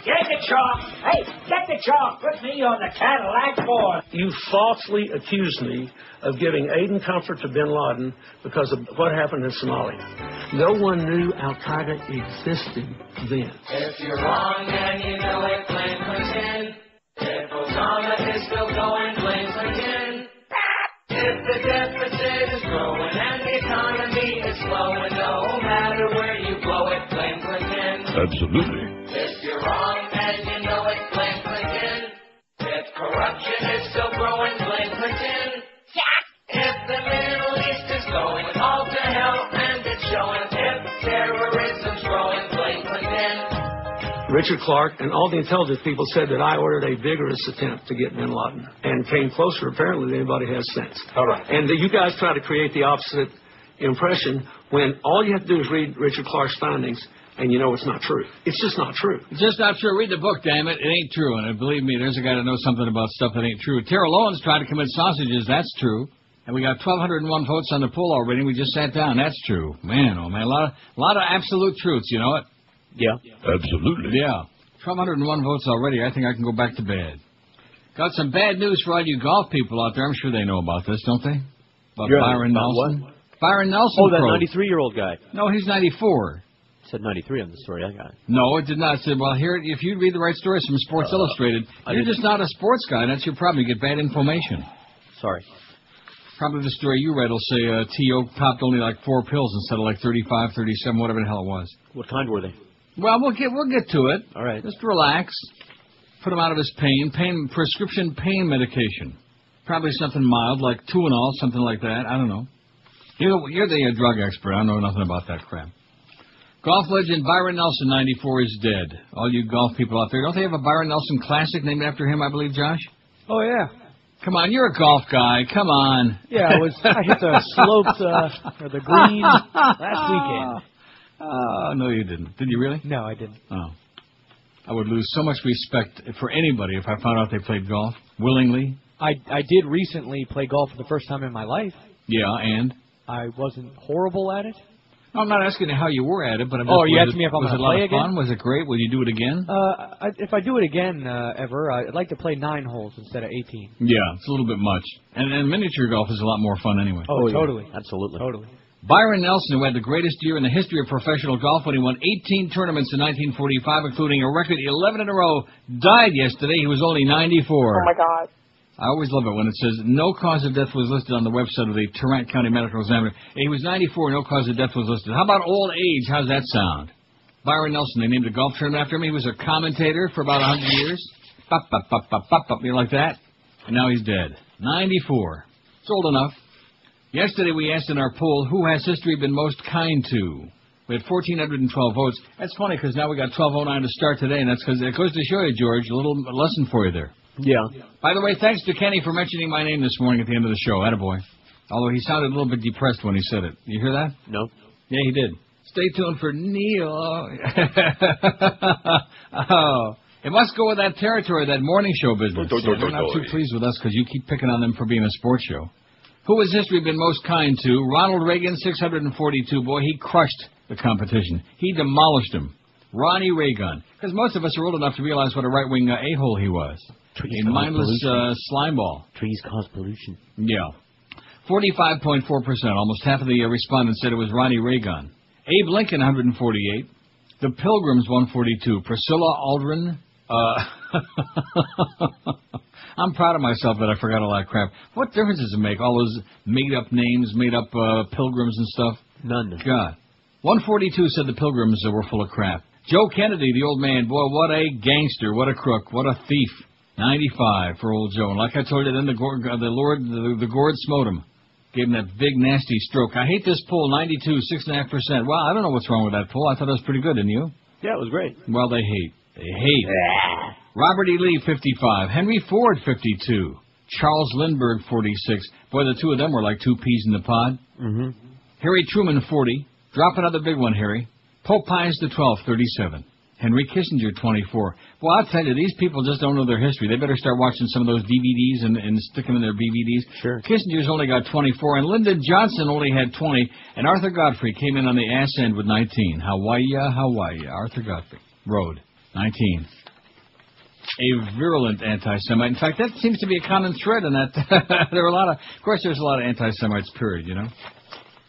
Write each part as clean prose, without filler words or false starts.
Get the chalk. Hey, get the chalk. Put me on the Cadillac board. You falsely accused me of giving aid and comfort to bin Laden because of what happened in Somalia. No one knew Al-Qaeda existed then. If you're wrong and you know it, blame Clinton. If Obama is still going, blame Clinton. If the deficit is growing and the economy is slowing, no matter where you blow it, blame Clinton. Absolutely. If you're wrong and you know it, blame Clinton. If corruption is still growing, blame Clinton. If the Middle East is going all to hell and it's showing, if terrorism's growing, blame Clinton. Richard Clark and all the intelligence people said that I ordered a vigorous attempt to get bin Laden and came closer, apparently, than anybody has since. All right. And you guys try to create the opposite impression when all you have to do is read Richard Clark's findings and you know it's not true. It's just not true. It's just not true. Read the book, damn it. It ain't true. And believe me, there's a guy that knows something about stuff that ain't true. Terrell Owens tried to commit sausages. That's true. And we got 1,201 votes on the poll already. We just sat down. That's true. Man, oh, man. A lot of absolute truths, you know it? Yeah. Absolutely. Yeah. 1,201 votes already. I think I can go back to bed. Got some bad news for all you golf people out there. I'm sure they know about this, don't they? About Byron Nelson. What? Byron Nelson. Oh, that 93-year-old guy. No, he's 94. It said 93 on the story I got. No, it did not. It said, well, here, if you read the right stories from Sports Illustrated, you're just not a sports guy. That's your problem. You get bad information. Sorry. Probably the story you read will say T.O. popped only like 4 pills instead of like 35, 37, whatever the hell it was. What kind were they? Well, we'll get to it. All right. Just relax. Put him out of his pain. Prescription pain medication. Probably something mild, like Tuinal, something like that. I don't know. You're the drug expert. I don't know nothing about that crap. Golf legend Byron Nelson, 94, is dead. All you golf people out there, don't they have a Byron Nelson Classic named after him, I believe, Josh? Oh, yeah. Come on, you're a golf guy. Come on. Yeah, I hit the slopes or the green last weekend. Oh, no, you didn't. Did you really? No, I didn't. Oh. I would lose so much respect for anybody if I found out they played golf willingly. I did recently play golf for the first time in my life. Yeah, and? I wasn't horrible at it. No, I'm not asking how you were at it, but I'm just... Oh, you asking me if I'm going to play again? Was it a lot of fun? Was it great? Will you do it again? If I do it again ever, I'd like to play 9 holes instead of 18. Yeah, it's a little bit much. And miniature golf is a lot more fun anyway. Oh, totally. Yeah. Absolutely. Totally. Byron Nelson, who had the greatest year in the history of professional golf when he won 18 tournaments in 1945, including a record 11 in a row, died yesterday. He was only 94. Oh, my God. I always love it when it says no cause of death was listed on the website of the Tarrant County Medical Examiner. He was 94, no cause of death was listed. How about old age? How's that sound? Byron Nelson, they named a golf tournament after him. He was a commentator for about 100 years. Pop, pop, pop, pop, pop, pop, you know, like that. And now he's dead. 94. It's old enough. Yesterday we asked in our poll, who has history been most kind to? We had 1,412 votes. That's funny because now we got 12:09 to start today, and that's because it goes to show you, George, a little lesson for you there. Yeah. By the way, thanks to Kenny for mentioning my name this morning at the end of the show. Attaboy. Although he sounded a little bit depressed when he said it. You hear that? No. Yeah, he did. Stay tuned for Neil. Oh. It must go with that territory, that morning show business. They're not too pleased with us because you keep picking on them for being a sports show. Who has history been most kind to? Ronald Reagan, 642. Boy, he crushed the competition. He demolished him. Ronnie Reagan. Because most of us are old enough to realize what a right-wing a-hole he was. A mindless slimeball. Trees cause pollution. Yeah. 45.4%. Almost half of the respondents said it was Ronnie Reagan. Abe Lincoln, 148. The Pilgrims, 142. Priscilla Aldrin. I'm proud of myself that I forgot all that crap. What difference does it make? All those made-up names, made-up pilgrims and stuff? None. God. 142 said the Pilgrims were full of crap. Joe Kennedy, the old man, boy, what a gangster, what a crook, what a thief. 95 for old Joe. And like I told you, then the gourd smote him. Gave him that big, nasty stroke. I hate this poll, 92, 6.5%. Well, I don't know what's wrong with that poll. I thought it was pretty good, didn't you? Yeah, it was great. Well, they hate. They hate. Robert E. Lee, 55. Henry Ford, 52. Charles Lindbergh, 46. Boy, the two of them were like two peas in the pod. Mm-hmm. Harry Truman, 40. Drop another big one, Harry. Pope Pius XII, 37. Henry Kissinger, 24. Well, I'll tell you, these people just don't know their history. They better start watching some of those DVDs and stick them in their BVDs. Sure. Kissinger's only got 24, and Lyndon Johnson only had 20, and Arthur Godfrey came in on the ass end with 19. Hawaii, Arthur Godfrey. Road, 19. a virulent anti-Semite. In fact, that seems to be a common thread in that. There are a lot of course, there's a lot of anti-Semites, period, you know?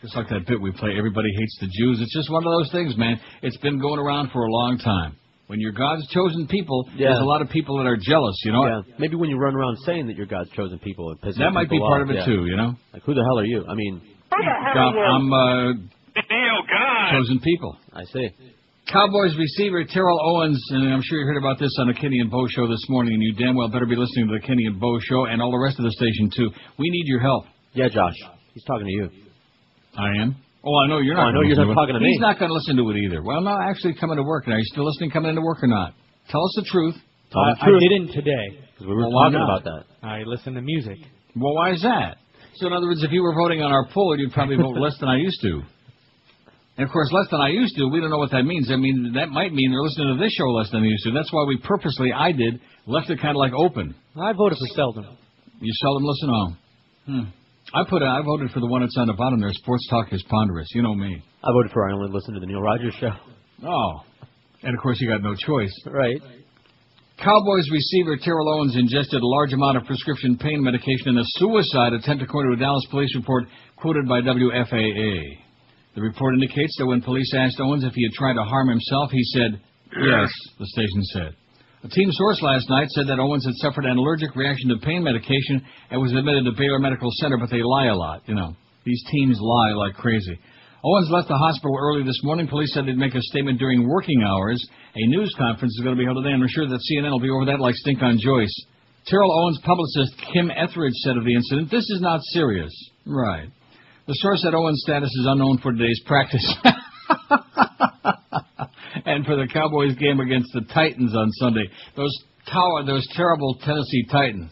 Just like that bit we play, everybody hates the Jews. It's just one of those things, man. It's been going around for a long time. When you're God's chosen people, there's a lot of people that are jealous, you know? Yeah. Maybe when you run around saying that you're God's chosen people, it pisses that might be people part off, of it, too, you know? Like, who the hell are you? I mean... I'm chosen people. I see. Cowboys receiver Terrell Owens, and I'm sure you heard about this on the Kenny and Bo Show this morning, and you damn well better be listening to the Kenny and Bo Show and all the rest of the station, too. We need your help. Yeah, Josh. He's talking to you. I am? Oh, I know you're not. I know you're not talking to me. He's not going to listen to it either. Well, no, actually coming to work. Are you still listening, coming into work or not? Tell us the truth. I didn't today. Because we were talking about that. I listen to music. Well, why is that? So, in other words, if you were voting on our poll, you'd probably vote less than I used to. And, of course, less than I used to, we don't know what that means. I mean, that might mean they're listening to this show less than they used to. That's why we purposely, left it kind of like open. I voted for Seldom. You seldom listen on. I voted for the one that's on the bottom there. Sports Talk is ponderous. You know me. I voted for I only listen to the Neil Rogers Show. Oh. And, of course, you got no choice. Right. Cowboys receiver Terrell Owens ingested a large amount of prescription pain medication in a suicide attempt, according to a Dallas police report quoted by WFAA. The report indicates that when police asked Owens if he had tried to harm himself, he said, yes, the station said. A team source last night said that Owens had suffered an allergic reaction to pain medication and was admitted to Baylor Medical Center, but they lie a lot, you know. These teams lie like crazy. Owens left the hospital early this morning. Police said they'd make a statement during working hours. A news conference is going to be held today, and I'm sure that CNN will be over that like stink on Joyce. Terrell Owens' publicist Kim Etheridge said of the incident, "This is not serious." Right. The source said Owens' status is unknown for today's practice. And for the Cowboys game against the Titans on Sunday. Those terrible Tennessee Titans.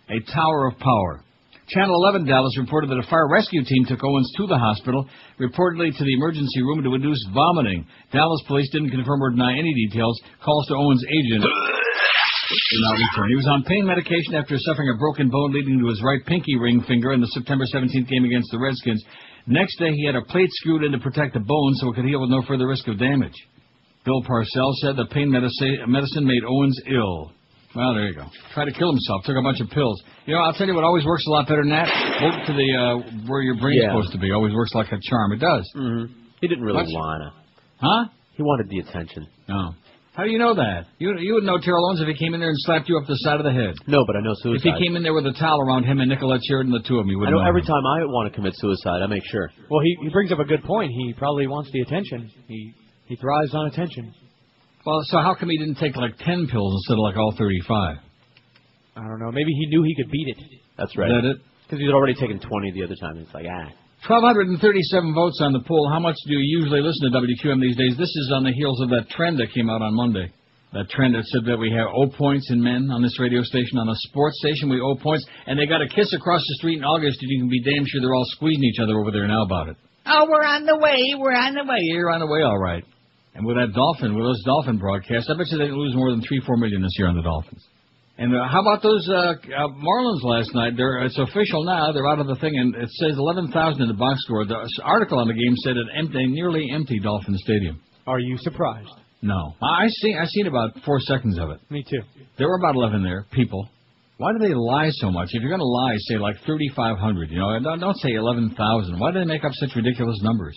A tower of power. Channel 11 Dallas reported that a fire rescue team took Owens to the hospital, reportedly to the emergency room to induce vomiting. Dallas police didn't confirm or deny any details. Calls to Owens' agent did not return. He was on pain medication after suffering a broken bone leading to his right pinky ring finger in the September 17th game against the Redskins. Next day, he had a plate screwed in to protect the bone so it could heal with no further risk of damage. Bill Parcells said the pain medicine made Owens ill. Well, there you go. Tried to kill himself. Took a bunch of pills. You know, I'll tell you what always works a lot better than that. Vote to the where your brain's supposed to be. Always works like a charm. It does. Mm-hmm. He didn't really want to. Huh? He wanted the attention. No. How do you know that? You would know Terrell Owens if he came in there and slapped you up the side of the head. No, but I know suicide. If he came in there with a towel around him and Nicolette Sheridan, the two of them, you wouldn't know. Every him. time I want to commit suicide, I make sure. Well, he brings up a good point. He probably wants the attention. He thrives on attention. Well, so how come he didn't take like 10 pills instead of like all 35? I don't know. Maybe he knew he could beat it. That's right. Is that it? Because he'd already taken 20 the other time. It's like, 1,237 votes on the poll. How much do you usually listen to WQM these days? This is on the heels of that trend that came out on Monday. That trend that said that we have O points in men on this radio station. On a sports station, we O points. And they got a kiss across the street in August, and you can be damn sure they're all squeezing each other over there now about it. Oh, we're on the way. We're on the way. You're on the way, all right. And with those Dolphin broadcasts, I bet you they didn't lose more than $3-4 million this year on the Dolphins. And how about those Marlins last night? It's official now. They're out of the thing, and it says 11,000 in the box score. The article on the game said a nearly empty Dolphin Stadium. Are you surprised? No. I seen about 4 seconds of it. Me too. There were about 11 there, people. Why do they lie so much? If you're going to lie, say like 3,500. You know, don't say 11,000. Why do they make up such ridiculous numbers?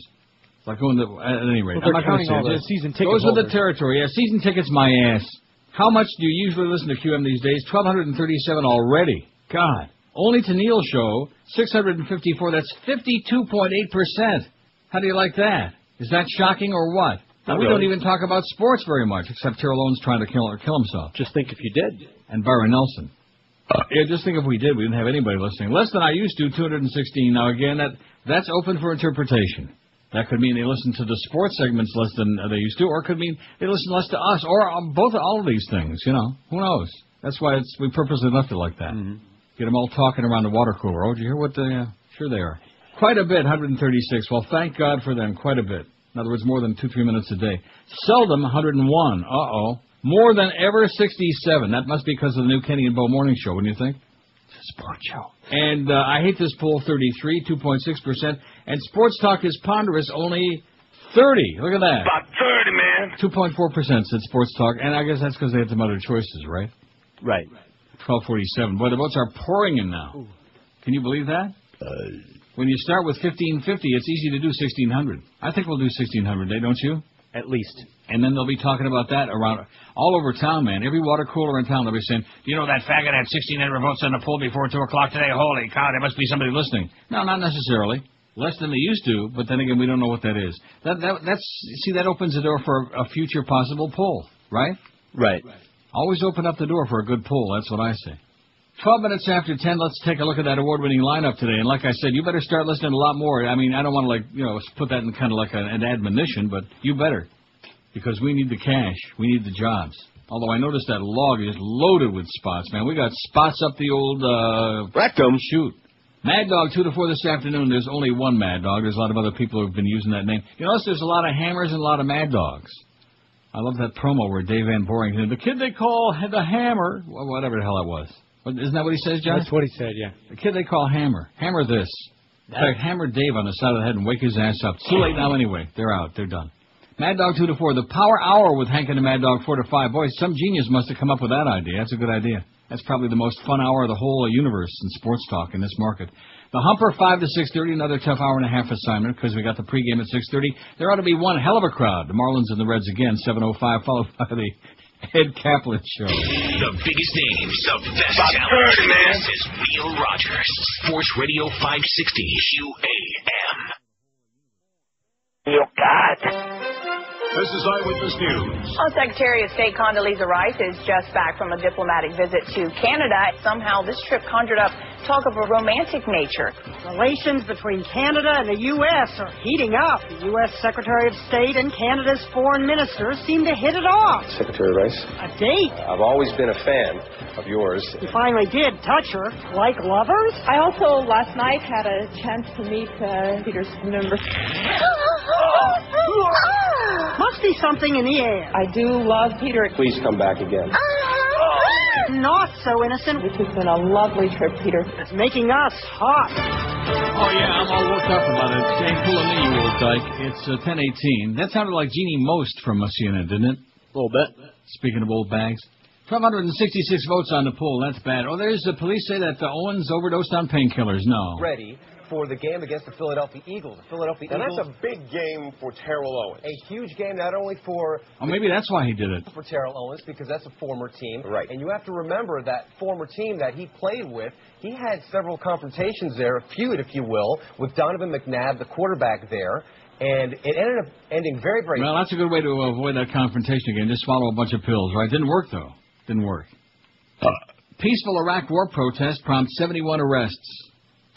Like going to, at any rate, well, I'm not going to say all the season tickets. Goes with the territory. Yeah, season tickets, my ass. How much do you usually listen to QM these days? 1,237 already. God. Only to Neil's show, 654. That's 52.8%. How do you like that? Is that shocking or what? Now, we don't even talk about sports very much, except Terrell Owens trying to kill himself. Just think if you did. And Byron Nelson. Yeah, just think if we did, we didn't have anybody listening. Less than I used to, 216. Now, again, that's open for interpretation. That could mean they listen to the sports segments less than they used to, or it could mean they listen less to us, or all of these things, you know. Who knows? That's why we purposely left it like that. Mm-hmm. Get them all talking around the water cooler. Oh, did you hear what sure they are. Quite a bit, 136. Well, thank God for them, quite a bit. In other words, more than 2-3 minutes a day. Seldom, 101. Uh-oh. More than ever, 67. That must be because of the new Kenny and Bo morning show, wouldn't you think? It's a sports show. And I hate this poll, 33, 2.6%. And Sports Talk is ponderous, only 30. Look at that. About 30, man. 2.4% said Sports Talk. And I guess that's because they had some other choices, right? Right. 1247. Boy, the votes are pouring in now. Can you believe that? When you start with 1550, it's easy to do 1600. I think we'll do 1600, don't you? At least. And then they'll be talking about that around all over town, man. Every water cooler in town, they'll be saying, you know, that faggot had 1,600 votes on the poll before 2 o'clock today. Holy cow, there must be somebody listening. No, not necessarily. Less than they used to, but then again, we don't know what that is. That opens the door for a future possible poll, right? Right. Always open up the door for a good poll, that's what I say. 12 minutes after 10, let's take a look at that award-winning lineup today. And like I said, you better start listening a lot more. I mean, I don't want to, put that in kind of like an admonition, but you better. Because we need the cash. We need the jobs. Although I noticed that log is loaded with spots, man. We got spots up the old... Rectum. Shoot. Mad Dog 2 to 4 this afternoon. There's only one Mad Dog. There's a lot of other people who've been using that name. You notice there's a lot of Hammers and a lot of Mad Dogs. I love that promo where Dave Van Boring, the kid they call the Hammer, whatever the hell that was. Isn't that what he says, John? That's what he said, yeah. The kid they call Hammer. Hammer this. In fact, hammer Dave on the side of the head and wake his ass up. Too late now anyway. They're out. They're done. Mad Dog 2 to 4. The Power Hour with Hank and the Mad Dog 4 to 5. Boy, some genius must have come up with that idea. That's a good idea. That's probably the most fun hour of the whole universe in sports talk in this market. The Humper 5 to 6:30. Another tough hour and a half assignment because we got the pregame at 6:30. There ought to be one hell of a crowd. The Marlins and the Reds again, 7:05, followed by the Ed Kaplan Show. The biggest names, the best talent. This is Real Rogers. Sports Radio 560 QAM. You got. This is Eyewitness News. Well, Secretary of State Condoleezza Rice is just back from a diplomatic visit to Canada. Somehow this trip conjured up talk of a romantic nature. Relations between Canada and the U.S. are heating up. The U.S. Secretary of State and Canada's foreign minister seem to hit it off. Secretary Rice? A date? I've always been a fan of yours. You finally did touch her. Like lovers? I also, last night, had a chance to meet Peter's member. Must be something in the air. I do love Peter. Please come back again. Not so innocent. This has been a lovely trip, Peter. It's making us hot. Oh, yeah, I'm all worked up about it. Stay cool on me, you old dyke. It's 10:18. That sounded like Jeannie Most from CNN, didn't it? A little bit. Speaking of old bags. 1,266 votes on the poll. That's bad. Oh, there's the police say that Owens overdosed on painkillers. No. Ready for the game against the Philadelphia Eagles. The Philadelphia Eagles. That's a big game for Terrell Owens. A huge game, not only for... Oh, maybe that's why he did it. For Terrell Owens, because that's a former team. Right. And you have to remember that former team that he played with, he had several confrontations there, a feud, if you will, with Donovan McNabb, the quarterback there. And it ended up ending very, very... Well, that's a good way to avoid that confrontation again. Just swallow a bunch of pills, right? Didn't work, though. Didn't work. Peaceful Iraq war protest prompts 71 arrests.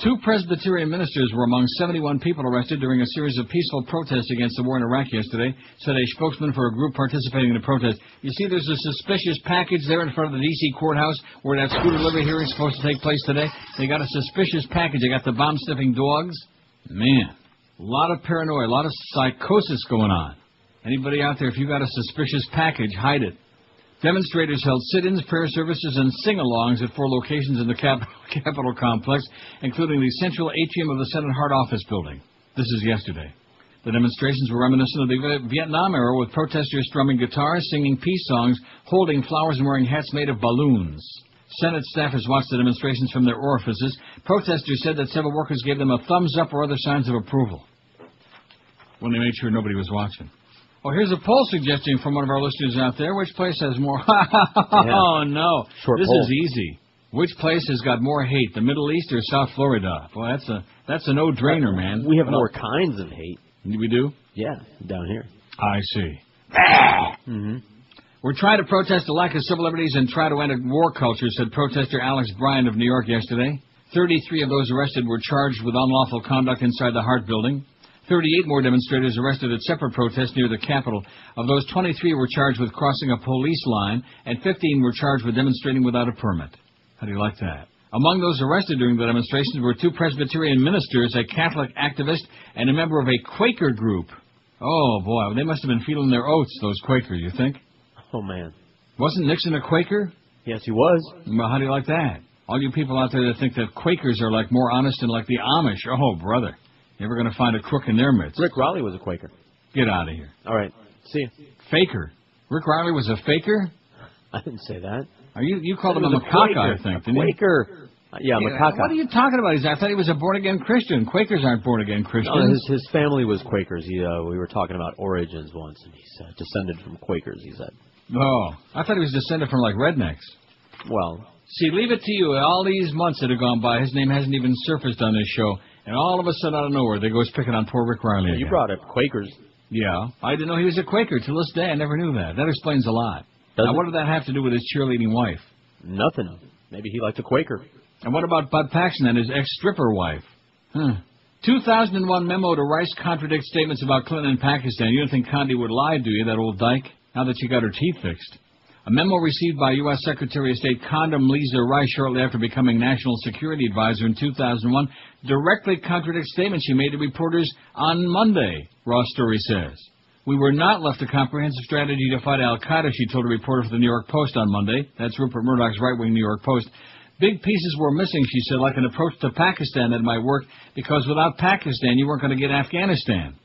2 Presbyterian ministers were among 71 people arrested during a series of peaceful protests against the war in Iraq yesterday, said a spokesman for a group participating in the protest. You see, there's a suspicious package there in front of the D.C. courthouse where that school delivery hearing is supposed to take place today. They got a suspicious package. They got the bomb-sniffing dogs. Man, a lot of paranoia, a lot of psychosis going on. Anybody out there, if you got a suspicious package, hide it. Demonstrators held sit-ins, prayer services, and sing-alongs at 4 locations in the Capitol complex, including the central atrium of the Senate Hart Office building. This is yesterday. The demonstrations were reminiscent of the Vietnam era, with protesters strumming guitars, singing peace songs, holding flowers, and wearing hats made of balloons. Senate staffers watched the demonstrations from their orifices. Protesters said that several workers gave them a thumbs-up or other signs of approval when they made sure nobody was watching. Well, here's a poll suggestion from one of our listeners out there. Which place has more... Oh, no. Short this poll. is easy. Which place has got more hate, the Middle East or South Florida? Boy, that's a no-drainer, man. We have more kinds of hate. We do? Yeah, down here. I see. Mm-hmm. We're trying to protest the lack of civil liberties and try to end war culture, said protester Alex Bryan of New York yesterday. 33 of those arrested were charged with unlawful conduct inside the Hart building. 38 more demonstrators arrested at separate protests near the Capitol. Of those, 23 were charged with crossing a police line, and 15 were charged with demonstrating without a permit. How do you like that? Among those arrested during the demonstrations were 2 Presbyterian ministers, a Catholic activist, and a member of a Quaker group. Oh, boy, they must have been feeling their oats, those Quakers, you think? Oh, man. Wasn't Nixon a Quaker? Yes, he was. Well, how do you like that? All you people out there that think that Quakers are like more honest and like the Amish, oh, brother. You're never going to find a crook in their midst. Rick Riley was a Quaker. Get out of here. All right. See you. Faker. Rick Riley was a faker? I didn't say that. You called him a He was macaca, Quaker. I think, A didn't you? Quaker. Yeah, macaca. What are you talking about? I thought he was a born-again Christian. Quakers aren't born-again Christians. No, his family was Quakers. We were talking about origins once, and he's descended from Quakers, he said. Oh, I thought he was descended from, like, rednecks. Well. See, leave it to you. All these months that have gone by, his name hasn't even surfaced on this show. And all of a sudden, out of nowhere, they goes picking on poor Rick Riley. Well, you brought up Quakers. Yeah. I didn't know he was a Quaker. To this day, I never knew that. That explains a lot. Now, what did that have to do with his cheerleading wife? Nothing. Maybe he liked a Quaker. And what about Bud Paxton and his ex-stripper wife? 2001 memo to Rice contradicts statements about Clinton and Pakistan. You don't think Condi would lie, do you, that old dyke? Now that she got her teeth fixed. A memo received by U.S. Secretary of State Condoleezza Rice shortly after becoming National Security Advisor in 2001 directly contradicts statements she made to reporters on Monday, Raw Story says. We were not left a comprehensive strategy to fight al-Qaeda, she told a reporter for the New York Post on Monday. That's Rupert Murdoch's right-wing New York Post. Big pieces were missing, she said, like an approach to Pakistan that might work, because without Pakistan, you weren't going to get Afghanistan.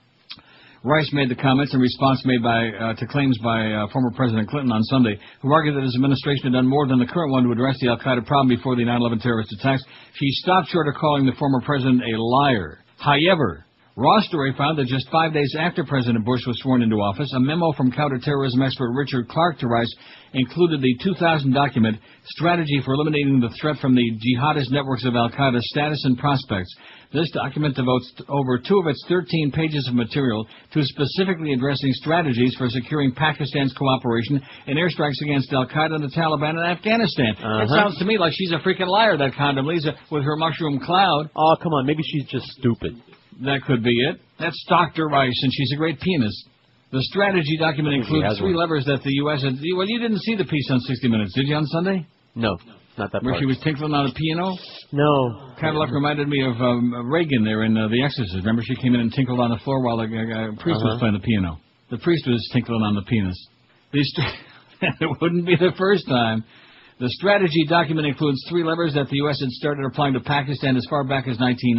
Rice made the comments in response made to claims by former President Clinton on Sunday, who argued that his administration had done more than the current one to address the al-Qaeda problem before the 9/11 terrorist attacks. She stopped short of calling the former president a liar. However, Raw Story found that just 5 days after President Bush was sworn into office, a memo from counterterrorism expert Richard Clark to Rice included the 2000 document, Strategy for Eliminating the Threat from the Jihadist Networks of al-Qaeda Status and Prospects. This document devotes over 2 of its 13 pages of material to specifically addressing strategies for securing Pakistan's cooperation in airstrikes against al-Qaeda and the Taliban in Afghanistan. It sounds to me like she's a freaking liar, that Condoleezza, with her mushroom cloud. Oh, come on. Maybe she's just stupid. That could be it. That's Dr. Rice, and she's a great pianist. The strategy document includes 3 levers that the U.S. had... Well, you didn't see the piece on 60 Minutes, did you, on Sunday? No, not that part. Where she was tinkling on a piano? No. Kind of like reminded me of Reagan there in The Exorcist. Remember, she came in and tinkled on the floor while the priest was playing the piano. The priest was tinkling on the pianist. It wouldn't be the first time. The strategy document includes 3 levers that the U.S. had started applying to Pakistan as far back as 1990.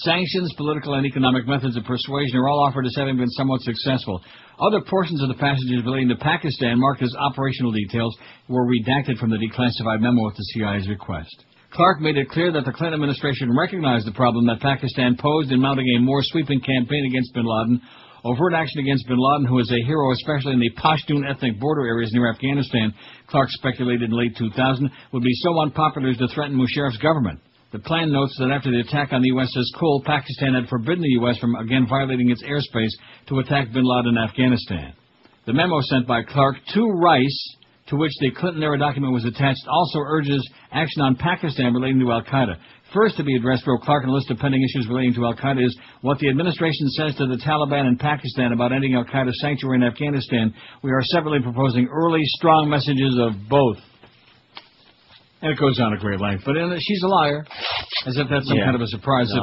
Sanctions, political and economic methods of persuasion are all offered as having been somewhat successful. Other portions of the passages relating to Pakistan, marked as operational details, were redacted from the declassified memo at the CIA's request. Clark made it clear that the Clinton administration recognized the problem that Pakistan posed in mounting a more sweeping campaign against bin Laden. Overt action against bin Laden, who is a hero especially in the Pashtun ethnic border areas near Afghanistan, Clark speculated in late 2000, would be so unpopular as to threaten Musharraf's government. The plan notes that after the attack on the USS Cole, Pakistan had forbidden the U.S. from again violating its airspace to attack bin Laden in Afghanistan. The memo sent by Clark to Rice, to which the Clinton-era document was attached, also urges action on Pakistan relating to al-Qaeda. First to be addressed, wrote Clark, in a list of pending issues relating to al-Qaeda is what the administration says to the Taliban in Pakistan about ending al-Qaeda's sanctuary in Afghanistan. We are separately proposing early, strong messages of both. And it goes on at great length. But she's a liar, as if that's some kind of a surprise. As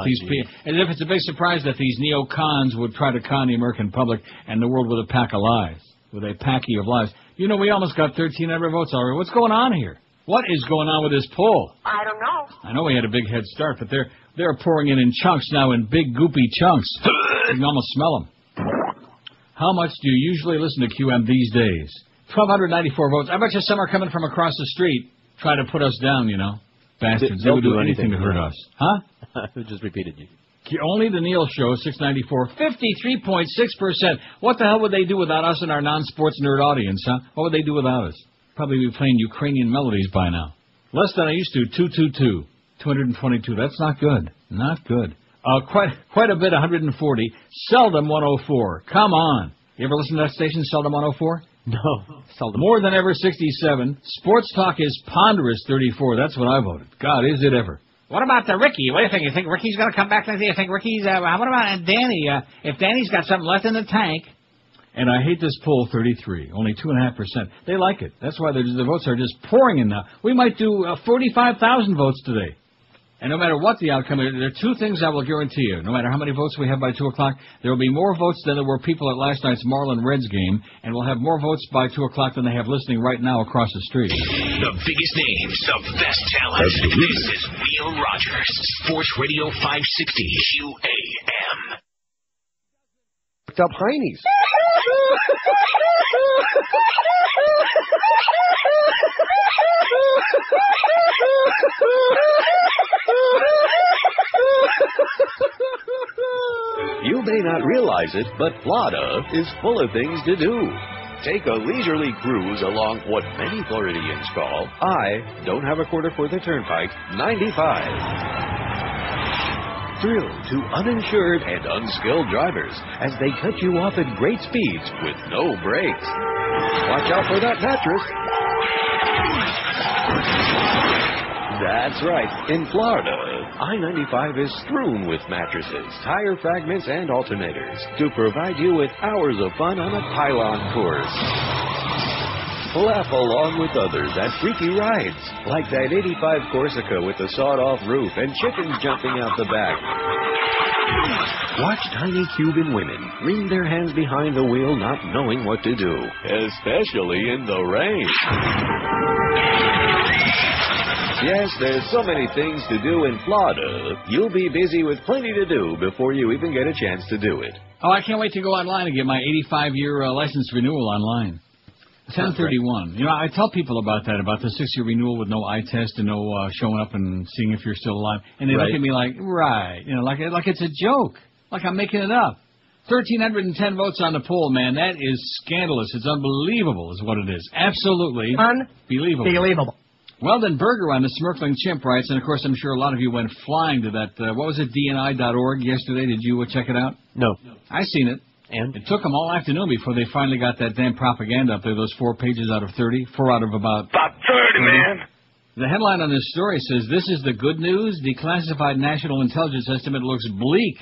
if it's a big surprise that these neocons would try to con the American public and the world with a pack of lies, with a packy of lies. You know, we almost got 1,300 votes already. What's going on here? What is going on with this poll? I don't know. I know we had a big head start, but they're pouring in chunks now, in big goopy chunks. You can almost smell them. How much do you usually listen to QM these days? 1,294 votes. I bet you some are coming from across the street, trying to put us down, you know. Bastards. They would do anything to hurt us. Huh? I just repeated you. Only the Neil Show, 694, 53.6%. What the hell would they do without us and our non-sports nerd audience, huh? What would they do without us? Probably be playing Ukrainian melodies by now. Less than I used to, 222. 222. That's not good. Not good. Quite a bit, 140. Seldom 104. Come on. You ever listen to that station, Seldom 104? No. Seldom. More than ever, 67. Sports Talk is ponderous, 34. That's what I voted. God, is it ever. What about the Ricky? What do you think? You think Ricky's going to come back? Do you think Ricky's... what about Danny? If Danny's got something left in the tank... And I hate this poll, 33. Only 2.5%. They like it. That's why the votes are just pouring in now. We might do 45,000 votes today. And no matter what the outcome is, there are 2 things I will guarantee you. No matter how many votes we have by 2 o'clock, there will be more votes than there were people at last night's Marlin Reds game, and we'll have more votes by 2 o'clock than they have listening right now across the street. The biggest names, the best talent. This is Neil Rogers, Sports Radio 560 QAM. Up Heinies. You may not realize it, but Florida is full of things to do. Take a leisurely cruise along what many Floridians call, I don't have a quarter for the turnpike, 95. Thrill to uninsured and unskilled drivers as they cut you off at great speeds with no brakes. Watch out for that mattress. That's right. In Florida, I-95 is strewn with mattresses, tire fragments, and alternators to provide you with hours of fun on a pylon course. Laugh along with others at freaky rides, like that 85 Corsica with the sawed-off roof and chickens jumping out the back. Watch tiny Cuban women wring their hands behind the wheel not knowing what to do, especially in the rain. Yes, there's so many things to do in Florida. You'll be busy with plenty to do before you even get a chance to do it. Oh, I can't wait to go online and get my 85-year license renewal online. 1031. You know, I tell people about that, about the 6-year renewal with no eye test and no showing up and seeing if you're still alive. And they look at me like, right, you know, like it's a joke, like I'm making it up. 1,310 votes on the poll, man. That is scandalous. It's unbelievable is what it is. Absolutely unbelievable. Weldon Berger on the Smirkling Chimp writes, and of course I'm sure a lot of you went flying to that, what was it, DNI.org yesterday? Did you check it out? No. I seen it. And? It took them all afternoon before they finally got that damn propaganda up there, those 4 pages out of 30, 4 out of about 30, man. The headline on this story says, "This is the good news. Declassified national intelligence estimate looks bleak."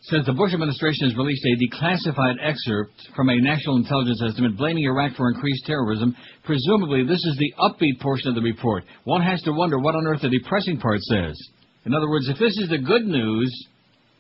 Says the Bush administration has released a declassified excerpt from a national intelligence estimate blaming Iraq for increased terrorism. Presumably, this is the upbeat portion of the report. One has to wonder what on earth the depressing part says. In other words, if this is the good news,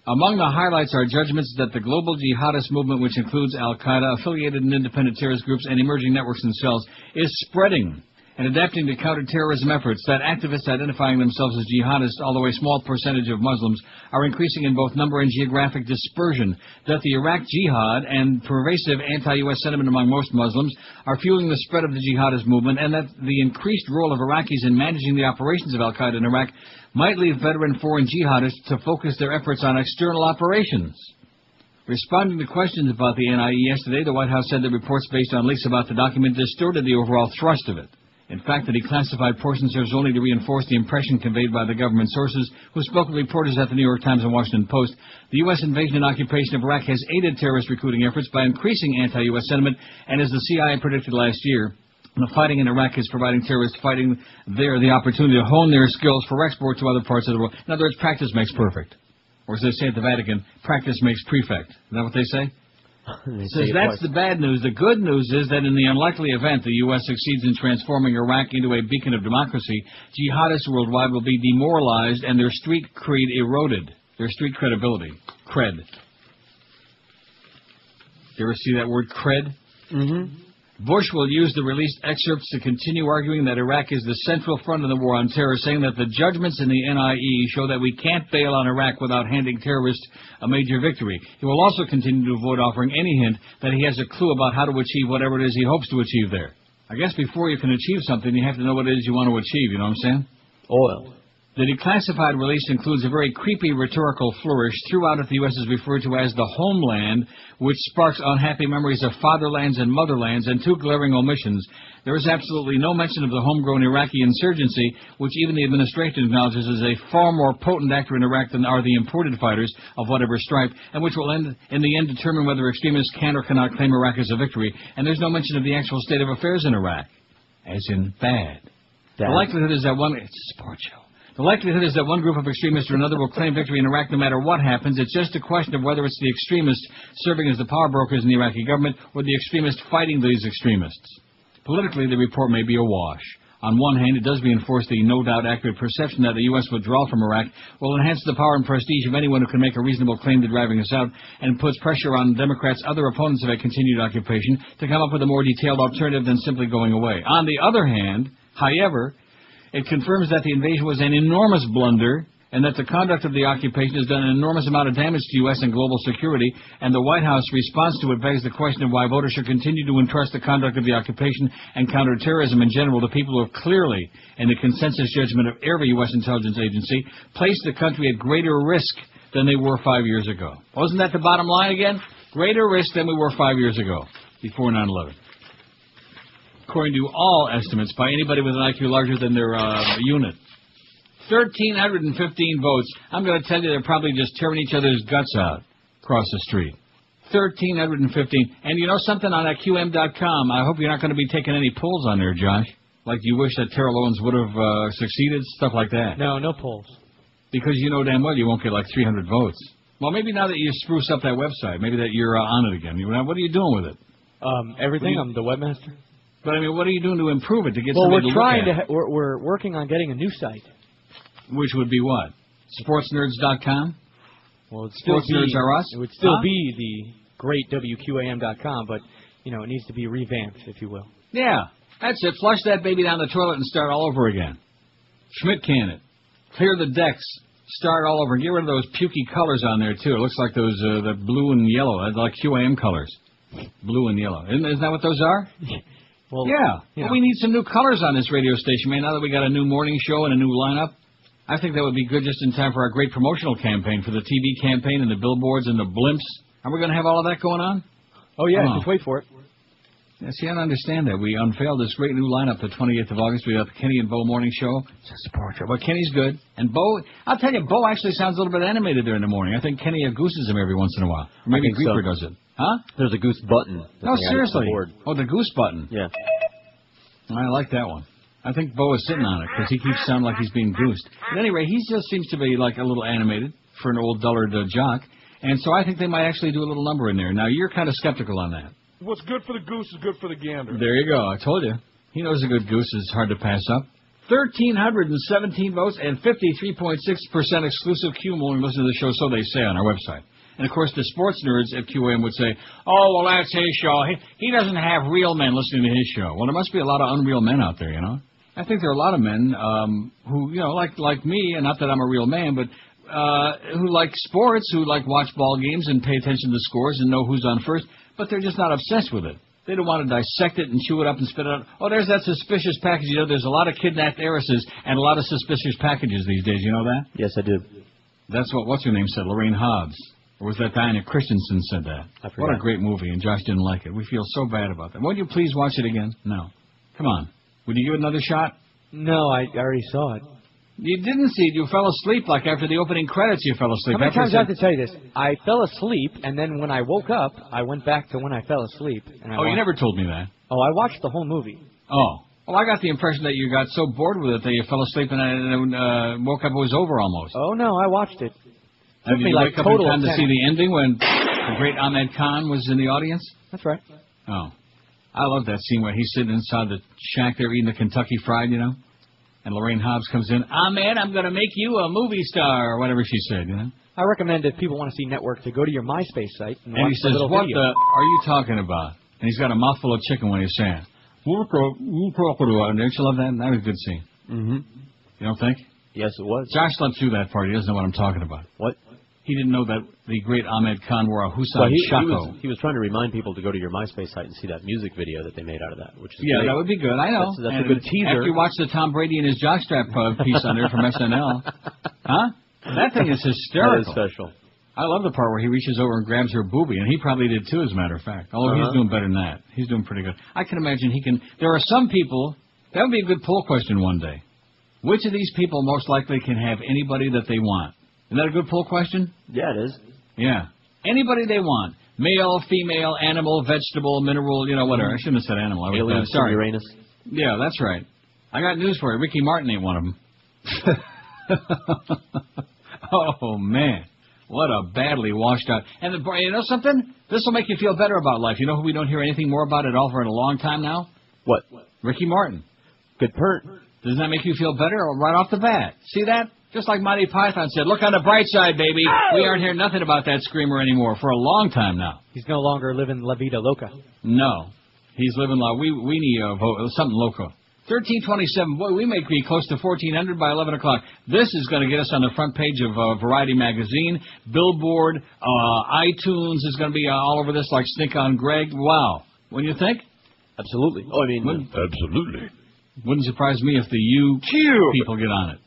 among the highlights are judgments that the global jihadist movement, which includes al-Qaeda, affiliated and independent terrorist groups, and emerging networks and cells, is spreading and adapting to counterterrorism efforts, that activists identifying themselves as jihadists, although a small percentage of Muslims, are increasing in both number and geographic dispersion, that the Iraq jihad and pervasive anti-U.S. sentiment among most Muslims are fueling the spread of the jihadist movement, and that the increased role of Iraqis in managing the operations of al-Qaeda in Iraq might leave veteran foreign jihadists to focus their efforts on external operations. Responding to questions about the NIE yesterday, the White House said that reports based on leaks about the document distorted the overall thrust of it. In fact, the declassified portion serves only to reinforce the impression conveyed by the government sources who spoke with reporters at the New York Times and Washington Post. The U.S. invasion and occupation of Iraq has aided terrorist recruiting efforts by increasing anti-U.S. sentiment, and as the CIA predicted last year, the fighting in Iraq is providing terrorists fighting there the opportunity to hone their skills for export to other parts of the world. In other words, practice makes perfect. Or as they say at the Vatican, practice makes prefect. Isn't that what they say? Says that's the bad news. The good news is that in the unlikely event the U.S. succeeds in transforming Iraq into a beacon of democracy, jihadists worldwide will be demoralized and their street creed eroded. Their street credibility. Cred. You ever see that word cred? Mm-hmm. Bush will use the released excerpts to continue arguing that Iraq is the central front of the war on terror, saying that the judgments in the NIE show that we can't bail on Iraq without handing terrorists a major victory. He will also continue to avoid offering any hint that he has a clue about how to achieve whatever it is he hopes to achieve there. I guess before you can achieve something, you have to know what it is you want to achieve, you know what I'm saying? Oil. The declassified release includes a very creepy rhetorical flourish. Throughout it, the U.S. is referred to as the homeland, which sparks unhappy memories of fatherlands and motherlands, and 2 glaring omissions. There is absolutely no mention of the homegrown Iraqi insurgency, which even the administration acknowledges is a far more potent actor in Iraq than are the imported fighters of whatever stripe, and which will in the end determine whether extremists can or cannot claim Iraq as a victory. And there's no mention of the actual state of affairs in Iraq, as in bad. The likelihood is that it's a sports show. The likelihood is that one group of extremists or another will claim victory in Iraq no matter what happens. It's just a question of whether it's the extremists serving as the power brokers in the Iraqi government or the extremists fighting these extremists. Politically, the report may be a wash. On one hand, it does reinforce the no doubt accurate perception that the U.S. withdrawal from Iraq will enhance the power and prestige of anyone who can make a reasonable claim to driving us out, and puts pressure on Democrats, other opponents of a continued occupation, to come up with a more detailed alternative than simply going away. On the other hand, however, it confirms that the invasion was an enormous blunder and that the conduct of the occupation has done an enormous amount of damage to U.S. and global security, and the White House response to it begs the question of why voters should continue to entrust the conduct of the occupation and counterterrorism in general to people who have clearly, in the consensus judgment of every U.S. intelligence agency, placed the country at greater risk than they were 5 years ago. Wasn't that the bottom line again? Greater risk than we were 5 years ago, before 9/11. According to all estimates by anybody with an IQ larger than their unit. 1,315 votes. I'm going to tell you they're probably just tearing each other's guts out across the street. 1,315. And you know something on that QM.com, I hope you're not going to be taking any polls on there, Josh. Like you wish that Terrell Owens would have succeeded, stuff like that. No polls. Because you know damn well you won't get like 300 votes. Well, maybe now that you spruce up that website, maybe that you're on it again. What are you doing with it? Everything. I'm the webmaster. But I mean, what are you doing to improve it to get? Well, somebody we're trying to. We're working on getting a new site. Which would be what? Sportsnerds.com? Well, it'd Sports still Nerds Are Us? It would still be the great WQAM.com, but it needs to be revamped, if you will. Yeah, that's it. Flush that baby down the toilet and start all over again. Schmidt can it. Clear the decks. Start all over. Get rid of those pukey colors on there too. It looks like those the blue and yellow, like QAM colors. Blue and yellow. Isn't that what those are? Well, yeah. Well, we need some new colors on this radio station, man. Now that we got a new morning show and a new lineup, I think that would be good just in time for our great promotional campaign, for the TV campaign and the billboards and the blimps. Are we going to have all of that going on? Oh, yeah, just wait for it. Yeah, see, I don't understand that. We unveiled this great new lineup the 28th of August. We got the Kenny and Bo morning show. It's a support show. But Kenny's good. And Bo, I'll tell you, Bo actually sounds a little bit animated there in the morning. I think Kenny gooses him every once in a while. Or maybe Griefer does it. Huh? There's a goose button. No, seriously. Oh, the goose button. Yeah. I like that one. I think Bo is sitting on it because he keeps sounding like he's being goosed. But anyway, he just seems to be like a little animated for an old dullard jock. And so I think they might actually do a little number in there. Now, you're kind of skeptical on that. What's good for the goose is good for the gander. There you go. I told you. He knows a good goose is hard to pass up. 1,317 votes and 53.6% exclusive Q when we listen to the show, so they say on our website. And, of course, the sports nerds at QAM would say, oh, well, that's his show. He doesn't have real men listening to his show. Well, there must be a lot of unreal men out there, I think there are a lot of men who, like me, and not that I'm a real man, but who like sports, who like watch ball games and pay attention to scores and know who's on first, but they're just not obsessed with it. They don't want to dissect it and chew it up and spit it out. Oh, there's that suspicious package. There's a lot of kidnapped heiresses and a lot of suspicious packages these days. You know that? Yes, I do. That's what what's-her-name said, Lorraine Hobbs. Or was that Diana Christensen said that? I forgot. What a great movie, and Josh didn't like it. We feel so bad about that. Won't you please watch it again? No. Come on. Would you give it another shot? No, I already saw it. You didn't see it. You fell asleep, like after the opening credits you fell asleep. How many times do I have to tell you this? I fell asleep, and then when I woke up, I went back to when I fell asleep. And you never told me that. Oh, I watched the whole movie. Oh. Well, I got the impression that you got so bored with it that you fell asleep and woke up, it was over almost. Oh, no, I watched it. Did you wake up in time to see the ending when the great Ahmed Khan was in the audience? That's right. Oh. I love that scene where he's sitting inside the shack there eating the Kentucky Fried, And Lorraine Hobbs comes in, Ahmed, I'm going to make you a movie star, or whatever she said, I recommend if people want to see Network to go to your MySpace site and watch watch he says, the what video. the are you talking about? And he's got a mouthful of chicken when he's saying, don't you love that? That was a good scene. Mm-hmm. You don't think? Yes, it was. Josh slept through that part. He doesn't know what I'm talking about. What? He didn't know that the great Ahmed Khan wore a Hussein Shako. He was trying to remind people to go to your MySpace site and see that music video that they made out of that, which is great. that would be good. I know. That's a good teaser. After you watch the Tom Brady and his jockstrap piece on there from SNL, huh? That thing is hysterical. That is special. I love the part where he reaches over and grabs her boobie, and he probably did too, as a matter of fact. Although he's doing better than that. He's doing pretty good. I can imagine he can. There are some people. That would be a good poll question one day. Which of these people most likely can have anybody that they want? Is that a good poll question? Yeah, it is. Yeah. Anybody they want. Male, female, animal, vegetable, mineral, whatever. I shouldn't have said animal. I Alien sorry. Uranus. Yeah, that's right. I got news for you. Ricky Martin ain't one of them. Oh, man. What a badly washed out. And you know something? This will make you feel better about life. You know who we don't hear anything more about at all for a long time now? What? Ricky Martin. Good pert. Doesn't that make you feel better right off the bat? See that? Just like Monty Python said, look on the bright side, baby. We aren't hearing nothing about that screamer anymore for a long time now. He's no longer living La Vida Loca. No. He's living La Weenie, something loco. 1327. Boy, we may be close to 1400 by 11 o'clock. This is going to get us on the front page of Variety magazine, Billboard, iTunes is going to be all over this like Stink on Greg. Wow. What do you think? Absolutely. Oh, I mean, absolutely. Wouldn't surprise me if the people get on it.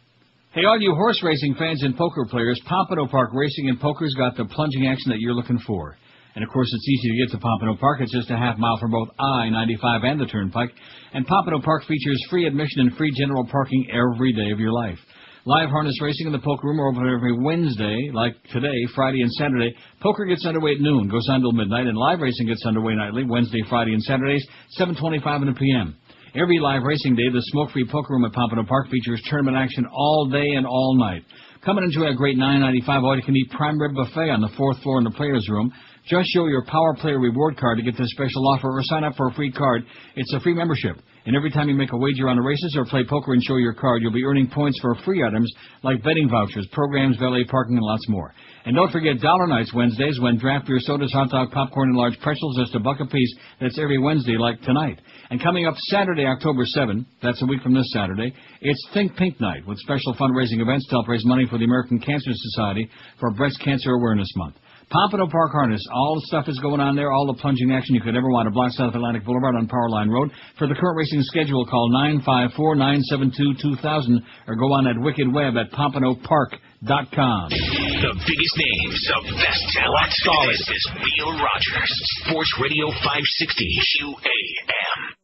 Hey, all you horse racing fans and poker players, Pompano Park Racing and Poker's got the plunging action that you're looking for. And, of course, it's easy to get to Pompano Park. It's just a half-mile from both I-95 and the Turnpike. And Pompano Park features free admission and free general parking every day of your life. Live harness racing in the poker room are open every Wednesday, like today, Friday, and Saturday. Poker gets underway at noon, goes on till midnight, and live racing gets underway nightly, Wednesday, Friday, and Saturdays, 7:25 and p.m. Every live racing day, the smoke-free poker room at Pompano Park features tournament action all day and all night. Come and enjoy a great $9.95 all-you-can-eat prime rib buffet on the 4th floor in the players' room. Just show your Power Player reward card to get this special offer or sign up for a free card. It's a free membership. And every time you make a wager on the races or play poker and show your card, you'll be earning points for free items like betting vouchers, programs, valet parking, and lots more. And don't forget Dollar Nights Wednesdays when draft beer, sodas, hot dog, popcorn, and large pretzels just $1 a piece. That's every Wednesday like tonight. And coming up Saturday, October 7th, that's a week from this Saturday, it's Think Pink Night with special fundraising events to help raise money for the American Cancer Society for Breast Cancer Awareness Month. Pompano Park Harness, all the stuff is going on there, all the plunging action you could ever want at Block South Atlantic Boulevard on Powerline Road. For the current racing schedule, call 954-972-2000 or go on at Wicked Web at pompanopark.com. The biggest names, the best talent. This is Neil Rogers, Sports Radio 560 QAM.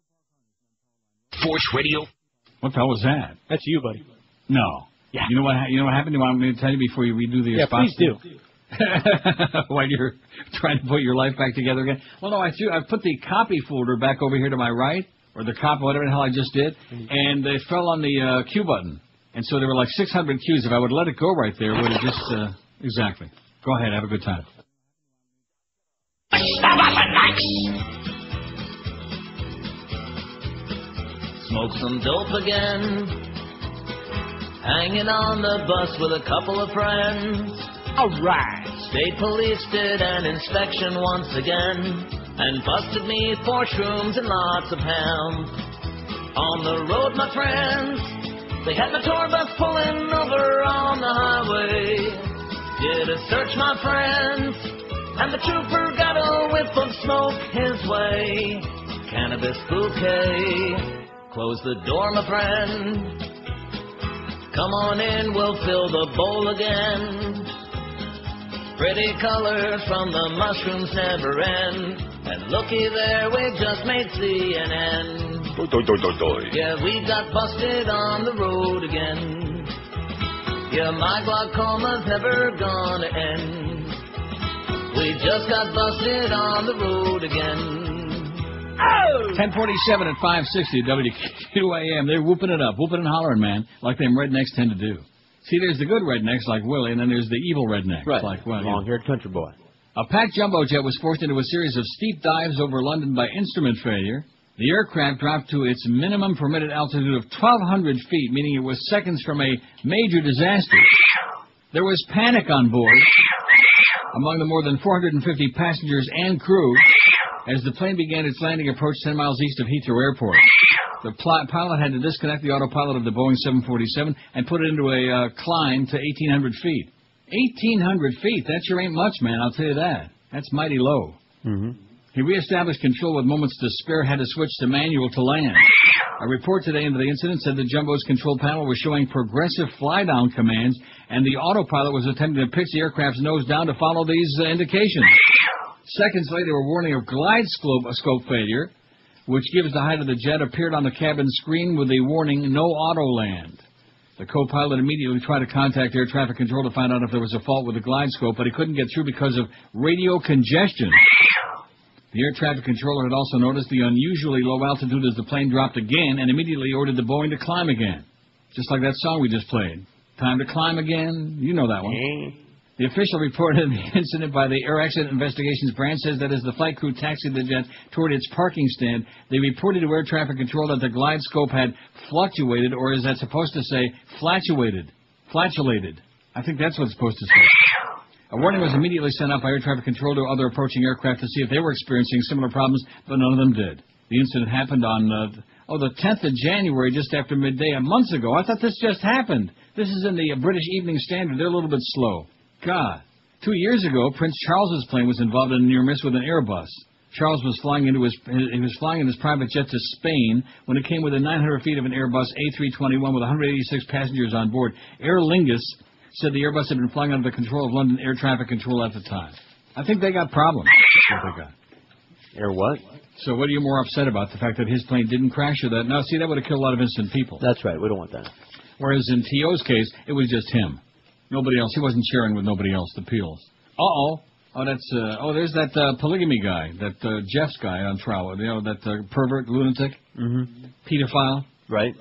Sports Radio. What the hell was that? That's you, buddy. No. Yeah. You know what happened? You want me to tell you before we do the please do. While you're trying to put your life back together again. Well, no, I put the copy folder back over here to my right, or the copy, whatever the hell I just did, and they fell on the Q button. And so there were like 600 Qs. If I would let it go right there, it would have just, exactly. Go ahead, have a good time. Smoke some dope again. Hanging on the bus with a couple of friends. All right. State police did an inspection once again and busted me for shrooms and lots of pounds. On the road, my friends, they had my tour bus pulling over on the highway. Did a search, my friends, and the trooper got a whiff of smoke his way. Cannabis bouquet. Close the door, my friend. Come on in, we'll fill the bowl again. Pretty colors from the mushrooms never end. And looky there, we just made CNN. Yeah, we got busted on the road again. Yeah, my glaucoma's never gonna end. We just got busted on the road again. Oh! 1047 at 560 WQAM. They're whooping it up, whooping and hollering, man, like them rednecks tend to do. See, there's the good rednecks like Willie, and then there's the evil rednecks like, well, long-haired country boy. A packed jumbo jet was forced into a series of steep dives over London by instrument failure. The aircraft dropped to its minimum permitted altitude of 1,200 feet, meaning it was seconds from a major disaster. There was panic on board among the more than 450 passengers and crew as the plane began its landing approach 10 miles east of Heathrow Airport. The pilot had to disconnect the autopilot of the Boeing 747 and put it into a climb to 1,800 feet. 1,800 feet, that sure ain't much, man, I'll tell you that. That's mighty low. Mm-hmm. He reestablished control with moments to spare, had to switch to manual to land. A report today into the incident said the jumbo's control panel was showing progressive fly-down commands, and the autopilot was attempting to pitch the aircraft's nose down to follow these indications. Seconds later, a warning of glide scope failure, which gives the height of the jet, appeared on the cabin screen with the warning, no auto land. The co-pilot immediately tried to contact air traffic control to find out if there was a fault with the glide scope, but he couldn't get through because of radio congestion. The air traffic controller had also noticed the unusually low altitude as the plane dropped again and immediately ordered the Boeing to climb again. Just like that song we just played. Time to climb again. You know that one. The official report of the incident by the Air Accident Investigations Branch says that as the flight crew taxied the jet toward its parking stand, they reported to air traffic control that the glide scope had fluctuated, or is that supposed to say flatulated? Flatulated. I think that's what it's supposed to say. A warning was immediately sent out by air traffic control to other approaching aircraft to see if they were experiencing similar problems, but none of them did. The incident happened on, the 10th of January, just after midday, months ago. I thought this just happened. This is in the British Evening Standard. They're a little bit slow. God. 2 years ago, Prince Charles's plane was involved in a near miss with an Airbus. Charles was flying in his private jet to Spain when it came within 900 feet of an Airbus A321 with 186 passengers on board. Aer Lingus said the Airbus had been flying under the control of London Air Traffic Control at the time. I think they got problems. What they got. Air what? So what are you more upset about? The fact that his plane didn't crash or that? No, see, that would have killed a lot of innocent people. That's right. We don't want that. Whereas in T.O.'s case, it was just him. Nobody else. He wasn't sharing with nobody else, the Peels. Uh-oh. Oh, there's that polygamy guy, that Jeff's guy on trial. You know, that pervert, lunatic, pedophile. Right.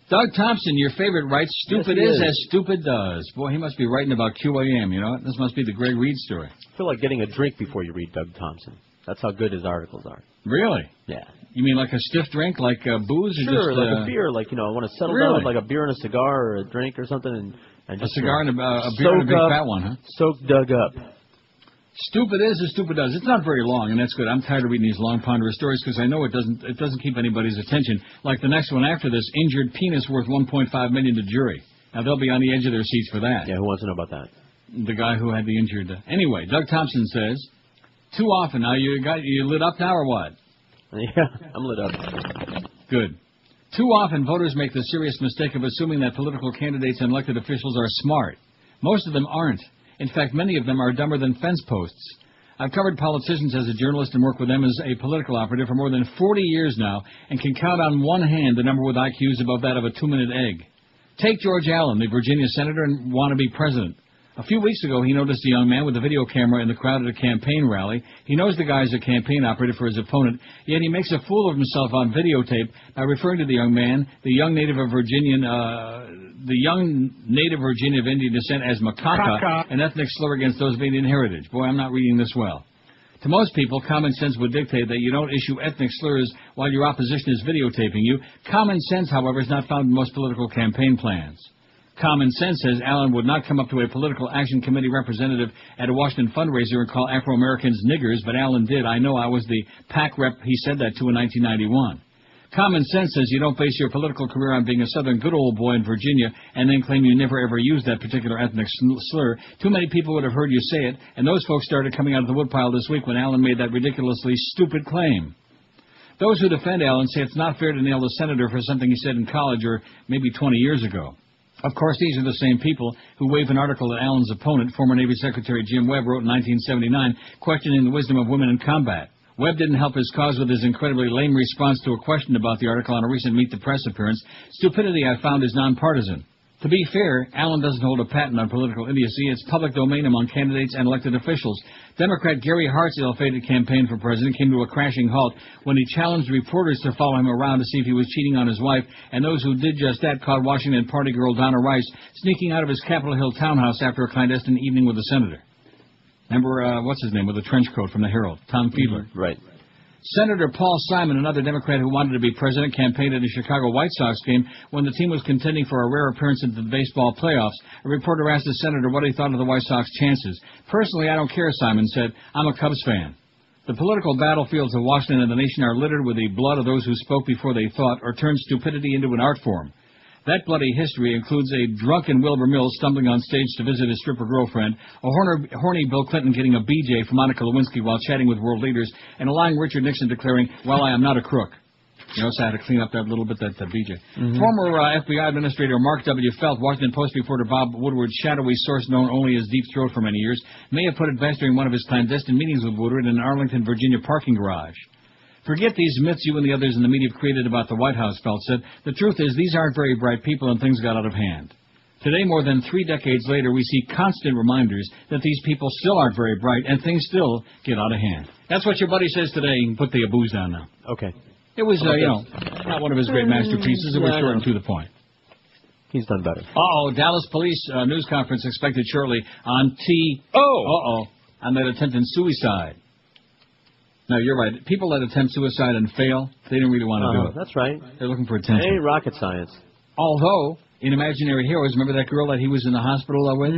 Doug Thompson, your favorite, writes, stupid Yes, is as stupid does. Boy, he must be writing about QAM, you know? This must be the Greg Reed story. I feel like getting a drink before you read Doug Thompson. That's how good his articles are. Really? Yeah. You mean like a stiff drink, like booze? Or Sure, just, like a beer, like, I want to settle down with like a beer and a cigar or a drink or something. And just a cigar and a beer and a big fat one, huh? Soak Doug up. Stupid is as stupid does. It's not very long, and that's good. I'm tired of reading these long, ponderous stories because I know it doesn't keep anybody's attention. Like the next one after this, injured penis worth $1.5 million to jury. Now, they'll be on the edge of their seats for that. Yeah, who wants to know about that? The guy who had the injured... Anyway, Doug Thompson says, too often. Now, you lit up now or what? Yeah, I'm lit up. Good. Too often, voters make the serious mistake of assuming that political candidates and elected officials are smart. Most of them aren't. In fact, many of them are dumber than fence posts. I've covered politicians as a journalist and worked with them as a political operative for more than 40 years now and can count on one hand the number with IQs above that of a 2-minute egg. Take George Allen, the Virginia senator and wannabe president. A few weeks ago, he noticed a young man with a video camera in the crowd at a campaign rally. He knows the guy is a campaign operative for his opponent, yet he makes a fool of himself on videotape by referring to the young man, the young native of Virginia of Indian descent as macaca, an ethnic slur against those of Indian heritage. Boy, I'm not reading this well. To most people, common sense would dictate that you don't issue ethnic slurs while your opposition is videotaping you. Common sense, however, is not found in most political campaign plans. Common sense says Allen would not come up to a political action committee representative at a Washington fundraiser and call Afro-Americans niggers, but Allen did. I know, I was the PAC rep he said that to in 1991. Common sense says you don't base your political career on being a Southern good old boy in Virginia and then claim you never ever used that particular ethnic slur. Too many people would have heard you say it, and those folks started coming out of the woodpile this week when Allen made that ridiculously stupid claim. Those who defend Allen say it's not fair to nail the senator for something he said in college or maybe 20 years ago. Of course, these are the same people who wave an article that Allen's opponent, former Navy Secretary Jim Webb, wrote in 1979, questioning the wisdom of women in combat. Webb didn't help his cause with his incredibly lame response to a question about the article on a recent Meet the Press appearance. Stupidity, I found, is nonpartisan. To be fair, Allen doesn't hold a patent on political idiocy. It's public domain among candidates and elected officials. Democrat Gary Hart's ill-fated campaign for president came to a crashing halt when he challenged reporters to follow him around to see if he was cheating on his wife, and those who did just that caught Washington party girl Donna Rice sneaking out of his Capitol Hill townhouse after a clandestine evening with the senator. Remember, what's his name, with the trench coat from the Herald? Tom Fiedler. Right. Senator Paul Simon, another Democrat who wanted to be president, campaigned at a Chicago White Sox game when the team was contending for a rare appearance in the baseball playoffs. A reporter asked the senator what he thought of the White Sox chances. Personally, I don't care, Simon said. I'm a Cubs fan. The political battlefields of Washington and the nation are littered with the blood of those who spoke before they thought or turned stupidity into an art form. That bloody history includes a drunken Wilbur Mills stumbling on stage to visit his stripper girlfriend, a horny Bill Clinton getting a BJ from Monica Lewinsky while chatting with world leaders, and a lying Richard Nixon declaring, well, I am not a crook. You know, so I had to clean up that little bit, that BJ. Former FBI Administrator Mark W. Felt, Washington Post reporter Bob Woodward's shadowy source known only as Deep Throat for many years, may have put it best during one of his clandestine meetings with Woodward in an Arlington, Virginia parking garage. Forget these myths you and the others in the media have created about the White House, Felt said. The truth is these aren't very bright people and things got out of hand. Today, more than 3 decades later, we see constant reminders that these people still aren't very bright and things still get out of hand. That's what your buddy says today. You can put the booze down now. Okay. It was, not one of his great masterpieces. It was short and to the point. He's done better. Dallas police news conference expected shortly on on that attempted suicide. No, you're right. People that attempt suicide and fail, they don't really want to do it. That's right. They're looking for attention. Hey, rocket science. Although, in Imaginary Heroes, remember that girl that he was in the hospital with?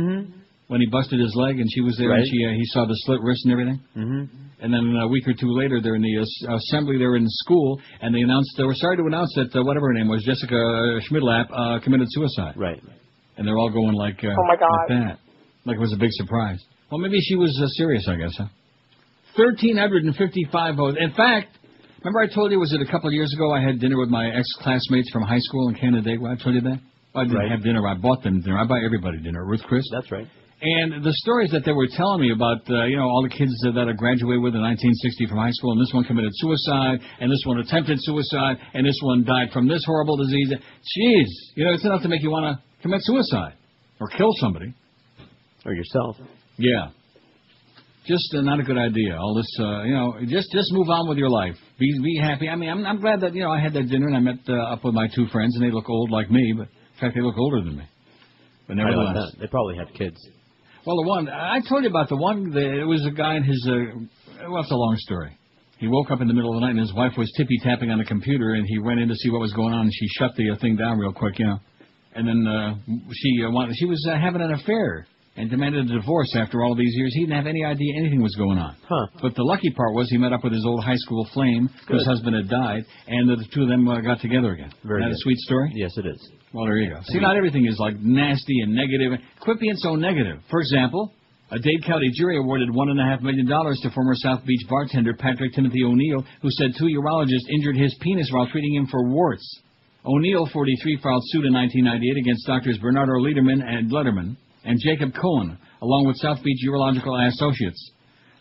When he busted his leg and she was there and he saw the slit wrist and everything? And then a week or two later, they're in the assembly, they're in school, and they were sorry to announce that whatever her name was, Jessica Schmidlap, committed suicide. Right. And they're all going like, oh my God. like that. Like it was a big surprise. Well, maybe she was serious, I guess, huh? 1,355 votes. In fact, remember I told you, was it a couple of years ago, I had dinner with my ex-classmates from high school in Canandaigua? I told you that? Well, I didn't have dinner. I bought them dinner. I buy everybody dinner. Ruth Chris? That's right. And the stories that they were telling me about, all the kids that I graduated with in 1960 from high school, and this one committed suicide, and this one attempted suicide, and this one died from this horrible disease. Jeez, it's enough to make you want to commit suicide or kill somebody. Or yourself. Yeah. Just not a good idea. All this, just move on with your life. Be happy. I mean, I'm glad that, I had that dinner and I met up with my two friends, and they look old like me, but in fact, they look older than me. But nevertheless. Like that. They probably had kids. Well, the one, I told you about the one, it was a guy in his, well, it's a long story. He woke up in the middle of the night and his wife was tippy-tapping on the computer, and he went in to see what was going on, and she shut the thing down real quick, And then she was having an affair and demanded a divorce after all these years. He didn't have any idea anything was going on. Huh. But the lucky part was he met up with his old high school flame, whose husband had died, and the two of them got together again. Very Isn't that good. a sweet story? Yes, it is. Well, there you go. See, not everything is like nasty and negative. Quit being so negative. For example, a Dade County jury awarded $1.5 million to former South Beach bartender Patrick Timothy O'Neill, who said 2 urologists injured his penis while treating him for warts. O'Neill, 43, filed suit in 1998 against doctors Bernardo Letterman and Jacob Cohen, along with South Beach Urological Associates.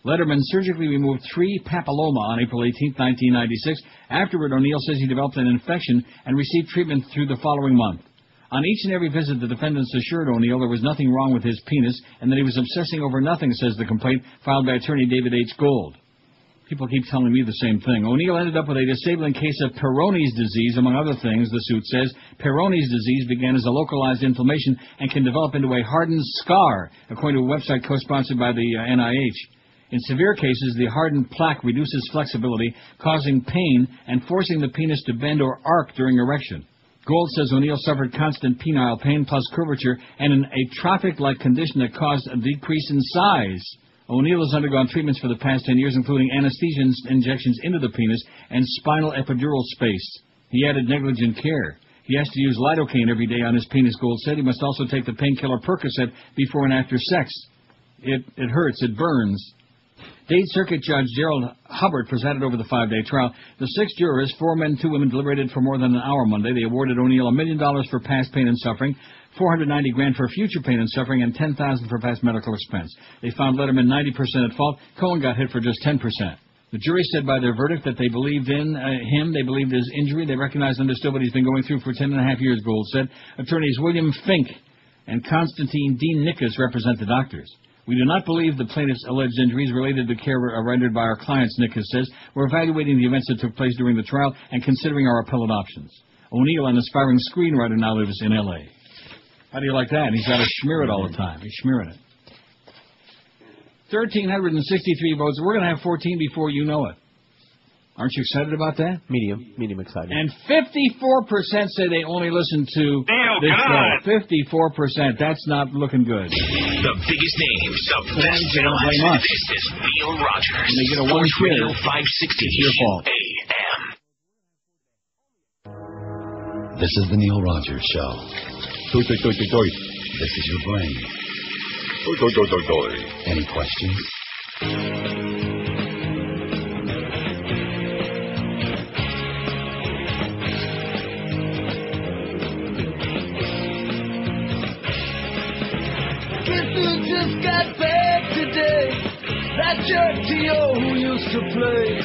Letterman surgically removed 3 papilloma on April 18, 1996. Afterward, O'Neill says he developed an infection and received treatment through the following month. On each and every visit, the defendants assured O'Neill there was nothing wrong with his penis and that he was obsessing over nothing, says the complaint filed by attorney David H. Gold. People keep telling me the same thing. O'Neill ended up with a disabling case of Peyronie's disease, among other things, the suit says. Peyronie's disease began as a localized inflammation and can develop into a hardened scar, according to a website co-sponsored by the NIH. In severe cases, the hardened plaque reduces flexibility, causing pain and forcing the penis to bend or arc during erection. Gold says O'Neill suffered constant penile pain plus curvature and an atrophic-like condition that caused a decrease in size. O'Neill has undergone treatments for the past 10 years, including anesthesia injections into the penis and spinal epidural space. He added negligent care. He has to use lidocaine every day on his penis, Gold said. He must also take the painkiller Percocet before and after sex. It hurts. It burns. Dade Circuit Judge Gerald Hubbard presided over the 5-day trial. The 6 jurors, 4 men, 2 women, deliberated for more than an hour Monday. They awarded O'Neill $1 million for past pain and suffering, $490,000 for future pain and suffering, and $10,000 for past medical expense. They found Letterman 90% at fault. Cohen got hit for just 10%. The jury said by their verdict that they believed in him, they believed his injury, they recognized and understood what he's been going through for 10.5 years, Gold said. Attorneys William Fink and Constantine Dean Nickus represent the doctors. We do not believe the plaintiff's alleged injuries related to care rendered by our clients, Nickus says. We're evaluating the events that took place during the trial and considering our appellate options. O'Neill, an aspiring screenwriter, now lives in L.A. How do you like that? He's got to smear it all the time. He's smearing it. 1,363 votes. We're going to have 14 before you know it. Aren't you excited about that? Medium excited. And 54% say they only listen to this show. 54%. That's not looking good. The biggest names, the best talent. This is Neil Rogers. And they get a Sports 1 Radio share. 560 It's your fault. AM. This is the Neil Rogers Show. This is your brain. Any questions? Just got back today. That jerk T.O. who used to play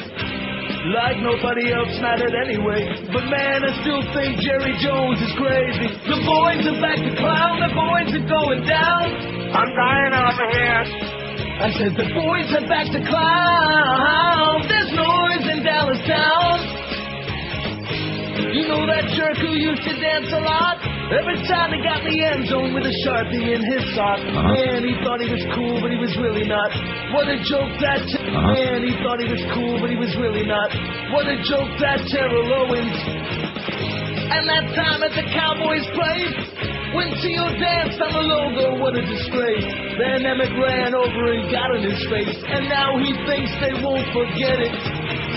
like nobody else mattered anyway. But man, I still think Jerry Jones is crazy. The boys are back to clown. The boys are going down. I'm dying over here. I said the boys are back to clown. There's noise in Dallas town. You know that jerk who used to dance a lot? Every time he got in the end zone with a Sharpie in his sock. Man, he thought he was cool, but he was really not. What a joke that... Man, he thought he was cool, but he was really not. What a joke that Terrell Owens. And that time at the Cowboys played, When Tio danced on the logo, what a disgrace. Then Emmett ran over and got in his face, and now he thinks they won't forget it.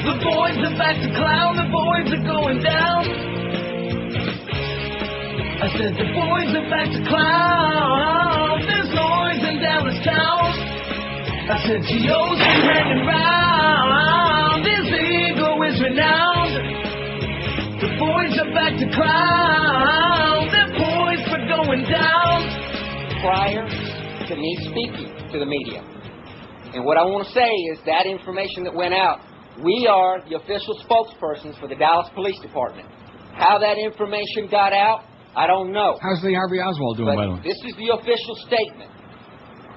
The boys are back to clown, the boys are going down. I said the boys are back to clown. There's noise in Dallas town. I said Tio's been hanging round. His ego is renowned. The boys are back to clown. They're poised for going down. Prior to me speaking to the media, and what I want to say is that information that went out, we are the official spokespersons for the Dallas Police Department. How that information got out, I don't know. How's Lee Harvey Oswald doing, by the way? This is the official statement.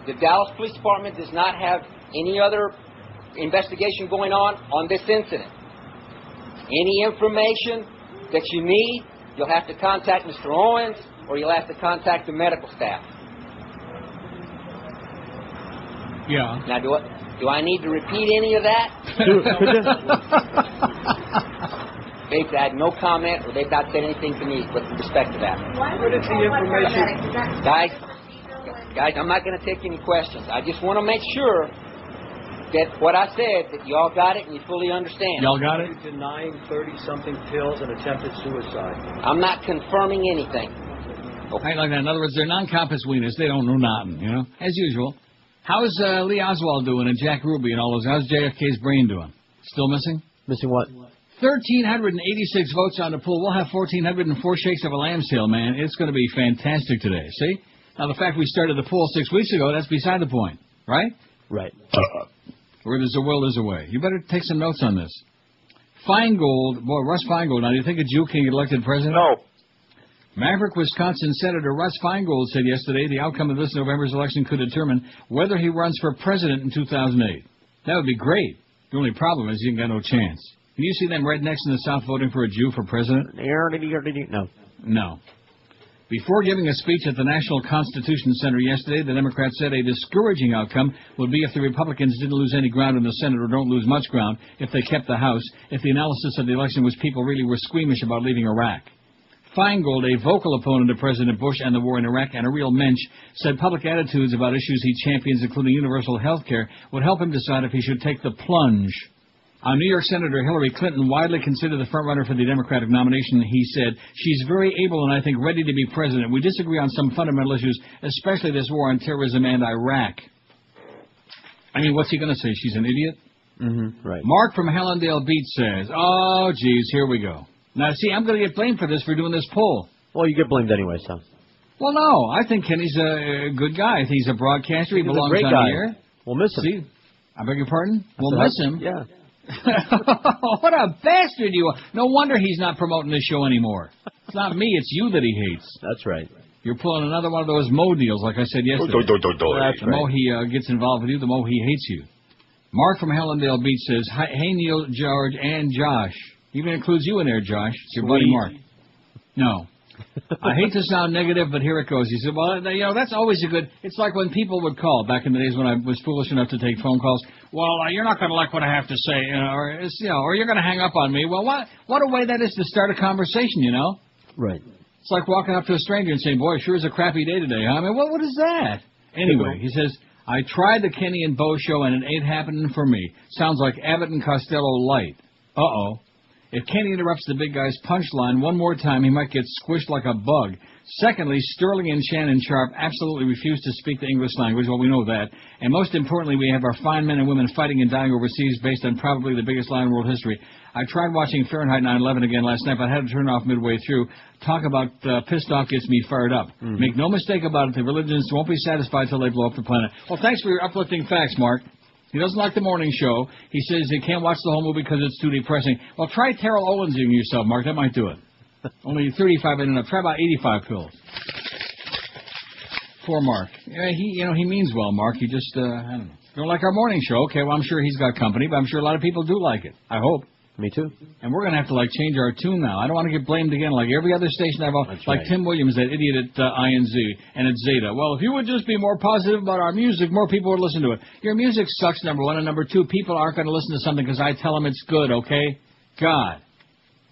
The Dallas Police Department does not have any other investigation going on this incident. Any information that you need, you'll have to contact Mr. Owens, or you'll have to contact the medical staff. Yeah. Now, do I need to repeat any of that? They've had no comment, or they've not said anything to me with respect to that. What is the information? Guys, I'm not going to take any questions. I just want to make sure that what I said, that y'all got it and you fully understand. Y'all got it? Denying 30-something pills and attempted suicide. I'm not confirming anything. Right like that. In other words, they're non-compass wieners. They don't know nothing, you know, as usual. How's Lee Oswald doing and Jack Ruby and all those? How's JFK's brain doing? Still missing? Missing what? 1,386 votes on the poll. We'll have 1,404 shakes of a lamb's tail, man. It's going to be fantastic today. See? Now, the fact we started the poll 6 weeks ago, that's beside the point. Right? Right. Where there's a will, there's a way. You better take some notes on this. Feingold, boy, Russ Feingold. Now, do you think a Jew can get elected president? No. Maverick, Wisconsin Senator Russ Feingold said yesterday the outcome of this November's election could determine whether he runs for president in 2008. That would be great. The only problem is he ain't got no chance. Can you see them rednecks in the South voting for a Jew for president? No. No. Before giving a speech at the National Constitution Center yesterday, the Democrats said a discouraging outcome would be if the Republicans didn't lose any ground in the Senate or don't lose much ground if they kept the House, if the analysis of the election was people really were squeamish about leaving Iraq. Feingold, a vocal opponent of President Bush and the war in Iraq and a real mensch, said public attitudes about issues he champions, including universal health care, would help him decide if he should take the plunge. New York Senator Hillary Clinton, widely considered the frontrunner for the Democratic nomination, he said, she's very able and I think ready to be president. We disagree on some fundamental issues, especially this war on terrorism and Iraq. I mean, what's he going to say? She's an idiot? Mm-hmm. Right. Mark from Hallandale Beach says, oh, geez, here we go. Now, see, I'm going to get blamed for this, for doing this poll. Well, you get blamed anyway, son. Well, no, I think Kenny's a good guy. He's a broadcaster. He belongs a great on guy. the air. We'll miss him. See, I beg your pardon? We'll miss him. Yeah. What a bastard you are. No wonder he's not promoting this show anymore. It's not me, it's you that he hates. That's right. You're pulling another one of those Mo deals, like I said yesterday. That's the more he gets involved with you, the more he hates you. Mark from Hallandale Beach says, hey, Neil, George, and Josh. Even includes you in there, Josh. It's your buddy Mark. No. I hate to sound negative, but here it goes. He said, well, you know, that's always a good... It's like when people would call back in the days when I was foolish enough to take phone calls. Well, you're not going to like what I have to say, or you're going to hang up on me. Well, what a way that is to start a conversation, you know? Right. It's like walking up to a stranger and saying, boy, sure is a crappy day today, huh? I mean, what is that? Anyway, he says, I tried the Kenny and Bo show, and it ain't happening for me. Sounds like Abbott and Costello light. Uh-oh. If Kenny interrupts the big guy's punchline one more time, he might get squished like a bug. Secondly, Sterling and Shannon Sharp absolutely refuse to speak the English language. Well, we know that. And most importantly, we have our fine men and women fighting and dying overseas based on probably the biggest lie in world history. I tried watching Fahrenheit 9/11 again last night, but I had to turn it off midway through. Talk about pissed off gets me fired up. Mm-hmm. Make no mistake about it, the religions won't be satisfied till they blow up the planet. Well, thanks for your uplifting facts, Mark. He doesn't like the morning show. He says he can't watch the whole movie because it's too depressing. Well, try Terrell Owensing yourself, Mark. That might do it. Only 35 ain't enough. Try about 85 pills. Poor Mark. Yeah, he means well, Mark. He just, I don't know. Don't like our morning show. Okay, well, I'm sure he's got company, but I'm sure a lot of people do like it. I hope. Me too. And we're going to have to, change our tune now. I don't want to get blamed again like every other station I've... That's like right. Tim Williams, that idiot at INZ and at Zeta. Well, if you would just be more positive about our music, more people would listen to it. Your music sucks, number one. And number two, people aren't going to listen to something because I tell them it's good, okay? God.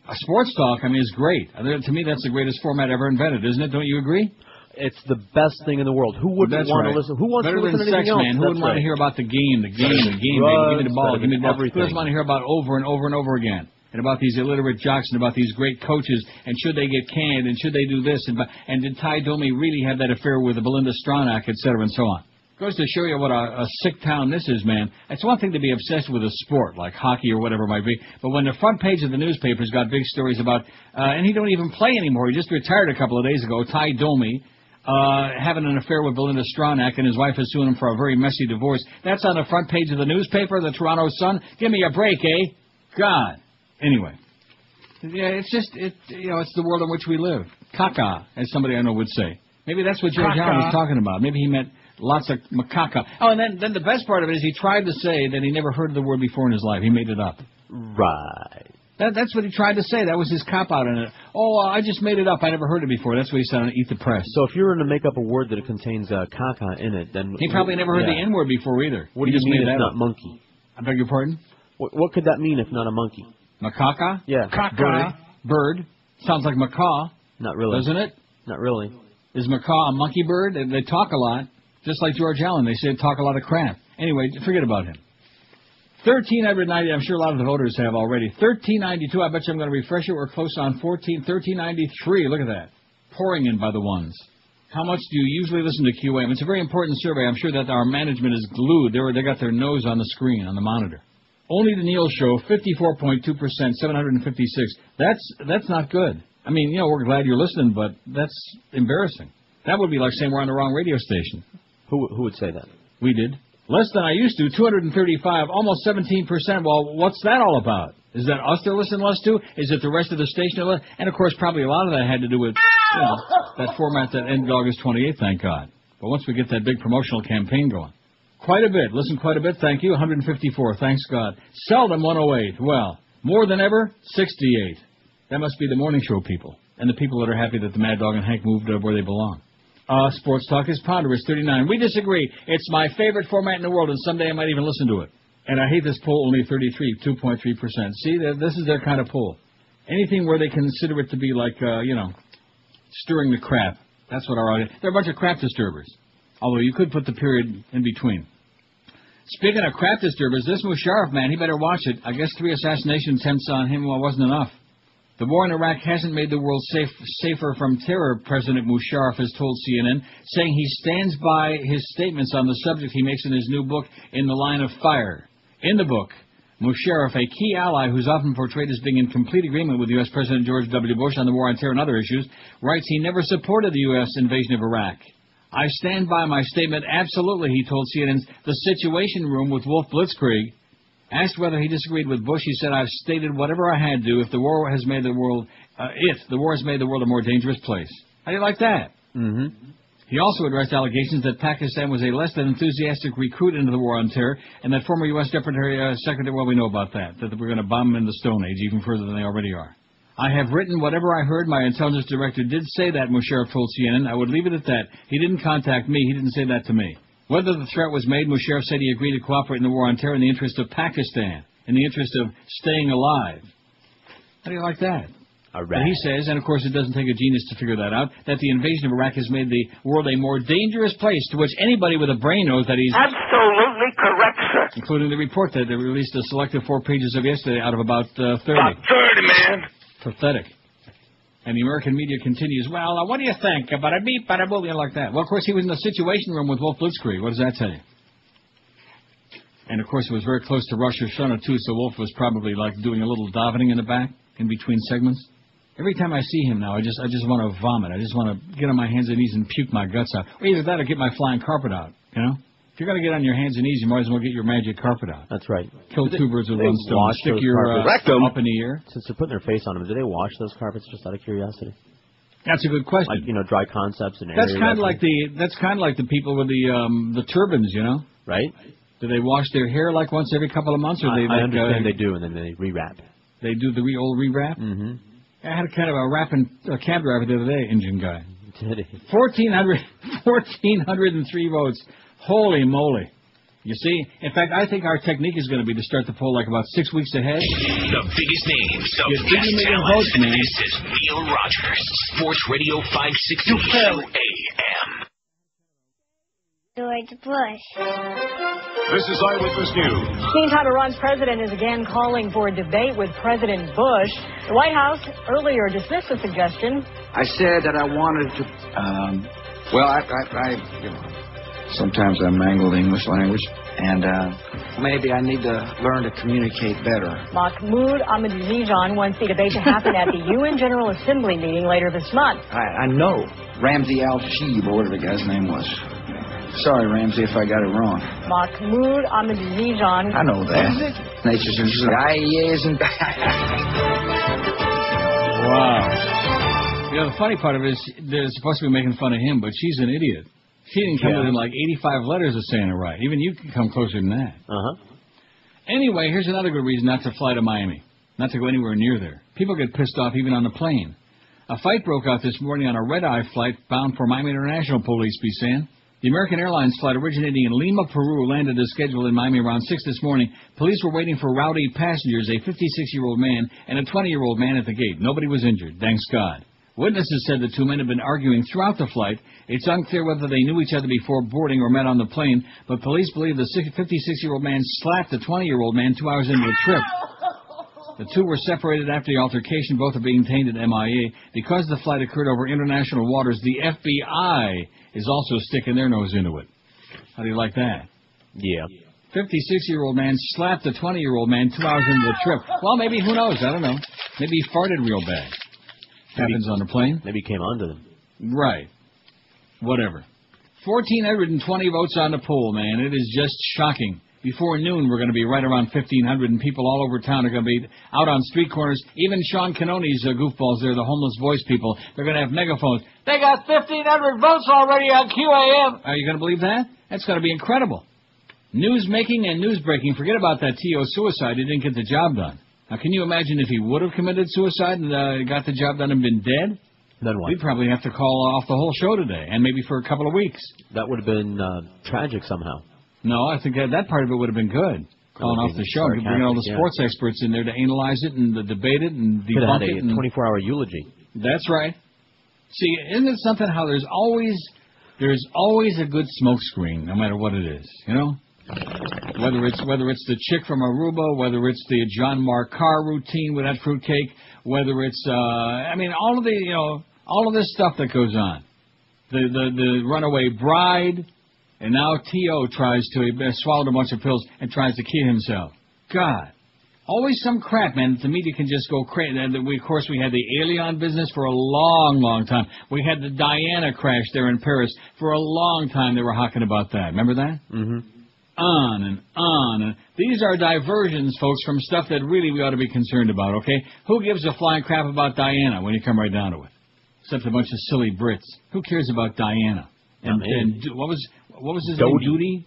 A sports talk, is great. To me, that's the greatest format ever invented, isn't it? Don't you agree? It's the best thing in the world. Who wouldn't want to listen? Who wants Better to listen than to anything sex, else? man. Who wouldn't want to hear about the game, baby. Give me the ball, give me the ball. Who doesn't want to hear about over and over and over again? And about these illiterate jocks and about these great coaches and should they get canned and should they do this and did Ty Domi really have that affair with Belinda Stronach, et cetera, and so on. Goes to show you what a sick town this is, man. It's one thing to be obsessed with a sport like hockey or whatever it might be, but when the front page of the newspaper's got big stories about, and he don't even play anymore. He just retired a couple of days ago, Ty Domi, having an affair with Belinda Stronach, and his wife is suing him for a very messy divorce. That's on the front page of the newspaper, the Toronto Sun. Give me a break, eh? God. Anyway, yeah, it's just it's the world in which we live. Caca, as somebody I know would say. Maybe that's what George Allen was talking about. Maybe he meant lots of macaca. Oh, and then the best part of it is he tried to say that he never heard the word before in his life. He made it up. Right. That's what he tried to say. That was his cop-out in it. Oh, I just made it up. I never heard it before. That's what he said on Eat the Press. So if you were to make up a word that contains caca in it, then... He probably never heard the N-word before either. What do you mean if not monkey? I beg your pardon? What could that mean if not a monkey? Macaca? Yeah. Bird. Sounds like macaw. Not really. Doesn't it? Not really. Is macaw a monkey bird? They talk a lot. Just like George Allen. They say they talk a lot of crap. Anyway, forget about him. 1390, I'm sure a lot of the voters have already. 1392, I bet you I'm going to refresh it. We're close on 1393. Look at that. Pouring in by the ones. How much do you usually listen to QAM? It's a very important survey. I'm sure that our management is glued. They got their nose on the screen, on the monitor. Only the Neil Show, 54.2%, 756. That's not good. I mean, we're glad you're listening, but that's embarrassing. That would be like saying we're on the wrong radio station. Who would say that? We did. Less than I used to, 235, almost 17%. Well, what's that all about? Is that us they're listening less to? Is it the rest of the station? And, of course, probably a lot of that had to do with that format that ended August 28th, thank God. But once we get that big promotional campaign going. Quite a bit. Listen quite a bit, thank you. 154, thanks God. Seldom 108. Well, more than ever, 68. That must be the morning show people. And the people that are happy that the Mad Dog and Hank moved where they belong. Sports Talk is ponderous, 39. We disagree. It's my favorite format in the world, and someday I might even listen to it. And I hate this poll, only 33, 2.3%. See, this is their kind of poll. Anything where they consider it to be like, stirring the crap. That's what our audience... They're a bunch of crap disturbers. Although you could put the period in between. Speaking of crap disturbers, this Musharraf man, he better watch it. I guess 3 assassination attempts on him wasn't enough. The war in Iraq hasn't made the world safer from terror, President Musharraf has told CNN, saying he stands by his statements on the subject he makes in his new book, In the Line of Fire. In the book, Musharraf, a key ally who's often portrayed as being in complete agreement with U.S. President George W. Bush on the war on terror and other issues, writes he never supported the U.S. invasion of Iraq. I stand by my statement absolutely, he told CNN's The Situation Room with Wolf Blitzkrieg. Asked whether he disagreed with Bush, he said, I've stated whatever I had to if the war has made the world a more dangerous place. How do you like that? Mm-hmm. He also addressed allegations that Pakistan was a less than enthusiastic recruit into the war on terror, and that former U.S. Secretary, well, we know about that we're going to bomb them in the Stone Age even further than they already are. I have written whatever I heard. My intelligence director did say that, Musharraf told CNN. I would leave it at that. He didn't contact me. He didn't say that to me. Whether the threat was made, Musharraf said he agreed to cooperate in the war on terror in the interest of Pakistan, in the interest of staying alive. How do you like that? All right. And he says, and of course it doesn't take a genius to figure that out, that the invasion of Iraq has made the world a more dangerous place, to which anybody with a brain knows that he's... Absolutely correct, sir. Including the report that they released a selective 4 pages of yesterday out of about 30. About 30, man. Pathetic. And the American media continues, well, what do you think about a beep, bada boom, like that? Well, of course, he was in the Situation Room with Wolf Blitzkrieg. What does that tell you? And, of course, it was very close to Rosh Hashanah, too, so Wolf was probably, like, doing a little davening in the back, in between segments. Every time I see him now, I just want to vomit. I just want to get on my hands and knees and puke my guts out. Or either that or get my flying carpet out, you know? If you're going to get on your hands and knees, you might as well get your magic carpet out. That's right. Kill 2 birds with 1 stone. Stick your up in the air. Since they're putting their face on them, do they wash those carpets just out of curiosity? That's a good question. Like, Dry Concepts and that's kind of like the people with the turbans, you know? Right. Do they wash their hair like once every couple of months, or they? I understand they do, and then they rewrap. They do the old rewrap. Mm-hmm. I had a kind of a cab driver the other day, engine guy. Did he? 1,403 votes. Holy moly. You see, in fact, I think our technique is going to be to start the poll like about 6 weeks ahead. The biggest names of Get best 50 million talent. votes, man. This is Neil Rogers, Sports Radio 560 QAM. George Bush. This is Eyewitness News. Meantime, Iran's president is again calling for a debate with President Bush. The White House earlier dismissed the suggestion. I said that I wanted to, you know, sometimes I mangle the English language, and maybe I need to learn to communicate better. Mahmoud Ahmadinejad wants the debate to happen at the UN General Assembly meeting later this month. I know Ramzi Al-Sheeb, or whatever the guy's name was. Sorry, Ramsey, if I got it wrong. Mahmoud Ahmadinejad. I know that. Nature's just guy he isn't. Wow. You know, the funny part of it is they're supposed to be making fun of him, but she's an idiot. She didn't come within like 85 letters of saying it right. Even you can come closer than that. Anyway, here's another good reason not to fly to Miami. Not to go anywhere near there. People get pissed off even on the plane. A fight broke out this morning on a red-eye flight bound for Miami International, police be saying. The American Airlines flight originating in Lima, Peru, landed as scheduled in Miami around 6 this morning. Police were waiting for rowdy passengers, a 56-year-old man and a 20-year-old man at the gate. Nobody was injured, thanks God. Witnesses said the two men had been arguing throughout the flight. It's unclear whether they knew each other before boarding or met on the plane, but police believe the 56-year-old man slapped the 20-year-old man 2 hours into the trip. The two were separated after the altercation. Both are being detained at MIA. Because the flight occurred over international waters, the FBI is also sticking their nose into it. How do you like that? Yeah. 56-year-old man slapped a 20-year-old man 2 hours into the trip. Well, maybe, who knows? I don't know. Maybe he farted real bad. Happens on the plane. Maybe he came onto them. Right. Whatever. 1,420 votes on the poll, man. It is just shocking. Before noon, we're going to be right around 1,500, and people all over town are going to be out on street corners. Even Sean Cannoni's goofballs there, the homeless voice people, they're going to have megaphones. They got 1,500 votes already on QAM. Are you going to believe that? That's going to be incredible. News making and news breaking. Forget about that T.O. suicide. He didn't get the job done. Now, can you imagine if he would have committed suicide and got the job done and been dead? Then what? We'd probably have to call off the whole show today, and maybe for a couple of weeks. That would have been tragic somehow. No, I think that part of it would have been good. Calling off the show, bringing all the sports experts in there to analyze it and debate it and debunk it. Could have had a 24-hour eulogy. That's right. See, isn't it something how there's always a good smoke screen, no matter what it is, you know? Whether it's the chick from Aruba, whether it's the John Mark Carr routine with that fruitcake, whether it's all of this stuff that goes on. The runaway bride. And now T.O. tries to swallow a bunch of pills and tries to kill himself. God. Always some crap, man. The media can just go crazy. And of course, we had the alien business for a long, long time. We had the Diana crash there in Paris. For a long time, they were hawking about that. Remember that? Mm-hmm. On and on. And these are diversions, folks, from stuff that really we ought to be concerned about, okay? Who gives a flying crap about Diana when you come right down to it? Except a bunch of silly Brits. Who cares about Diana? And what was his name? Duty,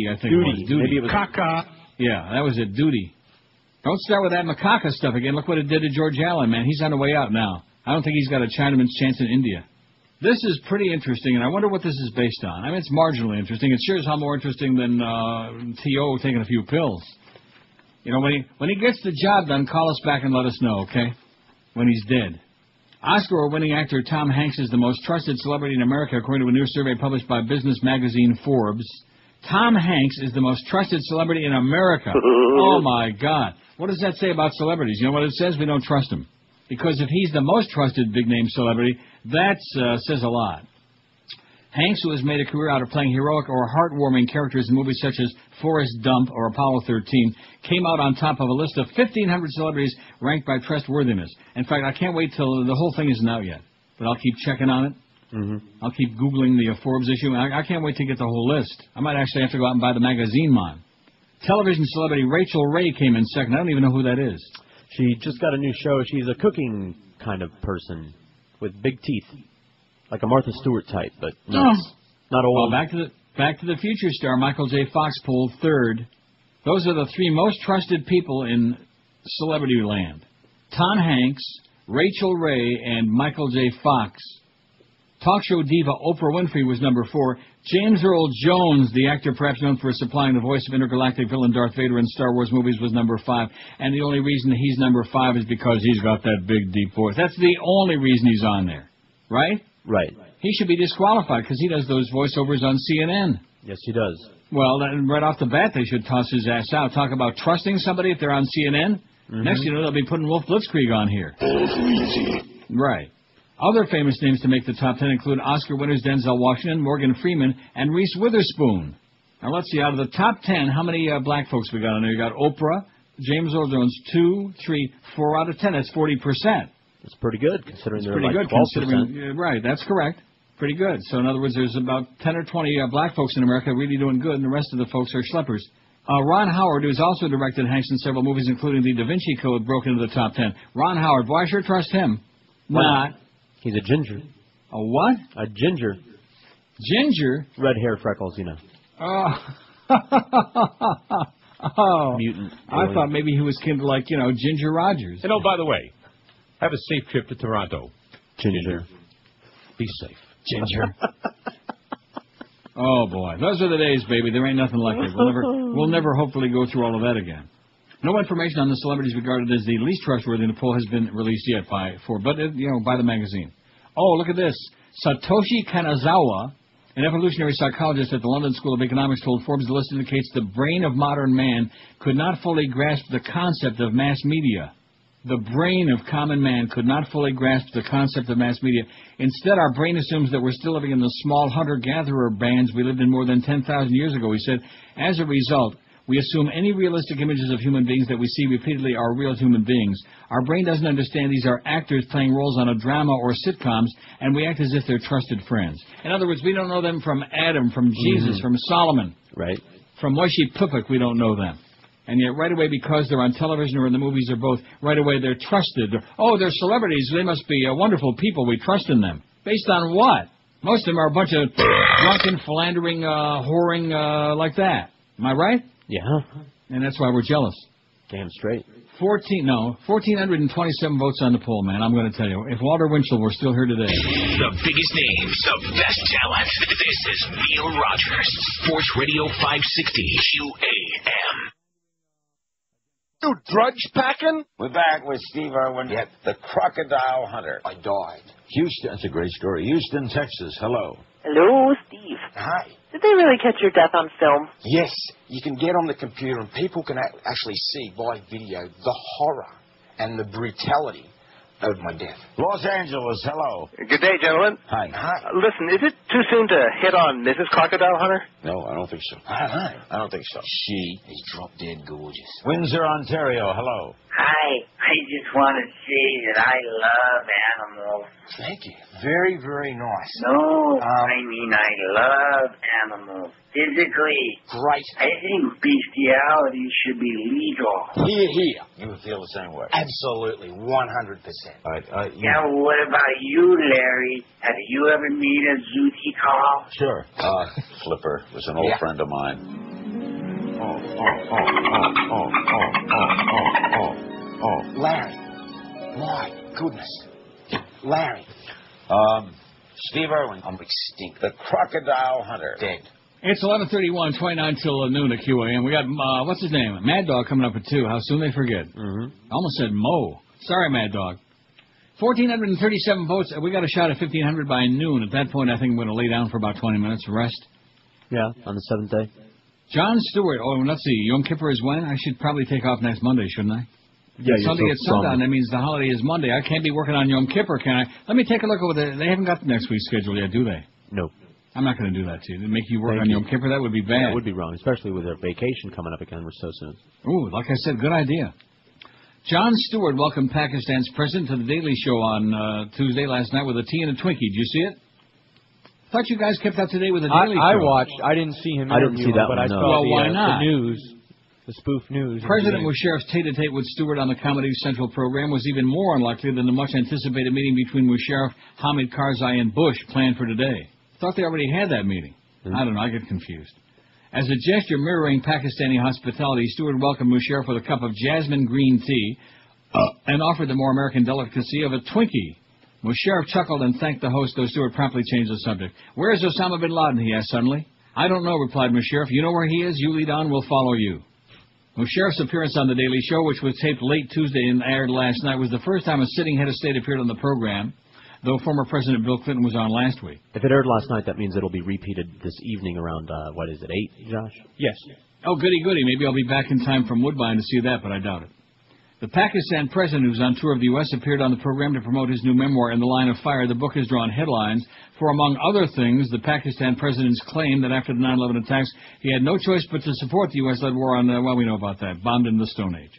I think it was. Duty. Maybe it was Caca. Yeah, that was it. Duty. Don't start with that macaca stuff again. Look what it did to George Allen, man. He's on the way out now. I don't think he's got a Chinaman's chance in India. This is pretty interesting, and I wonder what this is based on. I mean, it's marginally interesting. It sure is how more interesting than T.O. taking a few pills. You know, when he gets the job done, call us back and let us know, okay? When he's dead. Oscar-winning actor Tom Hanks is the most trusted celebrity in America, according to a new survey published by business magazine Forbes. Tom Hanks is the most trusted celebrity in America. Oh, my God. What does that say about celebrities? You know what it says? We don't trust them. Because if he's the most trusted big-name celebrity, that says a lot. Hanks, who has made a career out of playing heroic or heartwarming characters in movies such as Forrest Gump or Apollo 13, came out on top of a list of 1,500 celebrities ranked by trustworthiness. In fact, I can't wait till the whole thing isn't out yet, but I'll keep checking on it. Mm-hmm. I'll keep Googling the Forbes issue. I can't wait to get the whole list. I might actually have to go out and buy the magazine, man. Television celebrity Rachel Ray came in second. I don't even know who that is. She just got a new show. She's a cooking kind of person with big teeth. Like a Martha Stewart type, but not old. Well, Back to the Future star Michael J. Fox pulled third. Those are the three most trusted people in celebrity land. Tom Hanks, Rachel Ray, and Michael J. Fox. Talk show diva Oprah Winfrey was number 4. James Earl Jones, the actor perhaps known for supplying the voice of intergalactic villain Darth Vader in Star Wars movies, was number 5. And the only reason he's number 5 is because he's got that big, deep voice. That's the only reason he's on there. Right? Right. He should be disqualified because he does those voiceovers on CNN. Yes, he does. Well, then right off the bat, they should toss his ass out. Talk about trusting somebody if they're on CNN. Next, you know, they'll be putting Wolf Blitzkrieg on here. Right. Other famous names to make the top 10 include Oscar winners Denzel Washington, Morgan Freeman, and Reese Witherspoon. Now, let's see. Out of the top 10, how many black folks we got on there? You got Oprah, James Earl Jones, 2, 3, 4 out of 10. That's 40%. That's pretty good, considering they're pretty like good 12%. considering. Right, that's correct. Pretty good. So, in other words, there's about 10 or 20 black folks in America really doing good, and the rest of the folks are schleppers. Ron Howard, who's also directed Hanks in several movies, including The Da Vinci Code, broke into the top 10. Ron Howard, boy, I sure trust him. Why? He's a ginger. A what? A ginger. Ginger? Red hair, freckles, you know. Oh. Mutant. I thought maybe he was kind of like, you know, Ginger Rogers. And oh, by the way, have a safe trip to Toronto. Ginger. Be safe. Ginger. Oh, boy. Those are the days, baby. There ain't nothing like it. We'll never hopefully go through all of that again. No information on the celebrities regarded as the least trustworthy in the poll has been released yet by the magazine. Oh, look at this. Satoshi Kanazawa, an evolutionary psychologist at the London School of Economics, told Forbes the list indicates the brain of modern man could not fully grasp the concept of mass media. The brain of common man could not fully grasp the concept of mass media. Instead, our brain assumes that we're still living in the small hunter-gatherer bands we lived in more than 10,000 years ago, he said. As a result, we assume any realistic images of human beings that we see repeatedly are real human beings. Our brain doesn't understand these are actors playing roles on a drama or sitcoms, and we act as if they're trusted friends. In other words, we don't know them from Adam, from Jesus, from Solomon. Right. From Moishi Pupik, we don't know them. And yet right away, because they're on television or in the movies or both, right away they're trusted. Oh, they're celebrities. They must be wonderful people. We trust in them. Based on what? Most of them are a bunch of drunken, philandering, whoring like that. Am I right? Yeah. And that's why we're jealous. Damn straight. 1,427 votes on the poll, man. I'm going to tell you. If Walter Winchell were still here today. The biggest names, the best talent. This is Neil Rogers, Sports Radio 560 QAM. You drudge packing? We're back with Steve Irwin at the Crocodile Hunter. I died. Houston, that's a great story. Houston, Texas. Hello. Hello, Steve. Hi. Did they really catch your death on film? Yes, you can get on the computer and people can actually see by video the horror and the brutality of my death. Los Angeles, hello. Good day, gentlemen. Hi. Listen, is it too soon to hit on Mrs. Crocodile Hunter? No, I don't think so. I don't think so. She is drop-dead gorgeous. Windsor, Ontario, hello. Hi, I just want to say that I love animals. Thank you. Very, very nice. No, I mean I love animals. Physically. Great. I think bestiality should be legal. Here, here. You would feel the same way. Absolutely, 100%. All right, Now, what about you, Larry? Have you ever made a zooty call? Sure. Flipper was an old friend of mine. Larry. My goodness. Larry. Steve Irwin. I'm extinct. The Crocodile Hunter. Dead. It's 11:31, 29 till noon at QAM. We got, what's his name? Mad Dog coming up at 2. How soon they forget. I almost said Mo. Sorry, Mad Dog. 1,437 votes. We got a shot at 1,500 by noon. At that point, I think I'm going to lay down for about 20 minutes, rest. Yeah, on the 7th day. John Stewart. Oh, let's see. Yom Kippur is when? I should probably take off next Monday, shouldn't I? Yeah, Sunday at sundown. That means the holiday is Monday. I can't be working on Yom Kippur, can I? Let me take a look over there. They haven't got the next week's schedule yet, do they? No. I'm not going to do that to you. To make you work on Yom Kippur, that would be bad. That would be wrong, especially with their vacation coming up again so soon. Ooh, like I said, good idea. John Stewart welcomed Pakistan's president to the Daily Show on Tuesday last night with a tea and a Twinkie. Did you see it? Thought you guys kept up to date with the Daily Show. I watched. I didn't see him. I didn't see that but one. I saw why not? The news. The spoof news. President Musharraf's tete-a-tete with Stewart on the Comedy Central program was even more unlikely than the much-anticipated meeting between Musharraf, Hamid Karzai, and Bush planned for today. Thought they already had that meeting. I don't know. I get confused. As a gesture mirroring Pakistani hospitality, Stewart welcomed Musharraf with a cup of jasmine green tea and offered the more American delicacy of a Twinkie. Musharraf chuckled and thanked the host, though Stewart promptly changed the subject. "Where's Osama bin Laden?" he asked suddenly. "I don't know," replied Musharraf. "You know where he is? You lead on, we'll follow you." Musharraf's appearance on The Daily Show, which was taped late Tuesday and aired last night, was the first time a sitting head of state appeared on the program. though former President Bill Clinton was on last week. If it aired last night, that means it'll be repeated this evening around, 8, Josh? Yes. Oh, goody. Maybe I'll be back in time from Woodbine to see that, but I doubt it. The Pakistan president, who's on tour of the U.S., appeared on the program to promote his new memoir, In the Line of Fire. The book has drawn headlines for, among other things, the Pakistan president's claim that after the 9/11 attacks, he had no choice but to support the U.S.-led war on, we know about that, bombed in the Stone Age.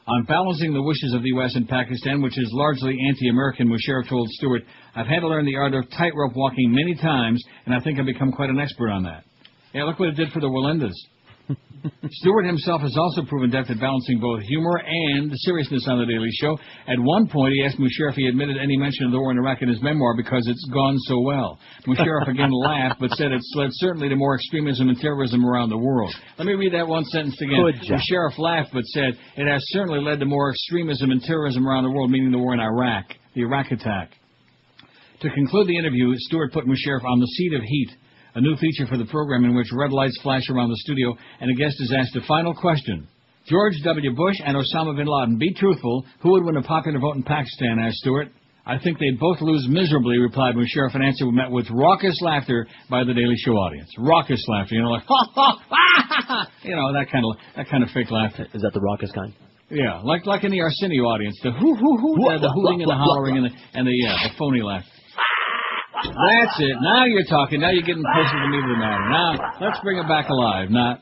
On balancing the wishes of the U.S. and Pakistan, which is largely anti-American, Musharraf told Stewart, I've had to learn the art of tightrope walking many times, and I think I've become quite an expert on that. Yeah, look what it did for the Walendas. Stewart himself has also proven deft at balancing both humor and seriousness on The Daily Show. At one point, he asked Musharraf if he admitted any mention of the war in Iraq in his memoir because it's gone so well. Musharraf again laughed, but said it's led certainly to more extremism and terrorism around the world. Let me read that one sentence again. Musharraf laughed, but said it has certainly led to more extremism and terrorism around the world, meaning the war in Iraq, the Iraq attack. To conclude the interview, Stewart put Musharraf on the seat of heat, a new feature for the program in which red lights flash around the studio and a guest is asked a final question. George W. Bush and Osama bin Laden, be truthful, who would win a popular vote in Pakistan, asked Stewart. I think they'd both lose miserably, replied Musharraf, an answer met with raucous laughter by the Daily Show audience. Raucous laughter, like, ha, ha, ha, that kind of fake laughter. Is that the raucous kind? Yeah, like in the Arsenio audience, the hoo-hoo-hoo, the hooting and the hollering and the phony laughter. That's it. Now you're talking. Now you're getting closer to me to the matter. Now, let's bring it back alive. Not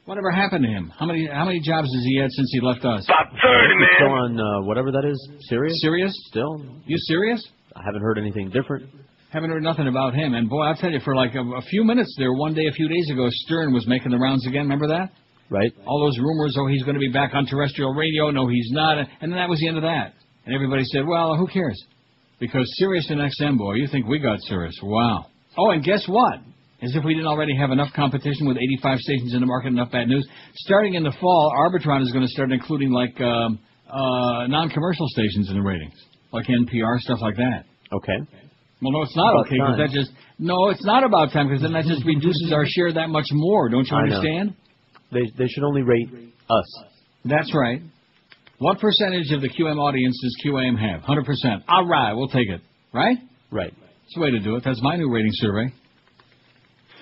whatever happened to him. How many jobs has he had since he left us? About 30, man. Still on whatever that is. Sirius? Sirius? Still? You serious? I haven't heard anything different. Haven't heard nothing about him. And boy, I'll tell you, for like a few minutes there, one day a few days ago, Stern was making the rounds again. Remember that? Right. All those rumors, he's going to be back on terrestrial radio. No, he's not. And then that was the end of that. And everybody said, well, who cares? Because Sirius and XM, boy, you think we got Sirius. Wow. Oh, and guess what? As if we didn't already have enough competition with 85 stations in the market, enough bad news. Starting in the fall, Arbitron is going to start including, like, non-commercial stations in the ratings. Like NPR, stuff like that. Okay. Well, no, it's not okay, because that just... No, it's not about time, because then that just reduces our share that much more. Don't you understand? They should only rate us. That's right. What percentage of the QM audience does QAM have? 100%. All right, we'll take it. Right? Right. That's the way to do it. That's my new rating survey.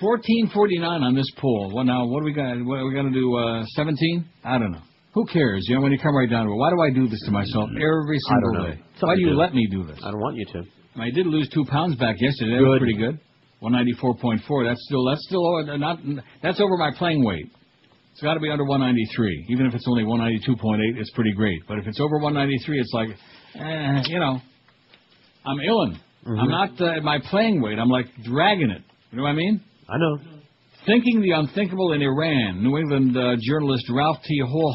1449 on this poll. Well, now, what are we going to do, 17? I don't know. Who cares? When you come right down to it. Why do I do this to myself every single day? Why do you let me do this? I don't want you to. I did lose 2 pounds back yesterday. That was pretty good. 194.4. That's over my playing weight. It's got to be under 193. Even if it's only 192.8, it's pretty great. But if it's over 193, it's like, I'm illin'. Mm-hmm. I'm not at my playing weight. I'm like dragging it. You know what I mean? I know. Thinking the unthinkable in Iran. New England journalist Randolph T. Hole,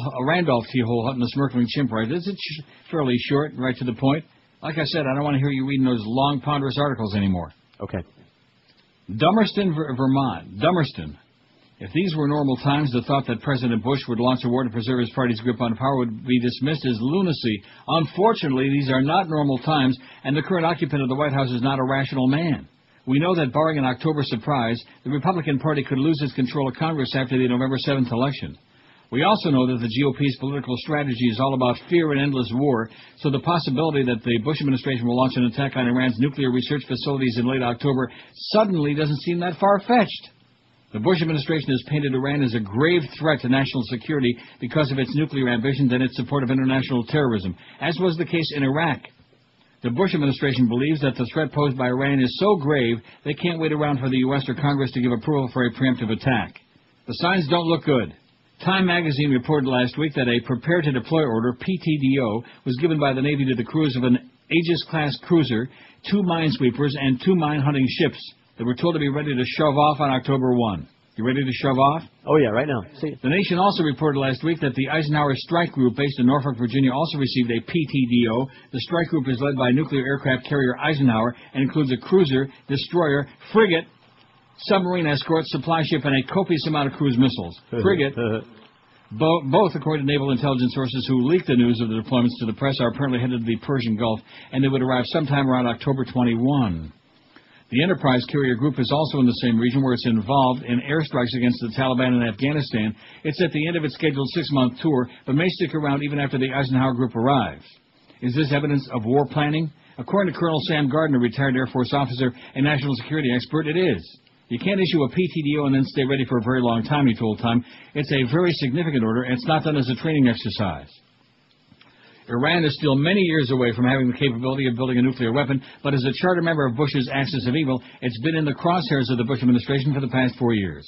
Hutton, the Smirkling Chimp, right? This is fairly short, right to the point. Like I said, I don't want to hear you reading those long, ponderous articles anymore. Okay. Dummerston, Vermont. Dummerston. If these were normal times, the thought that President Bush would launch a war to preserve his party's grip on power would be dismissed as lunacy. Unfortunately, these are not normal times, and the current occupant of the White House is not a rational man. We know that, barring an October surprise, the Republican Party could lose its control of Congress after the November 7th election. We also know that the GOP's political strategy is all about fear and endless war, so the possibility that the Bush administration will launch an attack on Iran's nuclear research facilities in late October suddenly doesn't seem that far-fetched. The Bush administration has painted Iran as a grave threat to national security because of its nuclear ambitions and its support of international terrorism, as was the case in Iraq. The Bush administration believes that the threat posed by Iran is so grave they can't wait around for the U.S. or Congress to give approval for a preemptive attack. The signs don't look good. Time magazine reported last week that a prepare-to-deploy order, PTDO, was given by the Navy to the crews of an Aegis-class cruiser, 2 minesweepers, and 2 mine-hunting ships. They were told to be ready to shove off on October 1. You ready to shove off? Oh, yeah, right now. See. The Nation also reported last week that the Eisenhower Strike Group, based in Norfolk, Virginia, also received a PTDO. The strike group is led by nuclear aircraft carrier Eisenhower and includes a cruiser, destroyer, frigate, submarine escort, supply ship, and a copious amount of cruise missiles. Frigate. Both, according to naval intelligence sources who leaked the news of the deployments to the press, are apparently headed to the Persian Gulf, and they would arrive sometime around October 21. The Enterprise carrier group is also in the same region where it's involved in airstrikes against the Taliban in Afghanistan. It's at the end of its scheduled 6-month tour, but may stick around even after the Eisenhower group arrives. Is this evidence of war planning? According to Colonel Sam Gardner, retired Air Force officer and national security expert, it is. You can't issue a PTDO and then stay ready for a very long time, he told Time. It's a very significant order, and it's not done as a training exercise. Iran is still many years away from having the capability of building a nuclear weapon, but as a charter member of Bush's Axis of Evil, it's been in the crosshairs of the Bush administration for the past 4 years.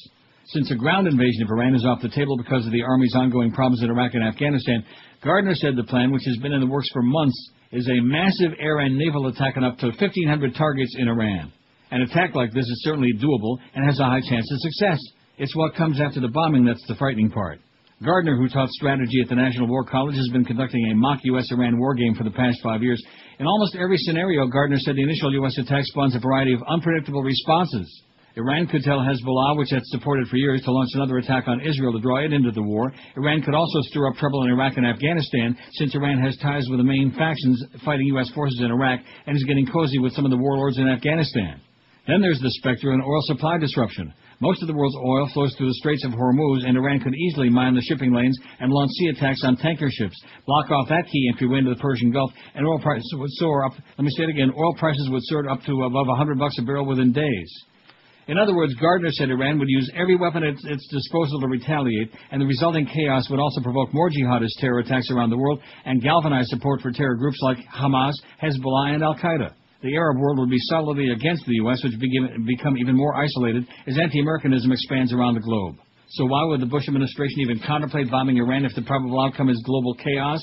Since a ground invasion of Iran is off the table because of the Army's ongoing problems in Iraq and Afghanistan, Gardner said the plan, which has been in the works for months, is a massive air and naval attack on up to 1,500 targets in Iran. An attack like this is certainly doable and has a high chance of success. It's what comes after the bombing that's the frightening part. Gardner, who taught strategy at the National War College, has been conducting a mock U.S.-Iran war game for the past 5 years. In almost every scenario, Gardner said the initial U.S. attack spawns a variety of unpredictable responses. Iran could tell Hezbollah, which had supported for years, to launch another attack on Israel to draw it into the war. Iran could also stir up trouble in Iraq and Afghanistan, since Iran has ties with the main factions fighting U.S. forces in Iraq and is getting cozy with some of the warlords in Afghanistan. Then there's the specter of an oil supply disruption. Most of the world's oil flows through the Straits of Hormuz, and Iran could easily mine the shipping lanes and launch sea attacks on tanker ships, block off that key entryway into the Persian Gulf, and oil prices would soar up. Let me say it again: oil prices would soar up to above $100 a barrel within days. In other words, Gardner said Iran would use every weapon at its disposal to retaliate, and the resulting chaos would also provoke more jihadist terror attacks around the world and galvanize support for terror groups like Hamas, Hezbollah, and Al-Qaeda. The Arab world would be solidly against the U.S., which would become even more isolated as anti-Americanism expands around the globe. So why would the Bush administration even contemplate bombing Iran if the probable outcome is global chaos?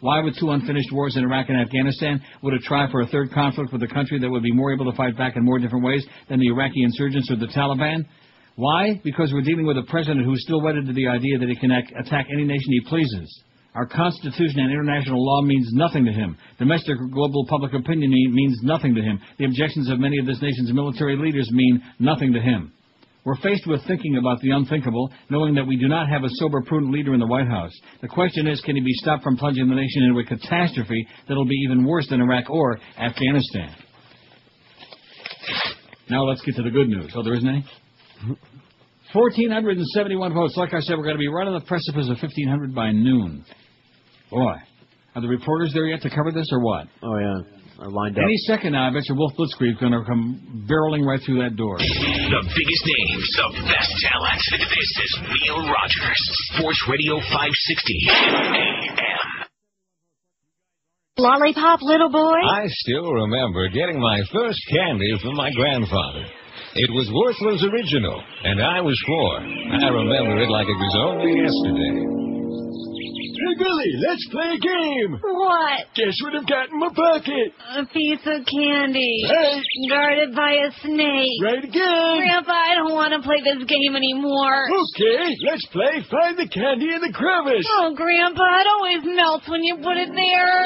Why, with 2 unfinished wars in Iraq and Afghanistan, would it try for a third conflict with a country that would be more able to fight back in more different ways than the Iraqi insurgents or the Taliban? Why? Because we're dealing with a president who's still wedded to the idea that he can attack any nation he pleases. Our Constitution and international law means nothing to him. Domestic or global public opinion means nothing to him. The objections of many of this nation's military leaders mean nothing to him. We're faced with thinking about the unthinkable, knowing that we do not have a sober, prudent leader in the White House. The question is, can he be stopped from plunging the nation into a catastrophe that will be even worse than Iraq or Afghanistan? Now let's get to the good news. Oh, there isn't any? 1,471 votes. Like I said, we're going to be right on the precipice of 1,500 by noon. Boy, are the reporters there yet to cover this or what? Oh, yeah. Lined up. Any second now, I bet you Wolf Blitzkrieg is going to come barreling right through that door. The biggest names, the best talent. This is Neil Rogers, Sports Radio 560 AM. Lollipop, little boy? I still remember getting my first candy from my grandfather. It was Werther's Original, and I was 4. I remember it like it was only yesterday. Hey, Billy, let's play a game. What? Guess what I've got in my pocket? A piece of candy. Hey. Guarded by a snake. Right again. Grandpa, I don't want to play this game anymore. Okay, let's play Find the Candy in the Crevice. Oh, Grandpa, it always melts when you put it there.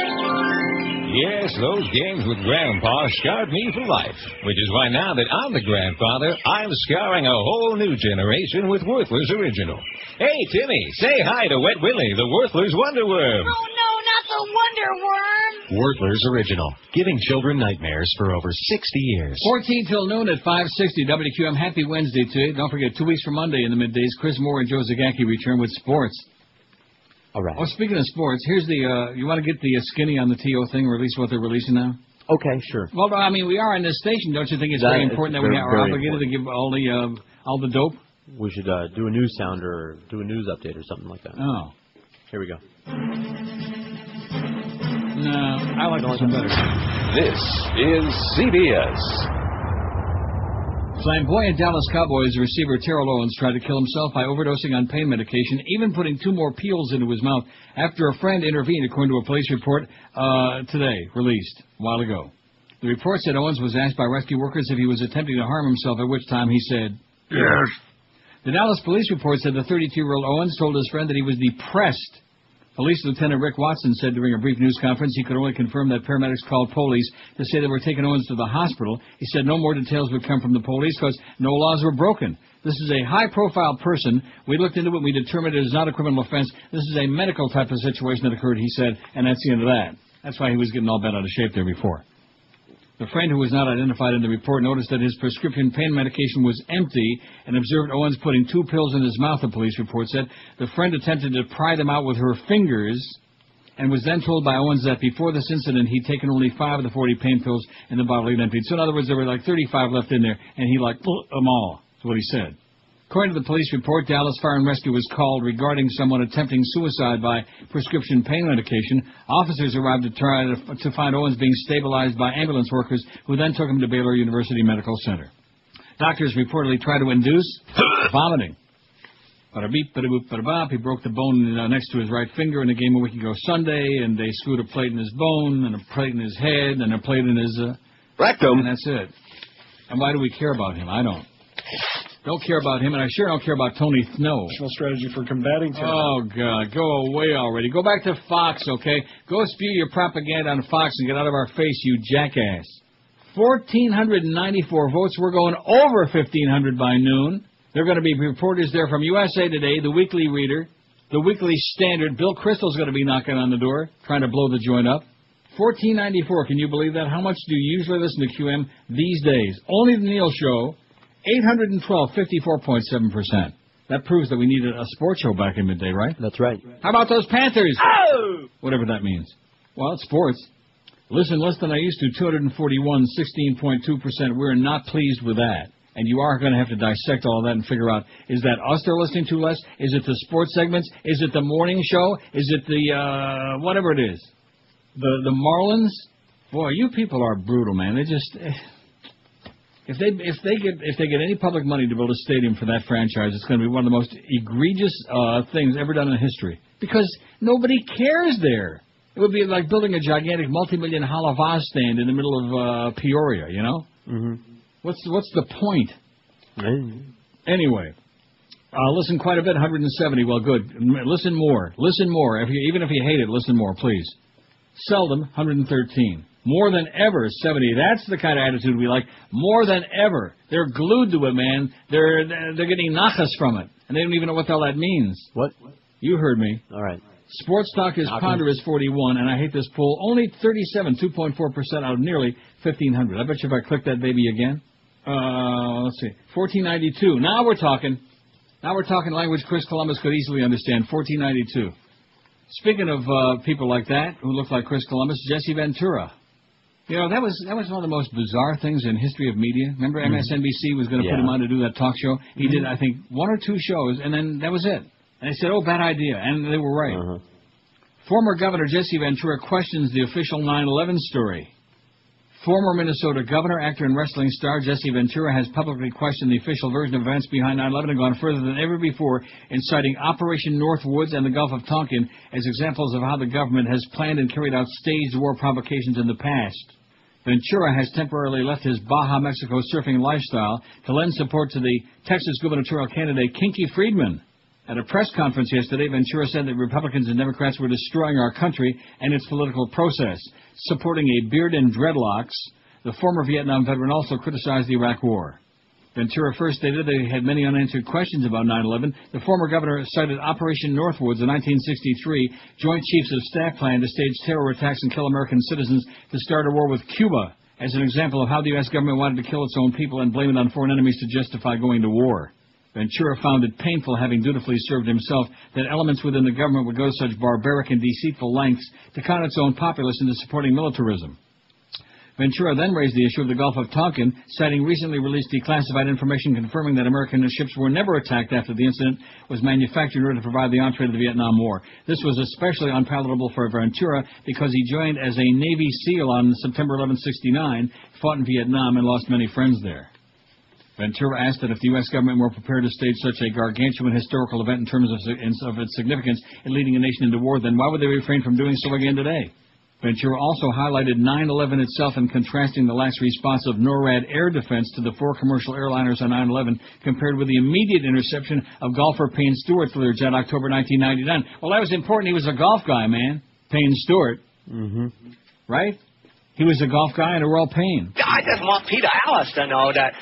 Yes, those games with Grandpa scarred me for life, which is why now that I'm the grandfather, I'm scarring a whole new generation with Werther's Original. Hey, Timmy, say hi to Wet Willie, the Werther's Wonder Worm. Oh, no, not the Wonder Worm. Werther's Original, giving children nightmares for over 60 years. 14 till noon at 560 WQM. Happy Wednesday to you. Don't forget, 2 weeks from Monday in the middays, Chris Moore and Joe Zagacki return with sports. All right. Oh, speaking of sports, here's the, you want to get the skinny on the TO thing, or at least what they're releasing now? Okay, sure. Well, I mean, we are on this station. Don't you think it's very important that we are obligated to give all the dope? We should do a news sound or do a news update or something like that. Oh. Here we go. No, I like this one better. This is CBS. Flamboyant Dallas Cowboys receiver Terrell Owens tried to kill himself by overdosing on pain medication, even putting 2 more peels into his mouth after a friend intervened, according to a police report today, released a while ago. The report said Owens was asked by rescue workers if he was attempting to harm himself, at which time he said, yes. The Dallas police report said the 32-year-old Owens told his friend that he was depressed. Police Lieutenant Rick Watson said during a brief news conference he could only confirm that paramedics called police to say they were taking Owens to the hospital. He said no more details would come from the police because no laws were broken. This is a high-profile person. We looked into it and we determined it is not a criminal offense. This is a medical type of situation that occurred, he said, and that's the end of that. That's why he was getting all bent out of shape there before. The friend who was not identified in the report noticed that his prescription pain medication was empty and observed Owens putting 2 pills in his mouth, the police report said. The friend attempted to pry them out with her fingers. and was then told by Owens that before this incident he'd taken only 5 of the 40 pain pills in the bottle he'd emptied. So in other words, there were like 35 left in there, and he like pulled them all. That's what he said. According to the police report, Dallas Fire and Rescue was called regarding someone attempting suicide by prescription pain medication. Officers arrived to try to find Owens being stabilized by ambulance workers, who then took him to Baylor University Medical Center. Doctors reportedly tried to induce vomiting. Bada beep, bada boop, bada bop. He broke the bone next to his right finger in the game a week ago Sunday, and they screwed a plate in his bone, and a plate in his head, and a plate in his rectum. And that's it. And why do we care about him? I don't. Don't care about him, and I sure don't care about Tony Snow. Strategy for combating terror. Oh, God, go away already. Go back to Fox, okay? Go spew your propaganda on Fox and get out of our face, you jackass. 1,494 votes. We're going over 1,500 by noon. There are going to be reporters there from USA Today, the Weekly Reader, the Weekly Standard. Bill Kristol's going to be knocking on the door, trying to blow the joint up. 1,494, can you believe that? How much do you usually listen to QM these days? Only the Neil Show, 812, 54.7%. That proves that we needed a sports show back in midday, right? That's right. How about those Panthers? Oh! Whatever that means. Well, it's sports. Listen less than I used to, 241, 16.2%. We're not pleased with that. And you are going to have to dissect all that and figure out, is that us they're listening to less? Is it the sports segments? Is it the morning show? Is it the, whatever it is? The Marlins? Boy, you people are brutal, man. They just... If they get any public money to build a stadium for that franchise, it's going to be one of the most egregious things ever done in history. Because nobody cares there. It would be like building a gigantic multi-million halava stand in the middle of Peoria, you know? Mm-hmm. What's the point? Anyway, listen quite a bit, 170. Well, good. Listen more. Listen more. Even if you hate it, listen more, please. Seldom, 113. More than ever, 70. That's the kind of attitude we like. More than ever. They're glued to it, man. They're getting nachas from it, and they don't even know what the hell that means. What? You heard me. All right. Sports talk is ponderous 41, and I hate this poll. Only 37, 2.4% out of nearly 1,500. I bet you if I click that baby again. Let's see. 1492. Now we're talking. Now we're talking language Chris Columbus could easily understand. 1492. Speaking of people like that who look like Chris Columbus, Jesse Ventura. You know, that was one of the most bizarre things in history of media. Remember MSNBC was going to put him on to do that talk show? He did, I think, 1 or 2 shows, and then that was it. And they said, oh, bad idea. And they were right. Former Governor Jesse Ventura questions the official 9/11 story. Former Minnesota governor, actor, and wrestling star Jesse Ventura has publicly questioned the official version of events behind 9/11 and gone further than ever before in citing Operation Northwoods and the Gulf of Tonkin as examples of how the government has planned and carried out staged war provocations in the past. Ventura has temporarily left his Baja, Mexico surfing lifestyle to lend support to the Texas gubernatorial candidate Kinky Friedman. At a press conference yesterday, Ventura said that Republicans and Democrats were destroying our country and its political process. Supporting a beard and dreadlocks, the former Vietnam veteran also criticized the Iraq War. Ventura first stated that he had many unanswered questions about 9/11. The former governor cited Operation Northwoods, a 1963 Joint Chiefs of Staff plan to stage terror attacks and kill American citizens to start a war with Cuba as an example of how the U.S. government wanted to kill its own people and blame it on foreign enemies to justify going to war. Ventura found it painful, having dutifully served himself, that elements within the government would go to such barbaric and deceitful lengths to con its own populace into supporting militarism. Ventura then raised the issue of the Gulf of Tonkin, citing recently released declassified information confirming that American ships were never attacked after the incident was manufactured in order to provide the entree to the Vietnam War. This was especially unpalatable for Ventura because he joined as a Navy SEAL on September 11, 1969, fought in Vietnam, and lost many friends there. Ventura asked that if the U.S. government were prepared to stage such a gargantuan historical event in terms of its significance in leading a nation into war, then why would they refrain from doing so again today? Ventura also highlighted 9/11 itself in contrasting the lax response of NORAD air defense to the 4 commercial airliners on 9/11 compared with the immediate interception of golfer Payne Stewart's Learjet in October 1999. Well, that was important. He was a golf guy, man. Payne Stewart. Right? He was a golf guy, and a Royal Payne. I just want Peter Alice to know that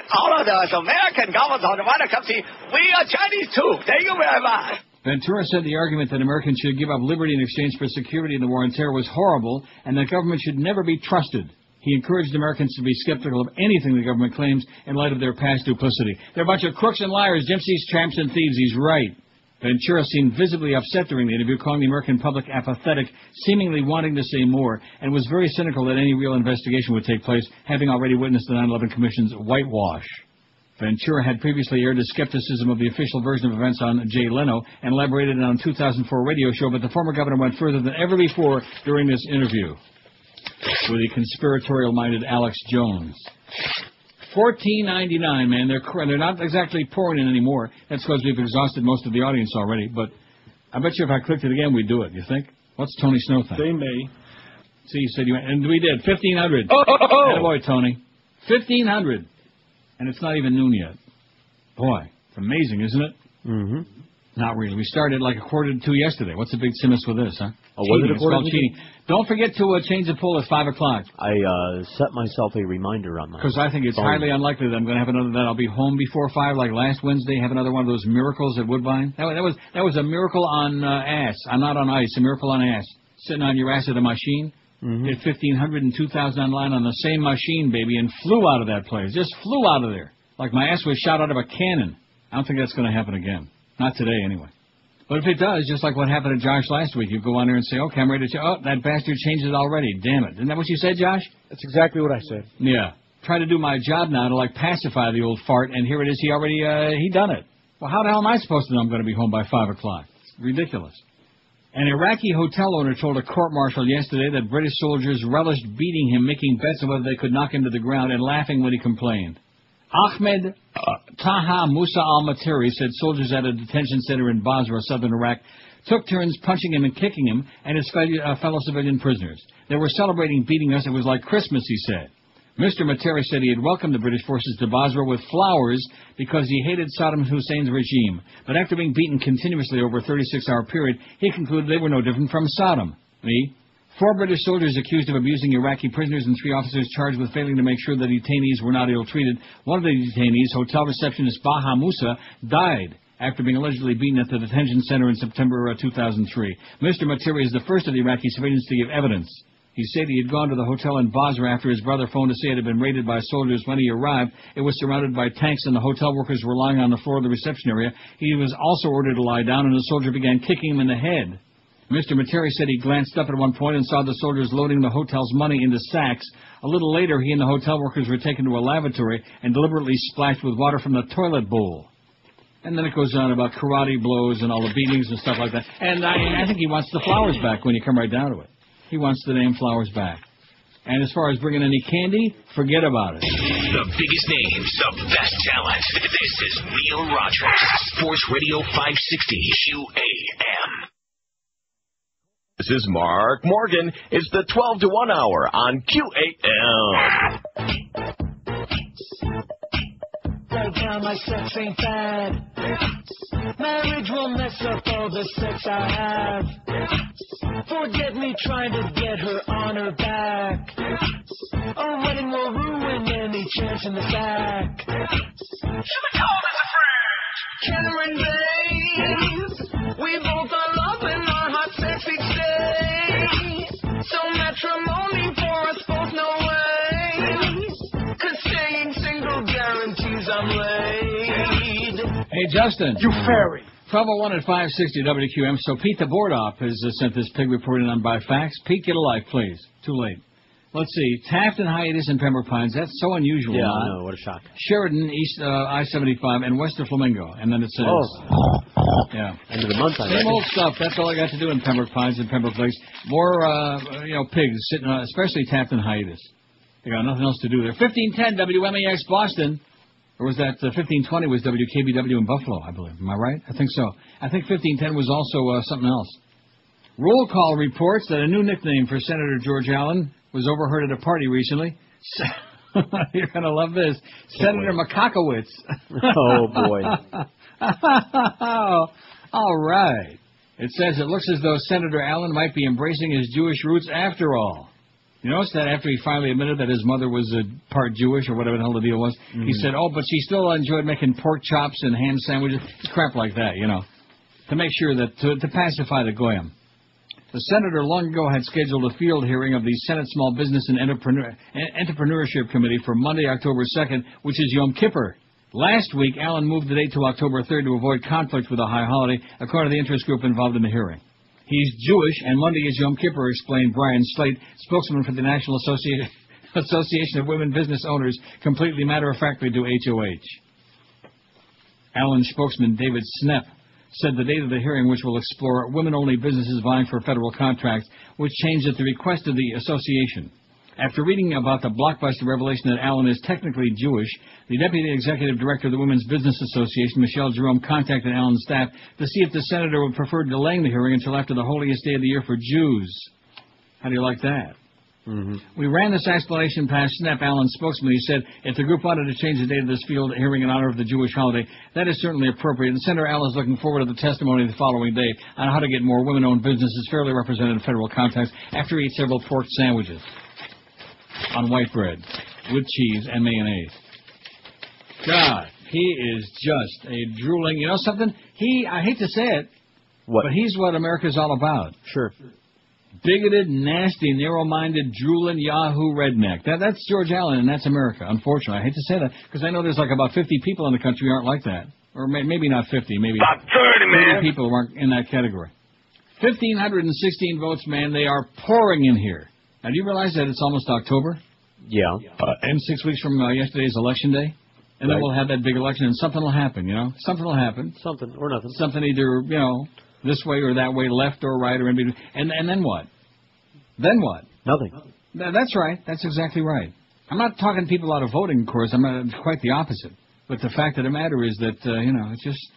all of us American golfers on the Ryder Cup team, we are Chinese too. Thank you very much. Ventura said the argument that Americans should give up liberty in exchange for security in the war on terror was horrible, and that government should never be trusted. He encouraged Americans to be skeptical of anything the government claims in light of their past duplicity. They're a bunch of crooks and liars, gypsies, tramps, and thieves. He's right. Ventura seemed visibly upset during the interview, calling the American public apathetic, seemingly wanting to say more, and was very cynical that any real investigation would take place, having already witnessed the 9/11 Commission's whitewash. Ventura had previously aired his skepticism of the official version of events on Jay Leno and elaborated on a 2004 radio show, but the former governor went further than ever before during this interview with the conspiratorial-minded Alex Jones. $14.99, man. They're not exactly pouring in anymore. That's because we've exhausted most of the audience already. But I bet you if I clicked it again, we'd do it. You think? What's Tony Snow think? They may. See, you said you went, and we did. 1,500. Oh! Boy, Tony. 1,500. And it's not even noon yet. Boy, it's amazing, isn't it? Mm-hmm. Not really. We started like 1:45 yesterday. What's the big simus with this, huh? Oh, was it It's called cheating. Don't forget to change the poll at 5 o'clock. I set myself a reminder on my Because I think it's phone. highly unlikely that I'm going to have another, that I'll be home before 5, like last Wednesday, have another one of those miracles at Woodbine. That was a miracle on ass. I'm not on ice, a miracle on ass. Sitting on your ass at a machine. Mm-hmm. Did 1,500 and 2,000 online on the same machine, baby, and flew out of that place. Just flew out of there. Like my ass was shot out of a cannon. I don't think that's going to happen again. Not today, anyway. But if it does, just like what happened to Josh last week, you go on there and say, okay, I'm ready to... Oh, that bastard changed it already. Damn it. Isn't that what you said, Josh? That's exactly what I said. Yeah. Try to do my job now to, like, pacify the old fart, and here it is. He done it. Well, how the hell am I supposed to know I'm going to be home by 5 o'clock? It's ridiculous. An Iraqi hotel owner told a court-martial yesterday that British soldiers relished beating him, making bets on whether they could knock him to the ground, and laughing when he complained. Ahmed Taha Musa al-Matiri said soldiers at a detention center in Basra, southern Iraq, took turns punching him and kicking him and his fellow civilian prisoners. They were celebrating beating us. It was like Christmas, he said. Mr. Materi said he had welcomed the British forces to Basra with flowers because he hated Saddam Hussein's regime. But after being beaten continuously over a 36-hour period, he concluded they were no different from Saddam. 4 British soldiers accused of abusing Iraqi prisoners and 3 officers charged with failing to make sure that detainees were not ill-treated. One of the detainees, hotel receptionist Baha Musa, died after being allegedly beaten at the detention center in September 2003. Mr. Materi is the first of the Iraqi civilians to give evidence. He said he had gone to the hotel in Basra after his brother phoned to say it had been raided by soldiers. When he arrived, it was surrounded by tanks and the hotel workers were lying on the floor of the reception area. He was also ordered to lie down, and the soldier began kicking him in the head. Mr. Materi said he glanced up at one point and saw the soldiers loading the hotel's money into sacks. A little later, he and the hotel workers were taken to a lavatory and deliberately splashed with water from the toilet bowl. And then it goes on about karate blows and all the beatings and stuff like that. And I think he wants the flowers back when you come right down to it. He wants the damn flowers back. And as far as bringing any candy, forget about it. The biggest names, the best talent. This is Neil Rogers, Sports Radio 560 QAM. This is Mark Morgan. It's the 12 to 1 hour on QAM. Right now my sex ain't bad. Marriage will mess up all the sex I have. Forget me trying to get her on her back. A wedding will ruin any chance in the sack. Cameron Bays, we both are loving our hot sex each day. So matrimony for us both, no way. 'Cause staying single guarantees I'm laid. Hey, Justin. You fairy. 1201 at 560 WQM. So Pete the board op has sent this pig report in on by fax. Pete, get a life, please. Too late. Let's see. Taft and hiatus in Pembroke Pines. That's so unusual. Yeah, I know. What a shock. Sheridan, East I-75, and west of Flamingo. And then it says... Yeah. End of the month, I Same reckon. old stuff. That's all I got to do in Pembroke Pines and Pembroke Lakes. More, pigs sitting on, especially Taft and hiatus. They got nothing else to do there. 1510 WMAX Boston. Or was that 1520 was WKBW in Buffalo, I believe. Am I right? I think so. I think 1510 was also something else. Roll call reports that a new nickname for Senator George Allen was overheard at a party recently. You're going to love this. Senator Makakowitz. Oh, boy. All right. It says it looks as though Senator Allen might be embracing his Jewish roots after all. You notice that after he finally admitted that his mother was part Jewish or whatever the hell the deal was, he said, but she still enjoyed making pork chops and ham sandwiches, crap like that, to make sure that, to pacify the Goyim. The senator long ago had scheduled a field hearing of the Senate Small Business and Entrepreneurship Committee for Monday, October 2nd, which is Yom Kippur. Last week, Allen moved the date to October 3rd to avoid conflict with the high holiday, according to the interest group involved in the hearing. He's Jewish, and Monday is Yom Kippur, explained Brian Slate, spokesman for the National Association of Women Business Owners, completely matter-of-factly to HOH. Allen spokesman David Snepp said the date of the hearing, which will explore women-only businesses vying for federal contracts, was changed at the request of the association. After reading about the blockbuster revelation that Allen is technically Jewish, the Deputy Executive Director of the Women's Business Association, Michelle Jerome, contacted Allen's staff to see if the senator would prefer delaying the hearing until after the holiest day of the year for Jews. How do you like that? We ran this explanation past Snepp, Allen's spokesman. He said if the group wanted to change the date of this field hearing in honor of the Jewish holiday, that is certainly appropriate. And Senator Allen is looking forward to the testimony the following day on how to get more women-owned businesses fairly represented in federal contacts after he ate several pork sandwiches on white bread with cheese and mayonnaise. God, he is just a drooling. You know something? I hate to say it, but he's what America's all about. Sure. Bigoted, nasty, narrow-minded, drooling Yahoo redneck. That's George Allen, and that's America, unfortunately. I hate to say that, because I know there's like about 50 people in the country who aren't like that. Or maybe not 50, maybe about 30, man. 30 people who aren't in that category. 1,516 votes, man. They are pouring in here. Now, do you realize that it's almost October? Yeah. And 6 weeks from yesterday's election day? And then we'll have that big election, and something will happen, you know? Something will happen. Something or nothing. Something either, you know, this way or that way, left or right or in between. And then what? Then what? Nothing. That's right. That's exactly right. I'm not talking people out of voting, of course. I'm quite the opposite. But the fact of the matter is that, it's just,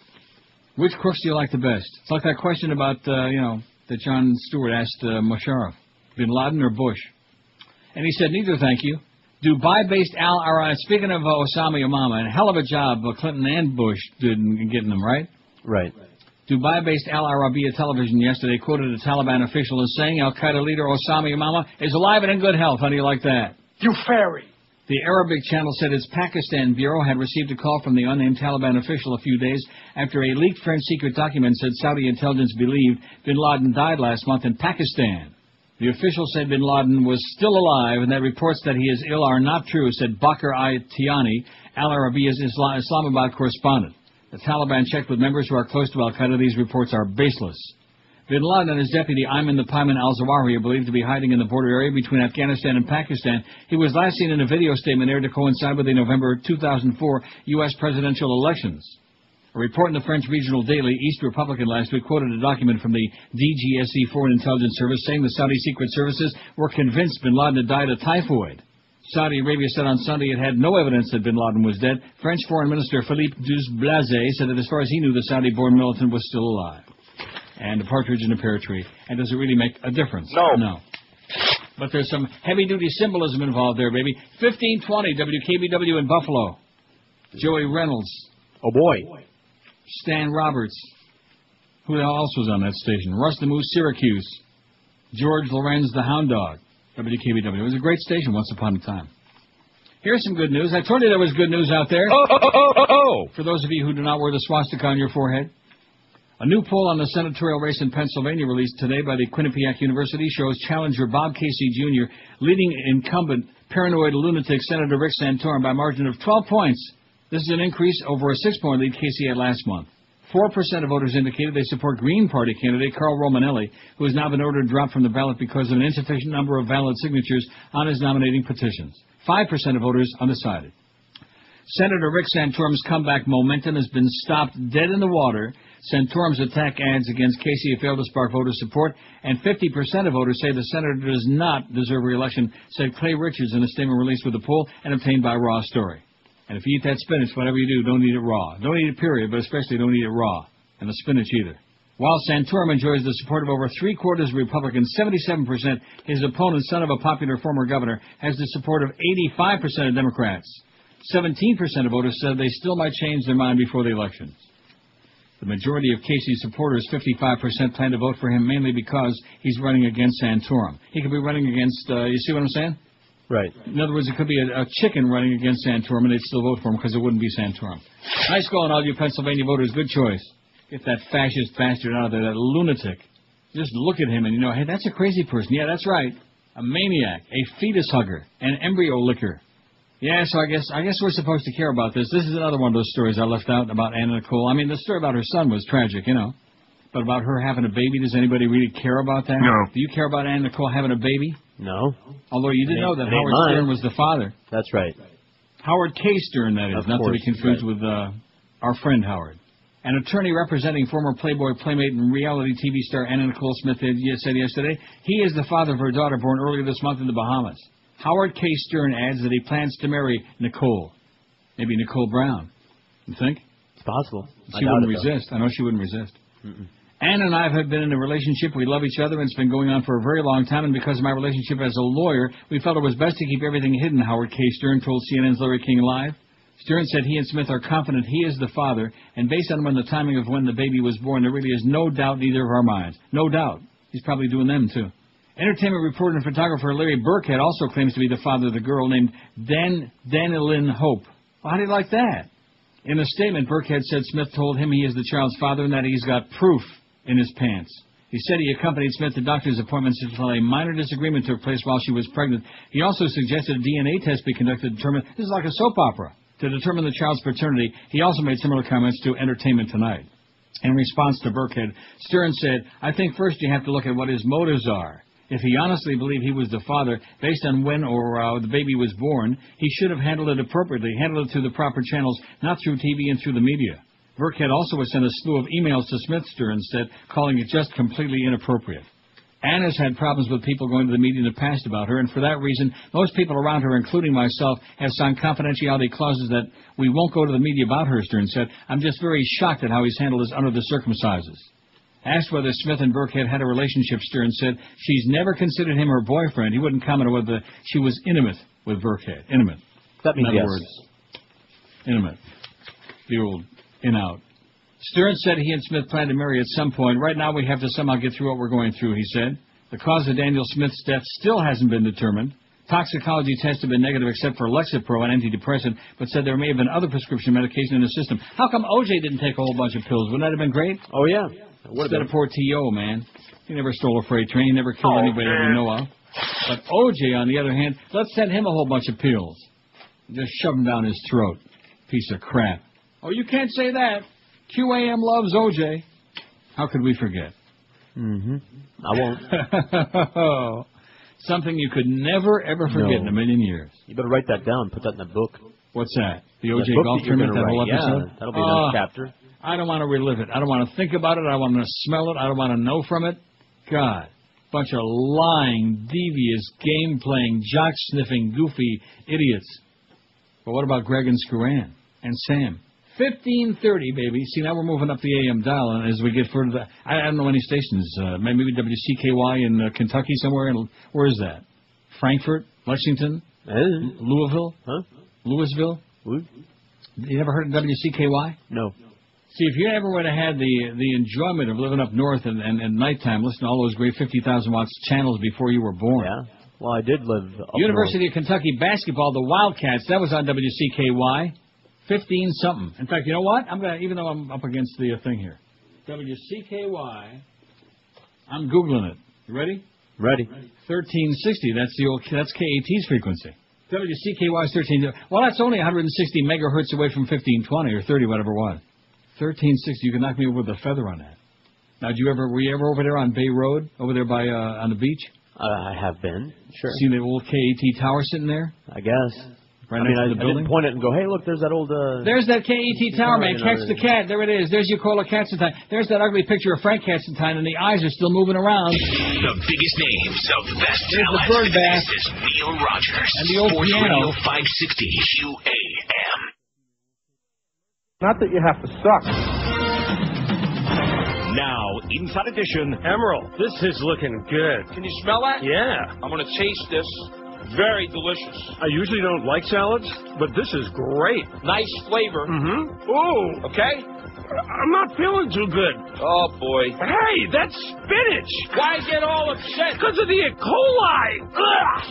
which crooks do you like the best? It's like that question about, that Jon Stewart asked Musharraf, Bin Laden or Bush? And he said, neither, thank you. Dubai-based speaking of Osama Yamama, and a hell of a job Clinton and Bush did in getting them, right? Right. Dubai-based Al Arabiya Television yesterday quoted a Taliban official as saying Al-Qaeda leader Osama Yamama is alive and in good health. How do you like that? You fairy. The Arabic channel said its Pakistan bureau had received a call from the unnamed Taliban official a few days after a leaked French secret document said Saudi intelligence believed bin Laden died last month in Pakistan. The official said bin Laden was still alive and that reports that he is ill are not true, said Bakr Tiani, Al Arabiya's Islamabad correspondent. The Taliban checked with members who are close to Al-Qaeda. These reports are baseless. Bin Laden and his deputy Ayman the Payman al-Zawahiri are believed to be hiding in the border area between Afghanistan and Pakistan. He was last seen in a video statement aired to coincide with the November 2004 U.S. presidential elections. A report in the French regional daily East Republican last week quoted a document from the DGSE Foreign Intelligence Service saying the Saudi secret services were convinced bin Laden had died of typhoid. Saudi Arabia said on Sunday it had no evidence that bin Laden was dead. French Foreign Minister Philippe Douste-Blazy said that as far as he knew, the Saudi-born militant was still alive. And a partridge in a pear tree. And does it really make a difference? No. But there's some heavy-duty symbolism involved there, baby. 1520 WKBW in Buffalo. Joey Reynolds. Oh, boy. Stan Roberts. Who else was on that station? Russ the Moose, Syracuse. George Lorenz, the Hound Dog. WKBW. It was a great station once upon a time. Here's some good news. I told you there was good news out there. For those of you who do not wear the swastika on your forehead. A new poll on the senatorial race in Pennsylvania released today by the Quinnipiac University shows challenger Bob Casey Jr. leading incumbent paranoid lunatic Senator Rick Santorum by a margin of 12 points. This is an increase over a 6-point lead Casey had last month. 4% of voters indicated they support Green Party candidate Carl Romanelli, who has now been ordered dropped from the ballot because of an insufficient number of valid signatures on his nominating petitions. 5% of voters undecided. Senator Rick Santorum's comeback momentum has been stopped dead in the water. Santorum's attack ads against Casey have failed to spark voter support, and 50% of voters say the senator does not deserve re-election, said Clay Richards in a statement released with the poll and obtained by Raw Story. And if you eat that spinach, whatever you do, don't eat it raw. Don't eat it period, but especially don't eat it raw. And the spinach either. While Santorum enjoys the support of over 3/4 of Republicans, 77%, his opponent, son of a popular former governor, has the support of 85% of Democrats. 17% of voters said they still might change their mind before the elections. The majority of Casey's supporters, 55%, plan to vote for him mainly because he's running against Santorum. He could be running against, you see what I'm saying? Right. In other words, it could be a chicken running against Santorum, and they'd still vote for him because it wouldn't be Santorum. Nice going, all you Pennsylvania voters. Good choice. Get that fascist bastard out of there, that lunatic. Just look at him and you know, hey, that's a crazy person. Yeah, that's right. A maniac, a fetus hugger, an embryo licker. Yeah, so I guess we're supposed to care about this. This is another one of those stories I left out about Anna Nicole. I mean, the story about her son was tragic, you know. But about her having a baby, does anybody really care about that? No. Do you care about Anna Nicole having a baby? No. Although you did know that Howard Stern was the father. That's right. Howard K. Stern, that is, not to be confused with our friend Howard. An attorney representing former Playboy playmate and reality TV star Anna Nicole Smith said yesterday he is the father of her daughter born earlier this month in the Bahamas. Howard K. Stern adds that he plans to marry Nicole. Maybe Nicole Brown. You think? It's possible. She wouldn't resist. I know she wouldn't resist. Ann and I have been in a relationship. We love each other, and it's been going on for a very long time. And because of my relationship as a lawyer, we felt it was best to keep everything hidden, Howard K. Stern told CNN's Larry King Live. Stern said he and Smith are confident he is the father, and based on the timing of when the baby was born, there really is no doubt in either of our minds. No doubt. He's probably doing them, too. Entertainment reporter and photographer Larry Burkhead also claims to be the father of the girl named Danilyn Hope. Well, how do you like that? In a statement, Burkhead said Smith told him he is the child's father and that he's got proof in his pants. He said he accompanied Smith to doctor's appointments until a minor disagreement took place while she was pregnant. He also suggested a DNA test be conducted to determine, this is like a soap opera, to determine the child's paternity. He also made similar comments to Entertainment Tonight. In response to Burkhead, Stern said, I think first you have to look at what his motives are. If he honestly believed he was the father, based on when or the baby was born, he should have handled it appropriately, handled it through the proper channels, not through TV and through the media. Burkhead also has sent a slew of emails to Smith, Stern said, calling it just completely inappropriate. Anna's had problems with people going to the media in the past about her, and for that reason, most people around her, including myself, have signed confidentiality clauses that we won't go to the media about her, Stern said. I'm just very shocked at how he's handled this under the circumstances. Asked whether Smith and Burkhead had a relationship, Stern said she's never considered him her boyfriend. He wouldn't comment on whether she was intimate with Burkhead. Intimate. That means in other yes. words, intimate. The old in-out. Stern said he and Smith plan to marry at some point. Right now we have to somehow get through what we're going through, he said. The cause of Daniel Smith's death still hasn't been determined. Toxicology tests have been negative except for Lexapro, an antidepressant, but said there may have been other prescription medication in the system. How come O.J. didn't take a whole bunch of pills? Wouldn't that have been great? Oh, yeah. Instead of poor T.O., man. He never stole a freight train. He never killed anybody that we know of. But O.J., on the other hand, let's send him a whole bunch of pills. Just shove them down his throat. Piece of crap. Oh, you can't say that. QAM loves O.J. How could we forget? Mm-hmm. I won't. Something you could never, ever forget in a million years. You better write that down. Put that in the book. What's that? The O.J. book golf that you're tournament, that gonna whole write. episode? Yeah, that'll be another chapter. I don't want to relive it. I don't want to think about it. I don't want to smell it. I don't want to know from it. God. Bunch of lying, devious, game-playing, jock-sniffing, goofy idiots. But what about Greg and Screwan? And Sam? 1530, baby. See, now we're moving up the AM dial, and as we get further, I don't know any stations. Maybe WCKY in Kentucky somewhere. Where is that? Frankfort? Lexington? Louisville? Huh? Louisville? You never heard of WCKY? No. See, if you ever would have had the enjoyment of living up north and nighttime, listening to all those great 50,000 watts channels before you were born. Yeah. Well, I did live up University of Kentucky basketball, the Wildcats, that was on WCKY. 15-something. In fact, you know what? I'm gonna, even though I'm up against the thing here. WCKY. I'm Googling it. You ready? Ready. 1360. That's KAT's frequency. WCKY's 13. Well, that's only 160 megahertz away from 1520 or 30, whatever it was. 1360. You can knock me over with a feather on that. Now, were you ever over there on Bay Road, over there by on the beach? I have been. Sure. See the old KAT tower sitting there? I guess. Right next to the building? I didn't point it and go, hey, look, there's that old... There's that KAT tower, man. Catch the cat. There it is. There's Eucola Katzenstein. There's that ugly picture of Frank Katzenstein, and the eyes are still moving around. The biggest names of the best There's talent. the bird bath. This is Neil Rogers. And the old Sports piano. Radio 560 QAM. Not that you have to suck. Now, Inside Edition. Emerald, this is looking good. Can you smell that? Yeah. I'm going to taste this. Very delicious. I usually don't like salads, but this is great. Nice flavor. Mm-hmm. Ooh. Okay? I'm not feeling too good. Oh, boy. Hey, that's spinach. Why get all upset? Because of the E. coli. Bam!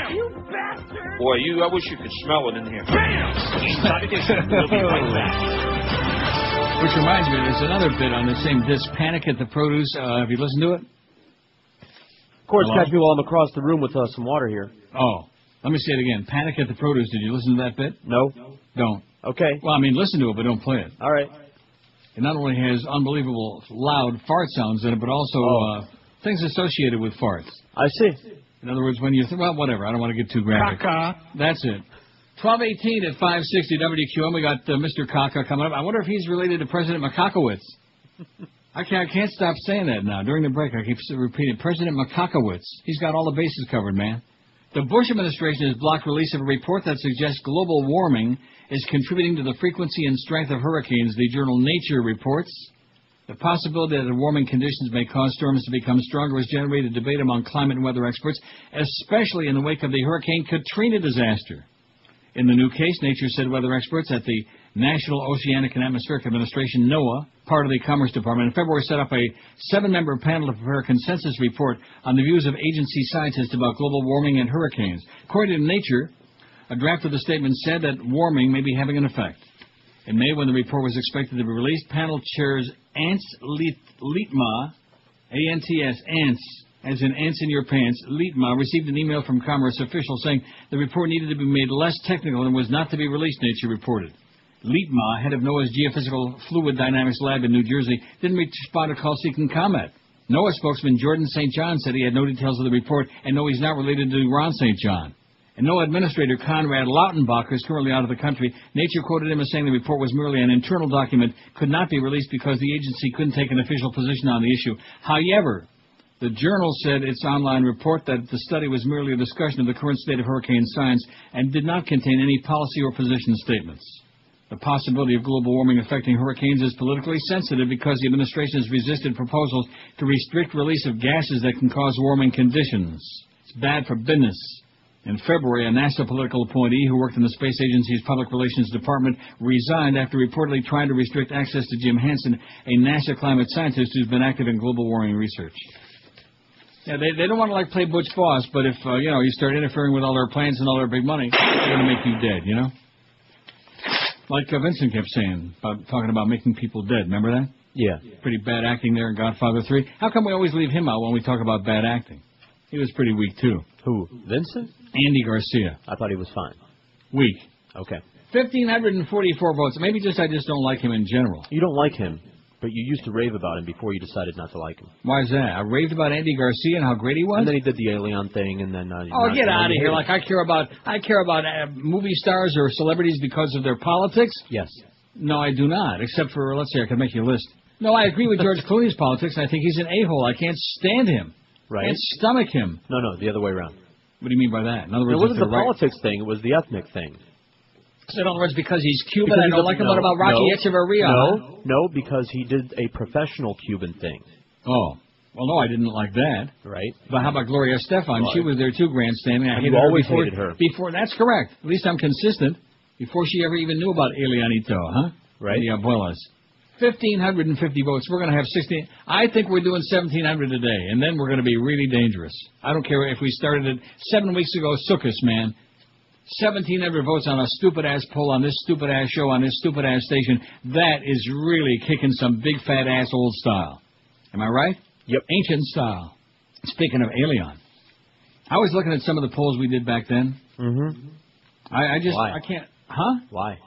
You bastard! Boy, I wish you could smell it in here. Bam! Inside Edition. We'll be right back. Which reminds me, there's another bit on the same disc, Panic at the Produce. Have you listened to it? Of course, catch me while I'm across the room with some water here. Oh, Let me say it again. Panic at the Produce. Did you listen to that bit? No. Don't. Okay. Well, I mean, listen to it, but don't play it. All right. It not only has unbelievable loud fart sounds in it, but also things associated with farts. I see. In other words, when you well, whatever. I don't want to get too graphic. Caca. That's it. 12:18 at 560 WQM. We got Mr. Caca coming up. I wonder if he's related to President Makakowicz. I can't stop saying that now. During the break, I keep repeating President Makakowicz. He's got all the bases covered, man. The Bush administration has blocked release of a report that suggests global warming is contributing to the frequency and strength of hurricanes, the journal Nature reports. The possibility that warming conditions may cause storms to become stronger has generated debate among climate and weather experts, especially in the wake of the Hurricane Katrina disaster. In the new case, Nature said weather experts at the National Oceanic and Atmospheric Administration, NOAA, part of the Commerce Department, in February set up a 7-member panel to prepare a consensus report on the views of agency scientists about global warming and hurricanes. According to Nature, a draft of the statement said that warming may be having an effect. In May, when the report was expected to be released, panel chairs Ants Lietma, A-N-T-S, Ants, as in ants in your pants, Lietma, received an email from Commerce officials saying the report needed to be made less technical and was not to be released, Nature reported. Lietma, head of NOAA's Geophysical Fluid Dynamics Lab in New Jersey, didn't respond to call seeking comment. NOAA spokesman Jordan St. John said he had no details of the report and no, he's not related to Ron St. John. And NOAA Administrator Conrad Lautenbach is currently out of the country. Nature quoted him as saying the report was merely an internal document, could not be released because the agency couldn't take an official position on the issue. However, the journal said its online report that the study was merely a discussion of the current state of hurricane science and did not contain any policy or position statements. The possibility of global warming affecting hurricanes is politically sensitive because the administration has resisted proposals to restrict release of gases that can cause warming conditions. It's bad for business. In February, a NASA political appointee who worked in the Space Agency's Public Relations Department resigned after reportedly trying to restrict access to Jim Hansen, a NASA climate scientist who's been active in global warming research. Yeah, they don't want to play Butch Boss, but if you start interfering with all their plans and all their big money, they're going to make you dead, you know? Like Vincent kept saying, talking about making people dead. Remember that? Yeah. Pretty bad acting there in Godfather 3. How come we always leave him out when we talk about bad acting? He was pretty weak, too. Who? Vincent? Andy Garcia. I thought he was fine. Weak. Okay. 1,544 votes. Maybe I just don't like him in general. You don't like him, but you used to rave about him before you decided not to like him. Why is that? I raved about Andy Garcia and how great he was? And then he did the Alien thing, and then... get out of here. Like, I care about movie stars or celebrities because of their politics? Yes. No, I do not. Except for, let's see, I can make you a list. No, I agree with George Clooney's politics, and I think he's an a-hole. I can't stand him. Right. I can't stomach him. No, the other way around. What do you mean by that? In other words, it wasn't the politics thing, it was the ethnic thing. So in other words, because he's Cuban, I don't like him. What about Rocky Echeverria? No, because he did a professional Cuban thing. Oh. Well, no, I didn't like that. Right. But how about Gloria Estefan? Right. She was there too, grandstanding. I you always hated her. Before, that's correct. At least I'm consistent. Before she ever even knew about Elianito, huh? Right. The abuelas. 1,550 votes. We're going to have 16. I think we're doing 1,700 today, and then we're going to be really dangerous. I don't care if we started it 7 weeks ago, Sukkot, man. 1,700 votes on a stupid-ass poll on this stupid-ass show on this stupid-ass station. That is really kicking some big, fat-ass old style. Am I right? Yep. Ancient style. Speaking of Alien, I was looking at some of the polls we did back then. Mm-hmm. Why? I can't... Huh? Why?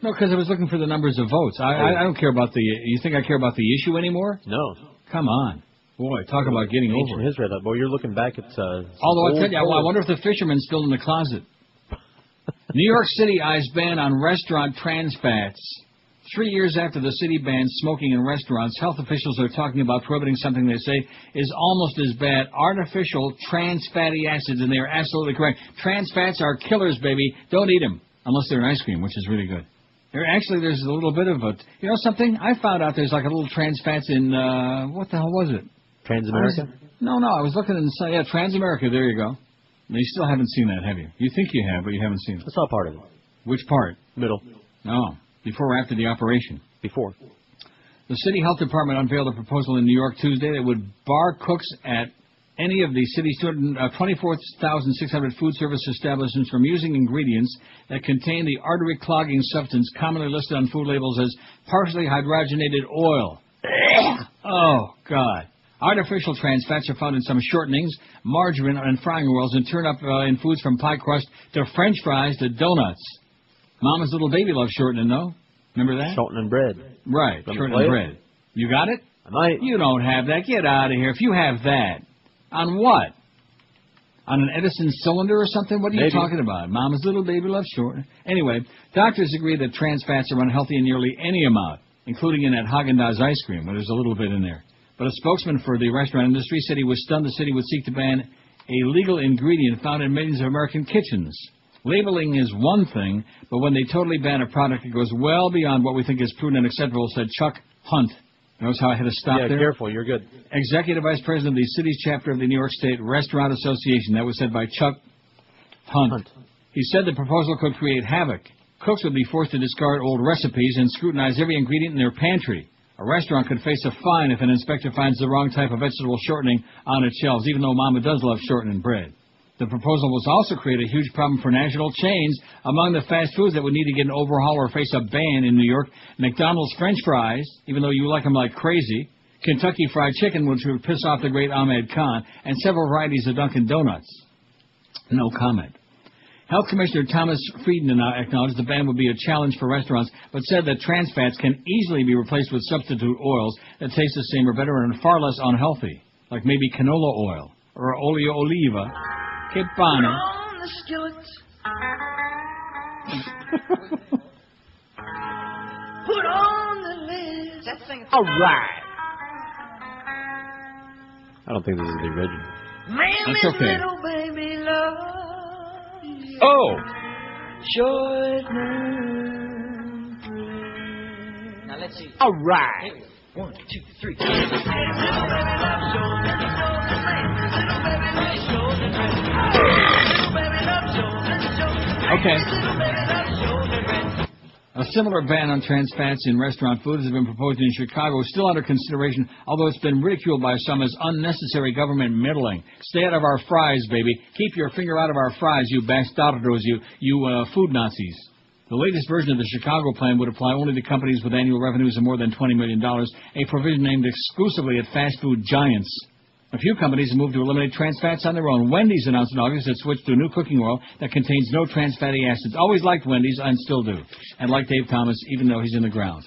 No, because I was looking for the numbers of votes. I don't care about the... You think I care about the issue anymore? No. Come on. Boy, talk about getting over it. History. Boy, you're looking back at... Although I tell you, I wonder if the fisherman's still in the closet. New York City eyes ban on restaurant trans fats. 3 years after the city banned smoking in restaurants, health officials are talking about prohibiting something they say is almost as bad, artificial trans fatty acids, and they are absolutely correct. Trans fats are killers, baby. Don't eat them, unless they're in ice cream, which is really good. There's a little bit of a... You know something? I found out there's like a little trans fats in... what the hell was it? Transamerica? No, I was looking in... Yeah, Transamerica, there you go. You still haven't seen that, have you? You think you have, but you haven't seen it. I saw part of it. Which part? Middle. No, before or after the operation? Before. The City Health Department unveiled a proposal in New York Tuesday that would bar cooks at any of the city's 24,600 food service establishments from using ingredients that contain the artery-clogging substance commonly listed on food labels as partially hydrogenated oil. Oh, God. Artificial trans fats are found in some shortenings, margarine, and frying oils, and turn up in foods from pie crust to French fries to donuts. Mama's little baby loves shortening, though. Remember that? Shortening bread. Right, shortening bread. You got it? I might. You don't have that. Get out of here. If you have that, on what? On an Edison cylinder or something? What are you talking about? Mama's little baby loves shortening. Anyway, doctors agree that trans fats are unhealthy in nearly any amount, including in that Haagen-Dazs ice cream, where there's a little bit in there. But a spokesman for the restaurant industry said he was stunned the city would seek to ban a legal ingredient found in millions of American kitchens. Labeling is one thing, but when they totally ban a product, it goes well beyond what we think is prudent and acceptable, said Chuck Hunt. Notice how I had to stop there? Yeah, careful, you're good. Executive Vice President of the city's chapter of the New York State Restaurant Association. That was said by Chuck Hunt. He said the proposal could create havoc. Cooks would be forced to discard old recipes and scrutinize every ingredient in their pantry. A restaurant could face a fine if an inspector finds the wrong type of vegetable shortening on its shelves, even though Mama does love shortening bread. The proposal will also create a huge problem for national chains. Among the fast foods that would need to get an overhaul or face a ban in New York, McDonald's French fries, even though you like them like crazy, Kentucky Fried Chicken, which would piss off the great Ahmed Khan, and several varieties of Dunkin' Donuts. No comment. Health Commissioner Thomas Frieden acknowledged the ban would be a challenge for restaurants, but said that trans fats can easily be replaced with substitute oils that taste the same or better and are far less unhealthy, like maybe canola oil or olio oliva. Che pane. On the skillet. Put on the lid. That thing. All right. I don't think this is the original. That's okay. Little baby love. Oh. Jordan. Now let's see. All right. 1, 2, 3. Okay. A similar ban on trans fats in restaurant food has been proposed in Chicago, still under consideration, although it's been ridiculed by some as unnecessary government meddling. Stay out of our fries, baby. Keep your finger out of our fries, you bastardos, you food Nazis. The latest version of the Chicago plan would apply only to companies with annual revenues of more than $20 million, a provision aimed exclusively at fast food giants. A few companies have moved to eliminate trans fats on their own. Wendy's announced in August it switched to a new cooking oil that contains no trans fatty acids. Always liked Wendy's, and still do. And like Dave Thomas, even though he's in the ground.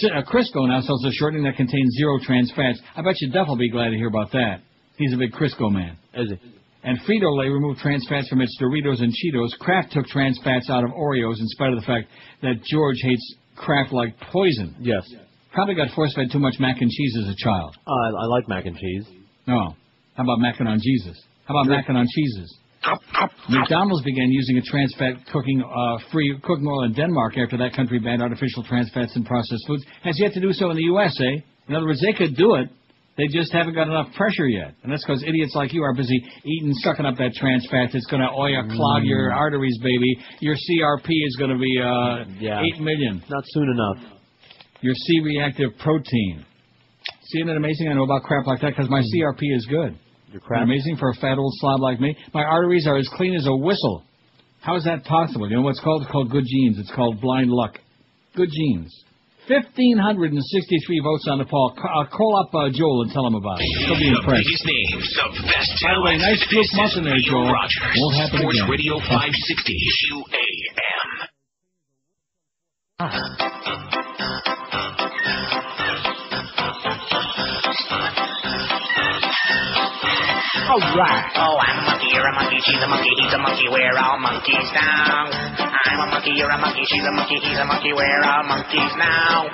Crisco now sells a shortening that contains 0 trans fats. I bet you Duff will be glad to hear about that. He's a big Crisco man. Is he? And Frito-Lay removed trans fats from its Doritos and Cheetos. Kraft took trans fats out of Oreos in spite of the fact that George hates Kraft like poison. Yes. Probably got force-fed too much mac and cheese as a child. I like mac and cheese. No. How about macking on Jesus? How about macking on cheeses? McDonald's began using a trans fat free cooking oil in Denmark after that country banned artificial trans fats in processed foods. Has yet to do so in the U.S., eh? In other words, they could do it. They just haven't got enough pressure yet. And that's because idiots like you are busy eating, sucking up that trans fat. It's going to clog your arteries, baby. Your CRP is going to be 8 million. Not soon enough. Your C-reactive protein. See, isn't it amazing I know about crap like that? Because my CRP is good. Your crap? Amazing for a fat old slob like me. My arteries are as clean as a whistle. How is that possible? You know what it's called? It's called good genes. It's called blind luck. Good genes. 1,563 votes on the poll. Call up Joel and tell him about it. He'll be impressed. Biggest names, the best By the way, nice group month in there, Joel. Rogers, Won't happen Sports again. Radio 560 QAM. All right. Oh, I'm a monkey, you're a monkey, she's a monkey, he's a monkey, we're all monkeys now. I'm a monkey, you're a monkey, she's a monkey, he's a monkey, we're all monkeys now.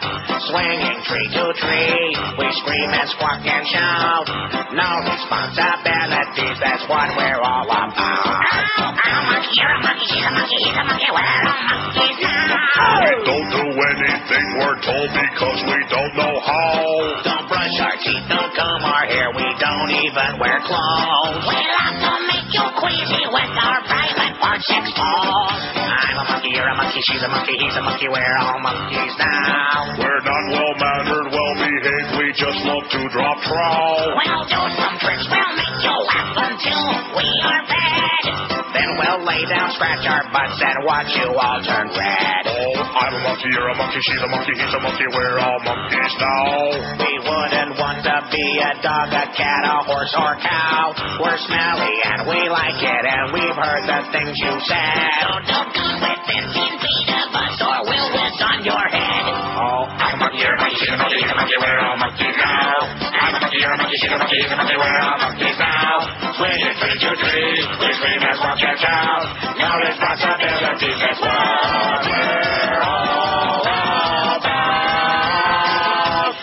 Swinging tree to tree, we scream and squawk and shout. No responsibilities, that's what we're all about. I'm a monkey, you're a monkey, she's a monkey, he's a monkey, we're all monkeys now. We don't do anything we're told because we don't know how. Don't brush our teeth, don't comb our hair, we don't even wear clothes. We love to make you queasy with our private parts exposed. I'm a monkey, you're a monkey, she's a monkey, he's a monkey, we're all monkeys now. We're not well-mannered, well-behaved, we just love to drop trowel. We'll do some tricks, we'll make you laugh until we are fed. then we'll lay down, scratch our butts, and watch you all turn red. Oh, I'm a monkey, you're a monkey, she's a monkey, he's a monkey, we're all monkeys now. We wouldn't want to be a dog, a cat, a horse, or cow. We're smelly and we like it, and we've heard the things you said. So don't come within 15 feet of us, or we'll whiz on your head. Oh, I'm a monkey, you're a monkey, she's a monkey, he's a monkey, we're all monkeys now. I'm a monkey, you're a monkey, she's a monkey, he's a monkey, we're all monkeys now. Swinging tree to tree, we scream as one catch out. No responsibilities, that's what we're all about.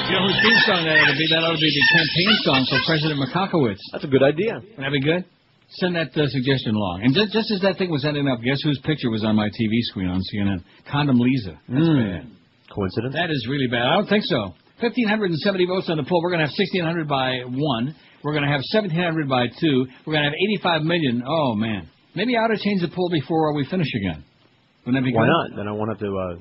You know whose theme song that ought to be? That ought to be the campaign song for President Makakowicz. That's a good idea. Would that be good? Send that suggestion along. And just as that thing was ending up, guess whose picture was on my TV screen on CNN? Condom Lisa. That's bad. Coincidence? That is really bad. I don't think so. 1,570 votes on the poll. We're going to have 1,600 by 1. We're going to have 1,700 by 2. We're going to have 85 million. Oh, man. Maybe I ought to change the poll before we finish again. Wouldn't that be Why good? not? Then I won't have to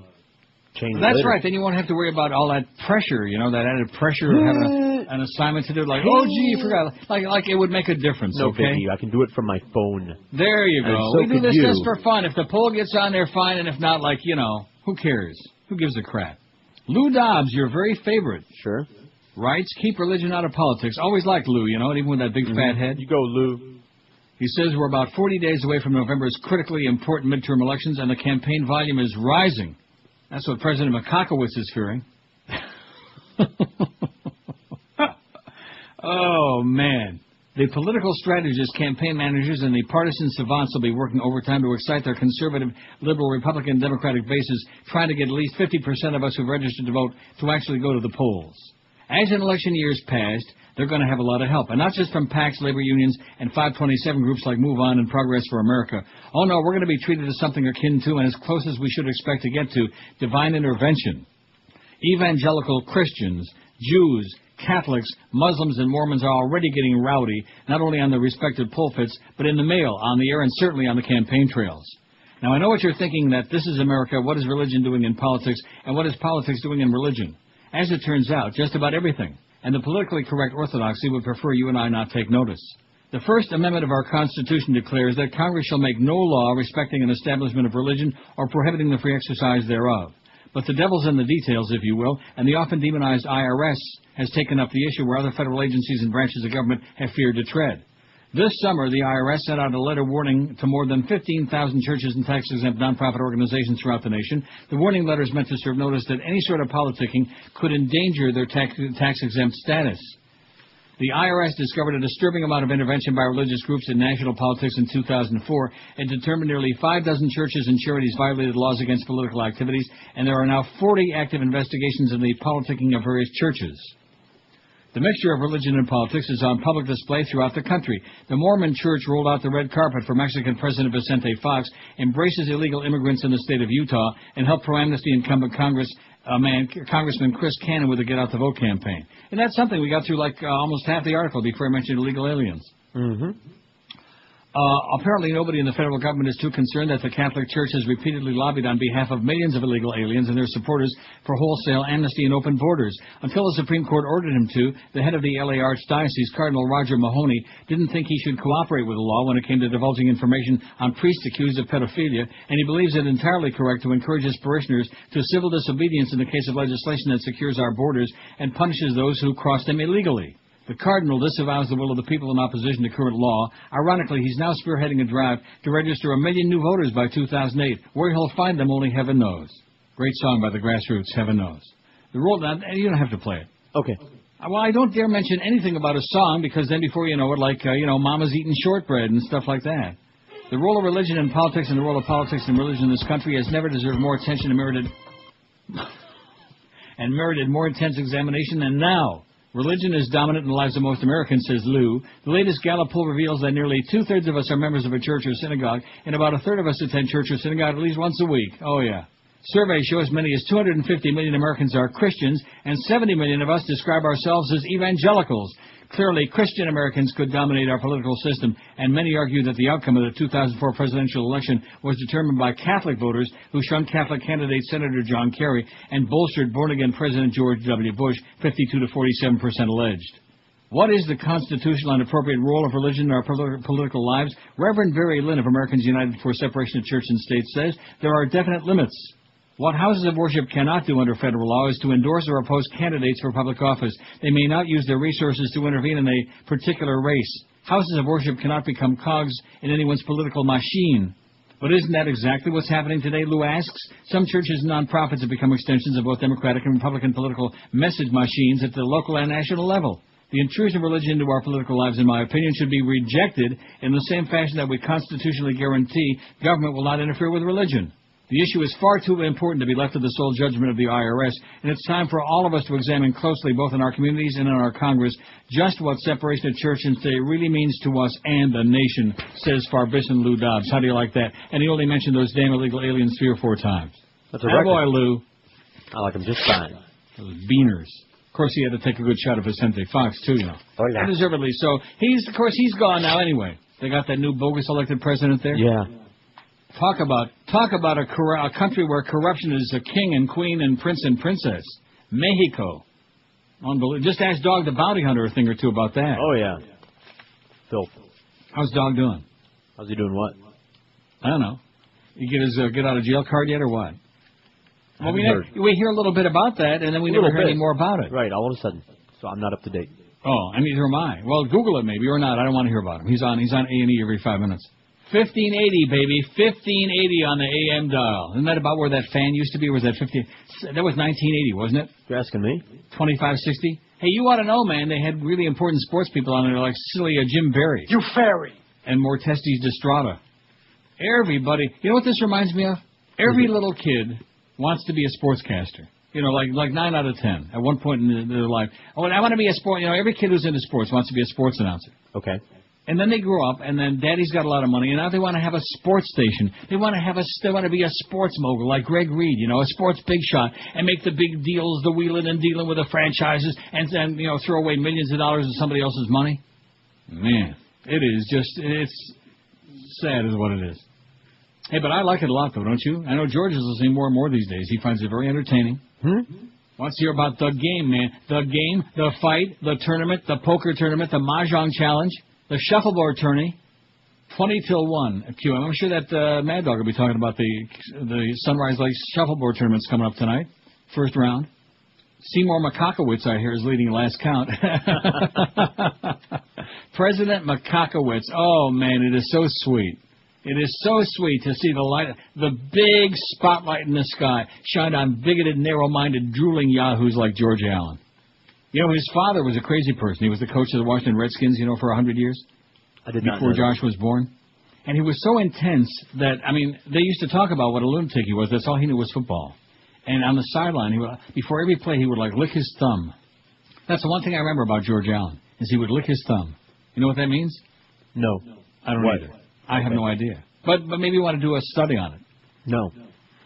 change it That's later. right. Then you won't have to worry about all that pressure, that added pressure of having an assignment to do. Like, oh, gee, you forgot. Like it would make a difference, No okay? biggie. I can do it from my phone. There you go. And so We do could this you. just for fun. If the poll gets on there, fine. And if not, who cares? Who gives a crap? Lou Dobbs, your very favorite. Sure. Writes, keep religion out of politics. Always liked Lou, even with that big fat head. You go, Lou. He says we're about 40 days away from November's critically important midterm elections, and the campaign volume is rising. That's what President Makakowicz is fearing. Oh, man. The political strategists, campaign managers, and the partisan savants will be working overtime to excite their conservative, liberal, Republican, Democratic bases, trying to get at least 50% of us who've registered to vote to actually go to the polls. As in election years past, they're going to have a lot of help, and not just from PACs, labor unions, and 527 groups like Move On and Progress for America. Oh, no, we're going to be treated as something akin to, and as close as we should expect to get to, divine intervention. Evangelical Christians, Jews, Catholics, Muslims, and Mormons are already getting rowdy, not only on the respective pulpits, but in the mail, on the air, and certainly on the campaign trails. Now, I know what you're thinking, that this is America, what is religion doing in politics, and what is politics doing in religion? As it turns out, just about everything. And the politically correct orthodoxy would prefer you and I not take notice. The First Amendment of our Constitution declares that Congress shall make no law respecting an establishment of religion or prohibiting the free exercise thereof. But the devil's in the details, if you will, and the often demonized IRS has taken up the issue where other federal agencies and branches of government have feared to tread. This summer, the IRS sent out a letter warning to more than 15,000 churches and tax-exempt nonprofit organizations throughout the nation. The warning letter is meant to serve notice that any sort of politicking could endanger their tax-exempt status. The IRS discovered a disturbing amount of intervention by religious groups in national politics in 2004 and determined nearly 6 churches and charities violated laws against political activities, and there are now 40 active investigations in the politicking of various churches. The mixture of religion and politics is on public display throughout the country. The Mormon Church rolled out the red carpet for Mexican President Vicente Fox, embraces illegal immigrants in the state of Utah, and helped pro-amnesty incumbent Congressman Chris Cannon with the Get Out the Vote campaign. And that's something we got through almost half the article before I mentioned illegal aliens. Mm-hmm. Apparently nobody in the federal government is too concerned that the Catholic Church has repeatedly lobbied on behalf of millions of illegal aliens and their supporters for wholesale amnesty and open borders. Until the Supreme Court ordered him to, the head of the LA Archdiocese, Cardinal Roger Mahoney, didn't think he should cooperate with the law when it came to divulging information on priests accused of pedophilia, and he believes it entirely correct to encourage his parishioners to civil disobedience in the case of legislation that secures our borders and punishes those who cross them illegally. The Cardinal disavows the will of the people in opposition to current law. Ironically, he's now spearheading a drive to register 1 million new voters by 2008. Where he'll find them, only heaven knows. Great song by the Grassroots, Heaven Knows. The roll, you don't have to play it. Okay. Well, I don't dare mention anything about a song, because then before you know it, Mama's eating shortbread and stuff like that. The role of religion in politics and the role of politics and religion in this country has never deserved more attention and merited more intense examination than now. Religion is dominant in the lives of most Americans, says Lou. The latest Gallup poll reveals that nearly 2/3 of us are members of a church or synagogue, and about 1/3 of us attend church or synagogue at least once a week. Oh, yeah. Surveys show as many as 250 million Americans are Christians, and 70 million of us describe ourselves as evangelicals. Clearly, Christian Americans could dominate our political system, and many argue that the outcome of the 2004 presidential election was determined by Catholic voters who shunned Catholic candidate Senator John Kerry and bolstered born-again President George W. Bush, 52 to 47% alleged. What is the constitutional and appropriate role of religion in our political lives? Reverend Barry Lynn of Americans United for Separation of Church and State says there are definite limits. What houses of worship cannot do under federal law is to endorse or oppose candidates for public office. They may not use their resources to intervene in a particular race. Houses of worship cannot become cogs in anyone's political machine. But isn't that exactly what's happening today, Lou asks? Some churches and nonprofits have become extensions of both Democratic and Republican political message machines at the local and national level. The intrusion of religion into our political lives, in my opinion, should be rejected in the same fashion that we constitutionally guarantee government will not interfere with religion. The issue is far too important to be left to the sole judgment of the IRS, and it's time for all of us to examine closely, both in our communities and in our Congress, just what separation of church and state really means to us and the nation, says Farbissen Lou Dobbs. How do you like that? And he only mentioned those damn illegal aliens 3 or 4 times. That's a record. Boy, Lou. I like him just fine. Those beaners. Of course, he had to take a good shot of Vicente Fox, too, you know. Oh, yeah. Undeservedly so. Of course, he's gone now anyway. They got that new bogus elected president there. Yeah. Talk about a country where corruption is a king and queen and prince and princess. Mexico. Unbelievable. Just ask Dog the Bounty Hunter a thing or two about that. Oh, yeah. Filth. How's Dog doing? How's he doing what? I don't know. You get his get out of jail card yet or what? Well, we hear a little bit about that, and then we never hear any more about it. Right, all of a sudden. So I'm not up to date. Oh, and neither am I. Well, Google it maybe, or not. I don't want to hear about him. He's on A&E every 5 minutes. 1580, baby. 1580 on the AM dial. Isn't that about where that fan used to be? Or was that 50? That was 1980, wasn't it? You're asking me? 2560? Hey, you ought to know, man. They had really important sports people on there like silly Jim Barry. You fairy. And Mortestes Destrada. Everybody. You know what this reminds me of? Every little kid wants to be a sportscaster. You know, like 9 out of 10 at one point in their life. Oh, and I want to be a sport. You know, every kid who's into sports wants to be a sports announcer. Okay. And then they grow up, and then Daddy's got a lot of money, and now they want to have a sports station. They want to be a sports mogul like Greg Reed, you know, a sports big shot, and make the big deals, the wheeling and dealing with the franchises, and you know, throw away millions of dollars of somebody else's money. Man, it's sad is what it is. Hey, but I like it a lot, though, don't you? I know George is listening more and more these days. He finds it very entertaining. Wants to hear about the game, man. The game, the fight, the tournament, the poker tournament, the Mahjong challenge, the shuffleboard tourney, 20 till 1 at QM. I'm sure that Mad Dog will be talking about the Sunrise Lakes shuffleboard tournaments coming up tonight. First round. Seymour Makakowicz, I hear, is leading last count. President Makakowicz. Oh, man, it is so sweet. It is so sweet to see the big spotlight in the sky shine on bigoted, narrow-minded, drooling yahoos like George Allen. You know, his father was a crazy person. He was the coach of the Washington Redskins, you know, for 100 years. I did not before know Josh was born. And he was so intense that, I mean, they used to talk about what a lunatic he was. That's all he knew was football. And on the sideline, before every play, he would, lick his thumb. That's the one thing I remember about George Allen, is he would lick his thumb. You know what that means? No. I don't either. I have no idea. But maybe you want to do a study on it. No.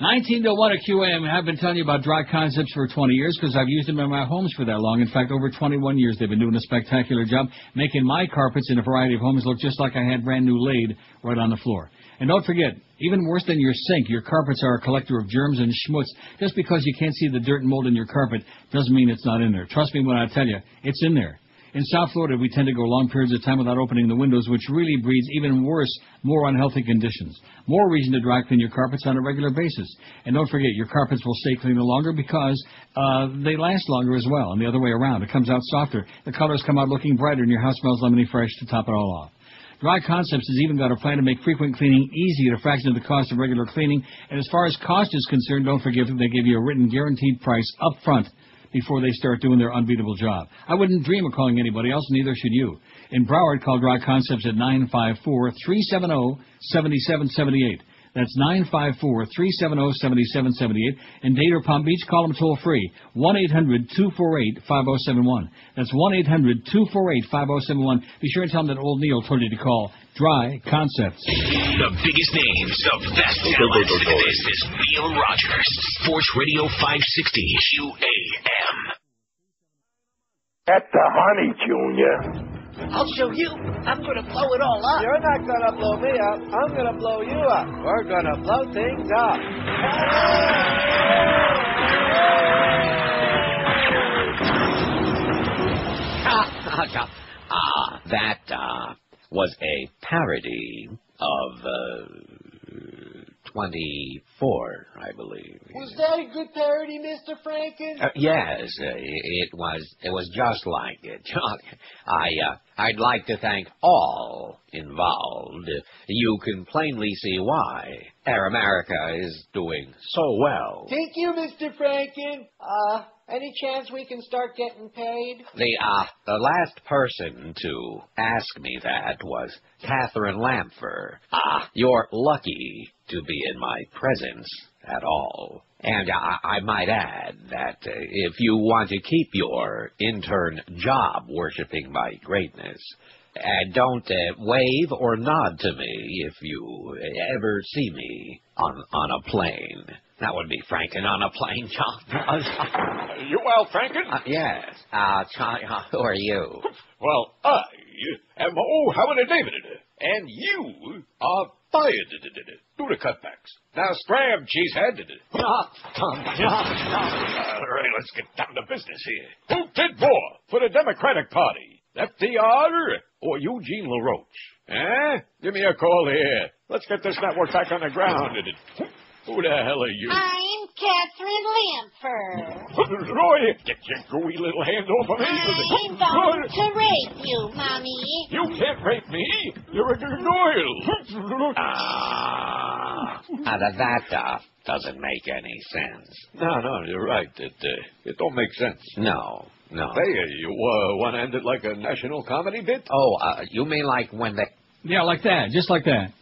19 to 1 at QM. I've been telling you about Dry Concepts for 20 years because I've used them in my homes for that long. In fact, over 21 years they've been doing a spectacular job making my carpets in a variety of homes look just like I had brand new laid right on the floor. And don't forget, even worse than your sink, your carpets are a collector of germs and schmutz. Just because you can't see the dirt and mold in your carpet doesn't mean it's not in there. Trust me when I tell you, it's in there. In South Florida, we tend to go long periods of time without opening the windows, which really breeds even worse, more unhealthy conditions. More reason to dry clean your carpets on a regular basis. And don't forget, your carpets will stay cleaner longer because they last longer as well, and the other way around. It comes out softer. The colors come out looking brighter, and your house smells lemony fresh to top it all off. Dry Concepts has even got a plan to make frequent cleaning easy at a fraction of the cost of regular cleaning. And as far as cost is concerned, don't forget that they give you a written guaranteed price up front before they start doing their unbeatable job. I wouldn't dream of calling anybody else, neither should you. In Broward, call Dry Concepts at 954-370-7778. That's 954-370-7778. In Dade or Palm Beach, call them toll-free, 1-800-248-5071. That's 1-800-248-5071. Be sure and tell them that old Neil told you to call Dry Concepts. The biggest names, the best talent. This is Neil Rogers, Sports Radio 560 QAM. That's the honey, Junior. I'll show you. I'm going to blow it all up. You're not going to blow me up. I'm going to blow you up. We're going to blow things up. was a parody of 24, I believe. Was that a good parody, Mr. Franken? Yes, it was just like it. I'd like to thank all involved. You can plainly see why Air America is doing so well. Thank you, Mr. Franken. Any chance we can start getting paid? The last person to ask me that was Catherine Lampfer. You're lucky to be in my presence at all. And I might add that if you want to keep your intern job worshiping my greatness, don't wave or nod to me if you ever see me on a plane. That would be Franken on a plane, John. You well, Franken? Yes. Who are you? Well, I am Howard David, and you are fired. Do the cutbacks. Now scram, cheesehead. All right, let's get down to business here. Who did more for the Democratic Party? FDR or Eugene LaRoche? Give me a call here. Let's get this network back on the ground. Who the hell are you? I'm Catherine Lampfer. Roy, get your gooey little hand off of me. I'm going to rape you, Mommy. You can't rape me. You're a gargoyle. That doesn't make any sense. No, you're right. It don't make sense. No. Hey, you want to end it like a national comedy bit? Oh, you mean like when they... Yeah, like that. Just like that.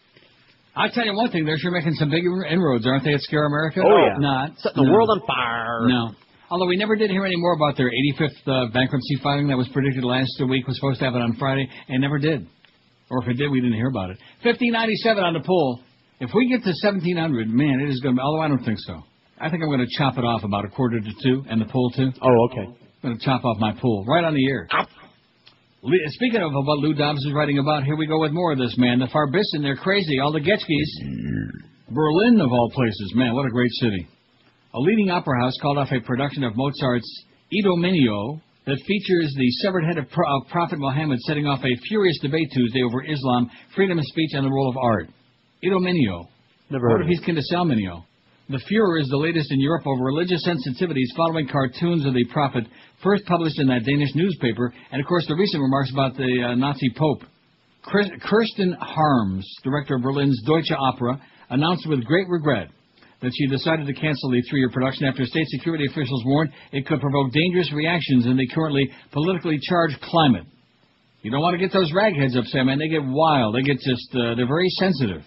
I'll tell you one thing, they're sure making some big inroads, aren't they, at Scare America? Oh, yeah. Not. Setting the world on fire. No. Although we never did hear any more about their 85th bankruptcy filing that was predicted last week, was supposed to happen on Friday, and never did. Or if it did, we didn't hear about it. 1597 on the poll. If we get to 1700, man, it is going to be, although I don't think so. I think I'm going to chop it off about 1:45, and the poll too. Oh, okay. I'm going to chop off my poll right on the air. Speaking of what Lou Dobbs is writing about, here we go with more of this, man. The Farbissen, they're crazy. All the Getschkis. Berlin, of all places. Man, what a great city. A leading opera house called off a production of Mozart's Idomeneo that features the severed head of Prophet Muhammad setting off a furious debate Tuesday over Islam, freedom of speech, and the role of art. Idomeneo. Never heard of What if he's kin to Salmenio? The Führer is the latest in Europe over religious sensitivities following cartoons of the Prophet, first published in that Danish newspaper, and, of course, the recent remarks about the Nazi Pope. Kirsten Harms, director of Berlin's Deutsche Opera, announced with great regret that she decided to cancel the 3-year production after state security officials warned it could provoke dangerous reactions in the currently politically charged climate. You don't want to get those ragheads upset, man. They get wild. They get just, they're very sensitive.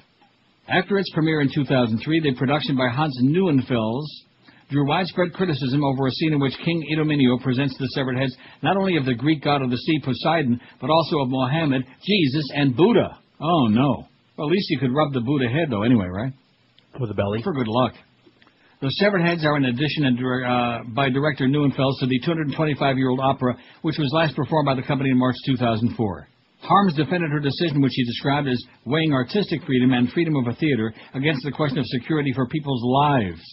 After its premiere in 2003, the production by Hans Neuenfels drew widespread criticism over a scene in which King Idomeneo presents the severed heads not only of the Greek god of the sea, Poseidon, but also of Mohammed, Jesus, and Buddha. Oh, no. Well, at least you could rub the Buddha head, though, anyway, right? With the belly. For good luck. The severed heads are an addition by director Neuenfels to the 225-year-old opera, which was last performed by the company in March 2004. Harms defended her decision, which she described as weighing artistic freedom and freedom of a theater against the question of security for people's lives.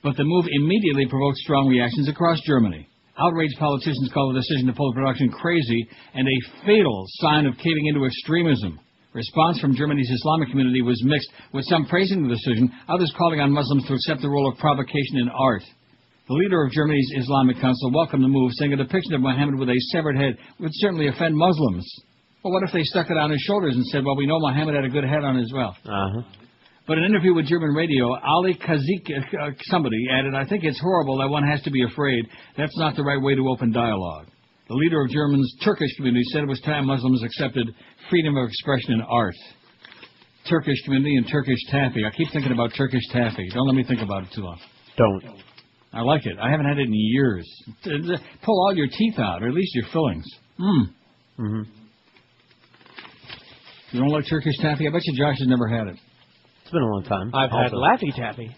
But the move immediately provoked strong reactions across Germany. Outraged politicians called the decision to pull the production crazy and a fatal sign of caving into extremism. Response from Germany's Islamic community was mixed, with some praising the decision, others calling on Muslims to accept the role of provocation in art. The leader of Germany's Islamic Council welcomed the move, saying a depiction of Muhammad with a severed head would certainly offend Muslims. Well, what if they stuck it on his shoulders and said, well, we know Muhammad had a good head on his well. But in an interview with German radio, Ali Kazik, somebody added, I think it's horrible that one has to be afraid. That's not the right way to open dialogue. The leader of Germany's Turkish community said it was time Muslims accepted freedom of expression in art. Turkish community and Turkish taffy. I keep thinking about Turkish taffy. Don't let me think about it too long. Don't. I like it. I haven't had it in years. Pull all your teeth out, or at least your fillings. Mm-hmm. You don't like Turkish taffy? I bet you Josh has never had it. It's been a long time. I've had Laffy Taffy.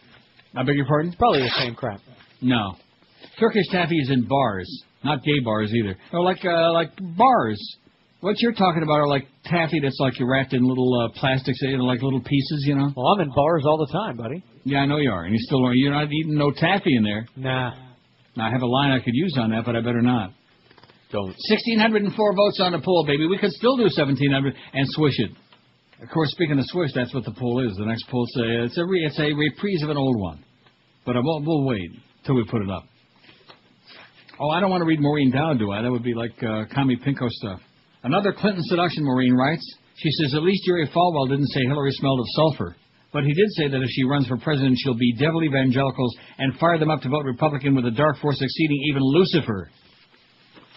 I beg your pardon? It's probably the same crap. No. Turkish taffy is in bars. Not gay bars either. They're like bars. What you're talking about are like taffy that's like you're wrapped in little plastics, like little pieces, you know? Well, I'm in bars all the time, buddy. Yeah, I know you are. And you're not eating no taffy in there. Nah. Now, I have a line I could use on that, but I better not. Don't. 1,604 votes on the poll, baby. We could still do 1,700 and swish it. Of course, speaking of swish, that's what the poll is. The next poll it's a reprise of an old one. But we'll wait till we put it up. Oh, I don't want to read Maureen down, do I? That would be like Commie Pinko stuff. Another Clinton seduction, Maureen writes. She says, at least Jerry Falwell didn't say Hillary smelled of sulfur. But he did say that if she runs for president, she'll be devil evangelicals and fire them up to vote Republican with a dark force exceeding even Lucifer.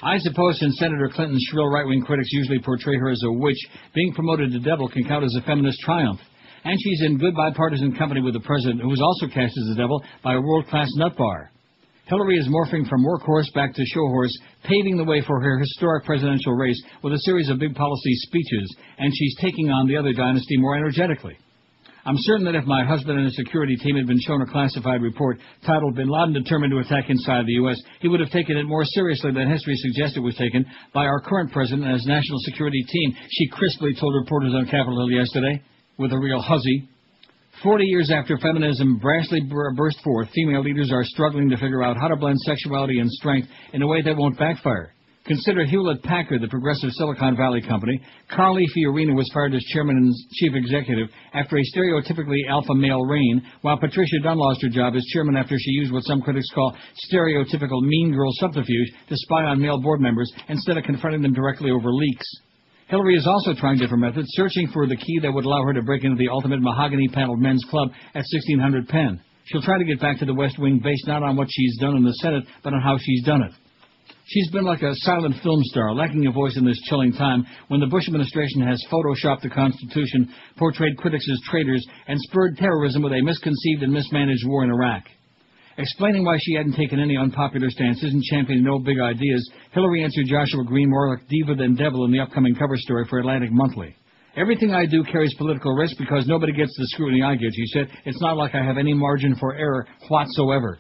I suppose since Senator Clinton's shrill right-wing critics usually portray her as a witch, being promoted to devil can count as a feminist triumph. And she's in good bipartisan company with the president, who is also cast as the devil by a world-class nutbar. Hillary is morphing from workhorse back to showhorse, paving the way for her historic presidential race with a series of big policy speeches, and she's taking on the other dynasty more energetically. I'm certain that if my husband and his security team had been shown a classified report titled Bin Laden Determined to Attack Inside the U.S., he would have taken it more seriously than history suggests it was taken by our current president and his national security team, she crisply told reporters on Capitol Hill yesterday, with a real hussy. 40 years after feminism brashly burst forth, female leaders are struggling to figure out how to blend sexuality and strength in a way that won't backfire. Consider Hewlett-Packard, the progressive Silicon Valley company. Carly Fiorina was fired as chairman and chief executive after a stereotypically alpha male reign, while Patricia Dunn lost her job as chairman after she used what some critics call stereotypical mean girl subterfuge to spy on male board members instead of confronting them directly over leaks. Hillary is also trying different methods, searching for the key that would allow her to break into the ultimate mahogany-paneled men's club at 1600 Penn. She'll try to get back to the West Wing based not on what she's done in the Senate, but on how she's done it. She's been like a silent film star, lacking a voice in this chilling time when the Bush administration has photoshopped the Constitution, portrayed critics as traitors, and spurred terrorism with a misconceived and mismanaged war in Iraq. Explaining why she hadn't taken any unpopular stances and championed no big ideas, Hillary answered Joshua Green more like diva than devil in the upcoming cover story for Atlantic Monthly. Everything I do carries political risk because nobody gets the scrutiny I get, she said. It's not like I have any margin for error whatsoever.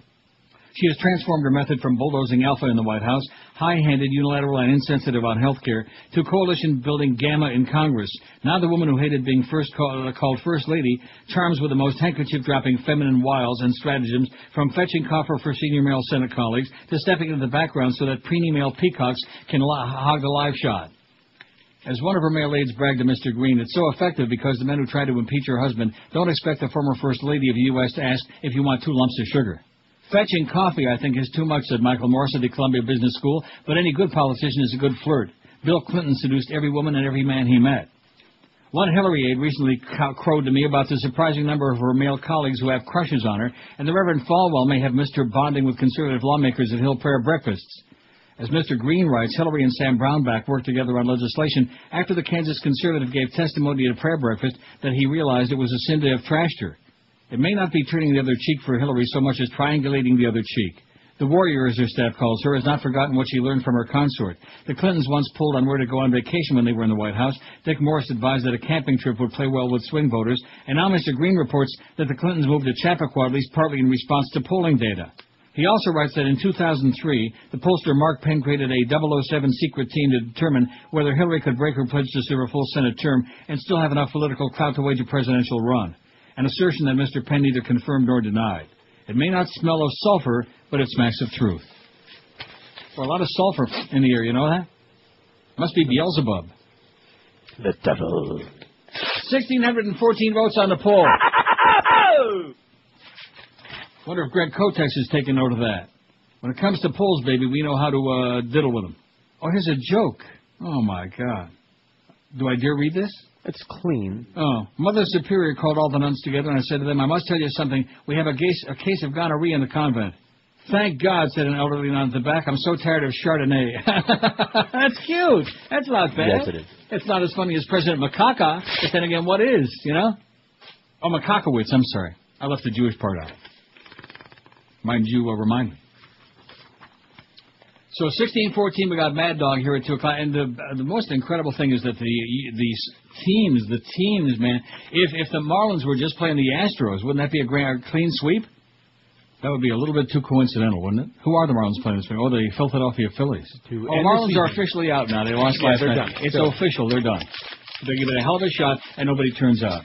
She has transformed her method from bulldozing alpha in the White House, high-handed, unilateral, and insensitive on health care, to coalition-building gamma in Congress. Now the woman who hated being called First Lady charms with the most handkerchief-dropping feminine wiles and stratagems, from fetching coffer for senior male Senate colleagues to stepping into the background so that preemie male peacocks can hog the live shot. As one of her male aides bragged to Mr. Green, it's so effective because the men who try to impeach her husband don't expect the former First Lady of the U.S. to ask if you want 2 lumps of sugar. Fetching coffee, I think, is too much, said Michael Morris at the Columbia Business School, but any good politician is a good flirt. Bill Clinton seduced every woman and every man he met. One Hillary aide recently crowed to me about the surprising number of her male colleagues who have crushes on her, and the Reverend Falwell may have missed her bonding with conservative lawmakers at Hill prayer breakfasts. As Mr. Green writes, Hillary and Sam Brownback worked together on legislation after the Kansas conservative gave testimony at a prayer breakfast that he realized it was a sin to have trashed her. It may not be turning the other cheek for Hillary so much as triangulating the other cheek. The warrior, as her staff calls her, has not forgotten what she learned from her consort. The Clintons once pulled on where to go on vacation when they were in the White House. Dick Morris advised that a camping trip would play well with swing voters. And now Mr. Green reports that the Clintons moved to Chappaqua, at least partly in response to polling data. He also writes that in 2003, the pollster Mark Penn created a 007 secret team to determine whether Hillary could break her pledge to serve a full Senate term and still have enough political clout to wage a presidential run. An assertion that Mr. Penn neither confirmed nor denied. It may not smell of sulfur, but it smacks of truth. Well, a lot of sulfur in the air, you know that? Must be Beelzebub. The devil. 1,614 votes on the poll. Wonder if Greg Kotex has taken note of that. When it comes to polls, baby, we know how to diddle with them. Oh, here's a joke. Oh, my God. Do I dare read this? It's clean. Oh. Mother Superior called all the nuns together, and I said to them, I must tell you something. We have a case of gonorrhea in the convent. Thank God, said an elderly nun at the back. I'm so tired of Chardonnay. That's cute. That's not bad. Yes, it is. It's not as funny as President Macaca, but then again, what is, you know? Oh, Makakowitz, I'm sorry. I left the Jewish part out. Mind you, remind me. So 16-14, we got Mad Dog here at 2 o'clock, and the most incredible thing is that the teams, man, if the Marlins were just playing the Astros, wouldn't that be a clean sweep? That would be a little bit too coincidental, wouldn't it? Who are the Marlins playing this week? Oh, the Philadelphia Phillies. Marlins are officially out now. They lost last night. It's official. They're done. They give it a hell of a shot, and nobody turns out.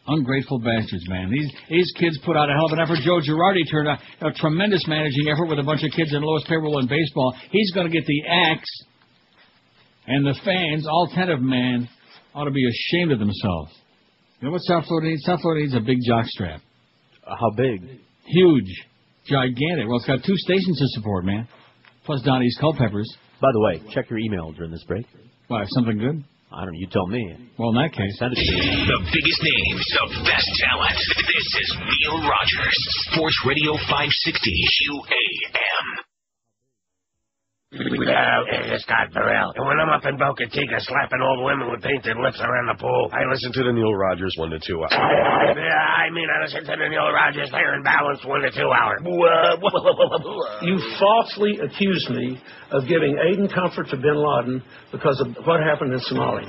Ungrateful bastards, man. These kids put out a hell of an effort. Joe Girardi turned out a tremendous managing effort with a bunch of kids in the lowest payroll in baseball. He's going to get the axe. And the fans, all 10 of them, man, ought to be ashamed of themselves. You know what South Florida needs? South Florida needs a big jockstrap. How big? Huge. Gigantic. Well, it's got 2 stations to support, man. Plus Donnie's Culpeppers. By the way, check your email during this break. Why, something good? I don't know. You tell me. Well, in that case. Send it to me. The biggest names, the best talent. This is Neil Rogers, Sports Radio 560 QAM. It's Scott Burrell. And when I'm up in Boca Chica slapping old women with painted lips around the pool, I listen to the Neil Rogers 1 to 2 hour. I listen to the Neil Rogers Fair and Balanced 1 to 2 hour. You falsely accused me of giving aid and comfort to bin Laden because of what happened in Somalia.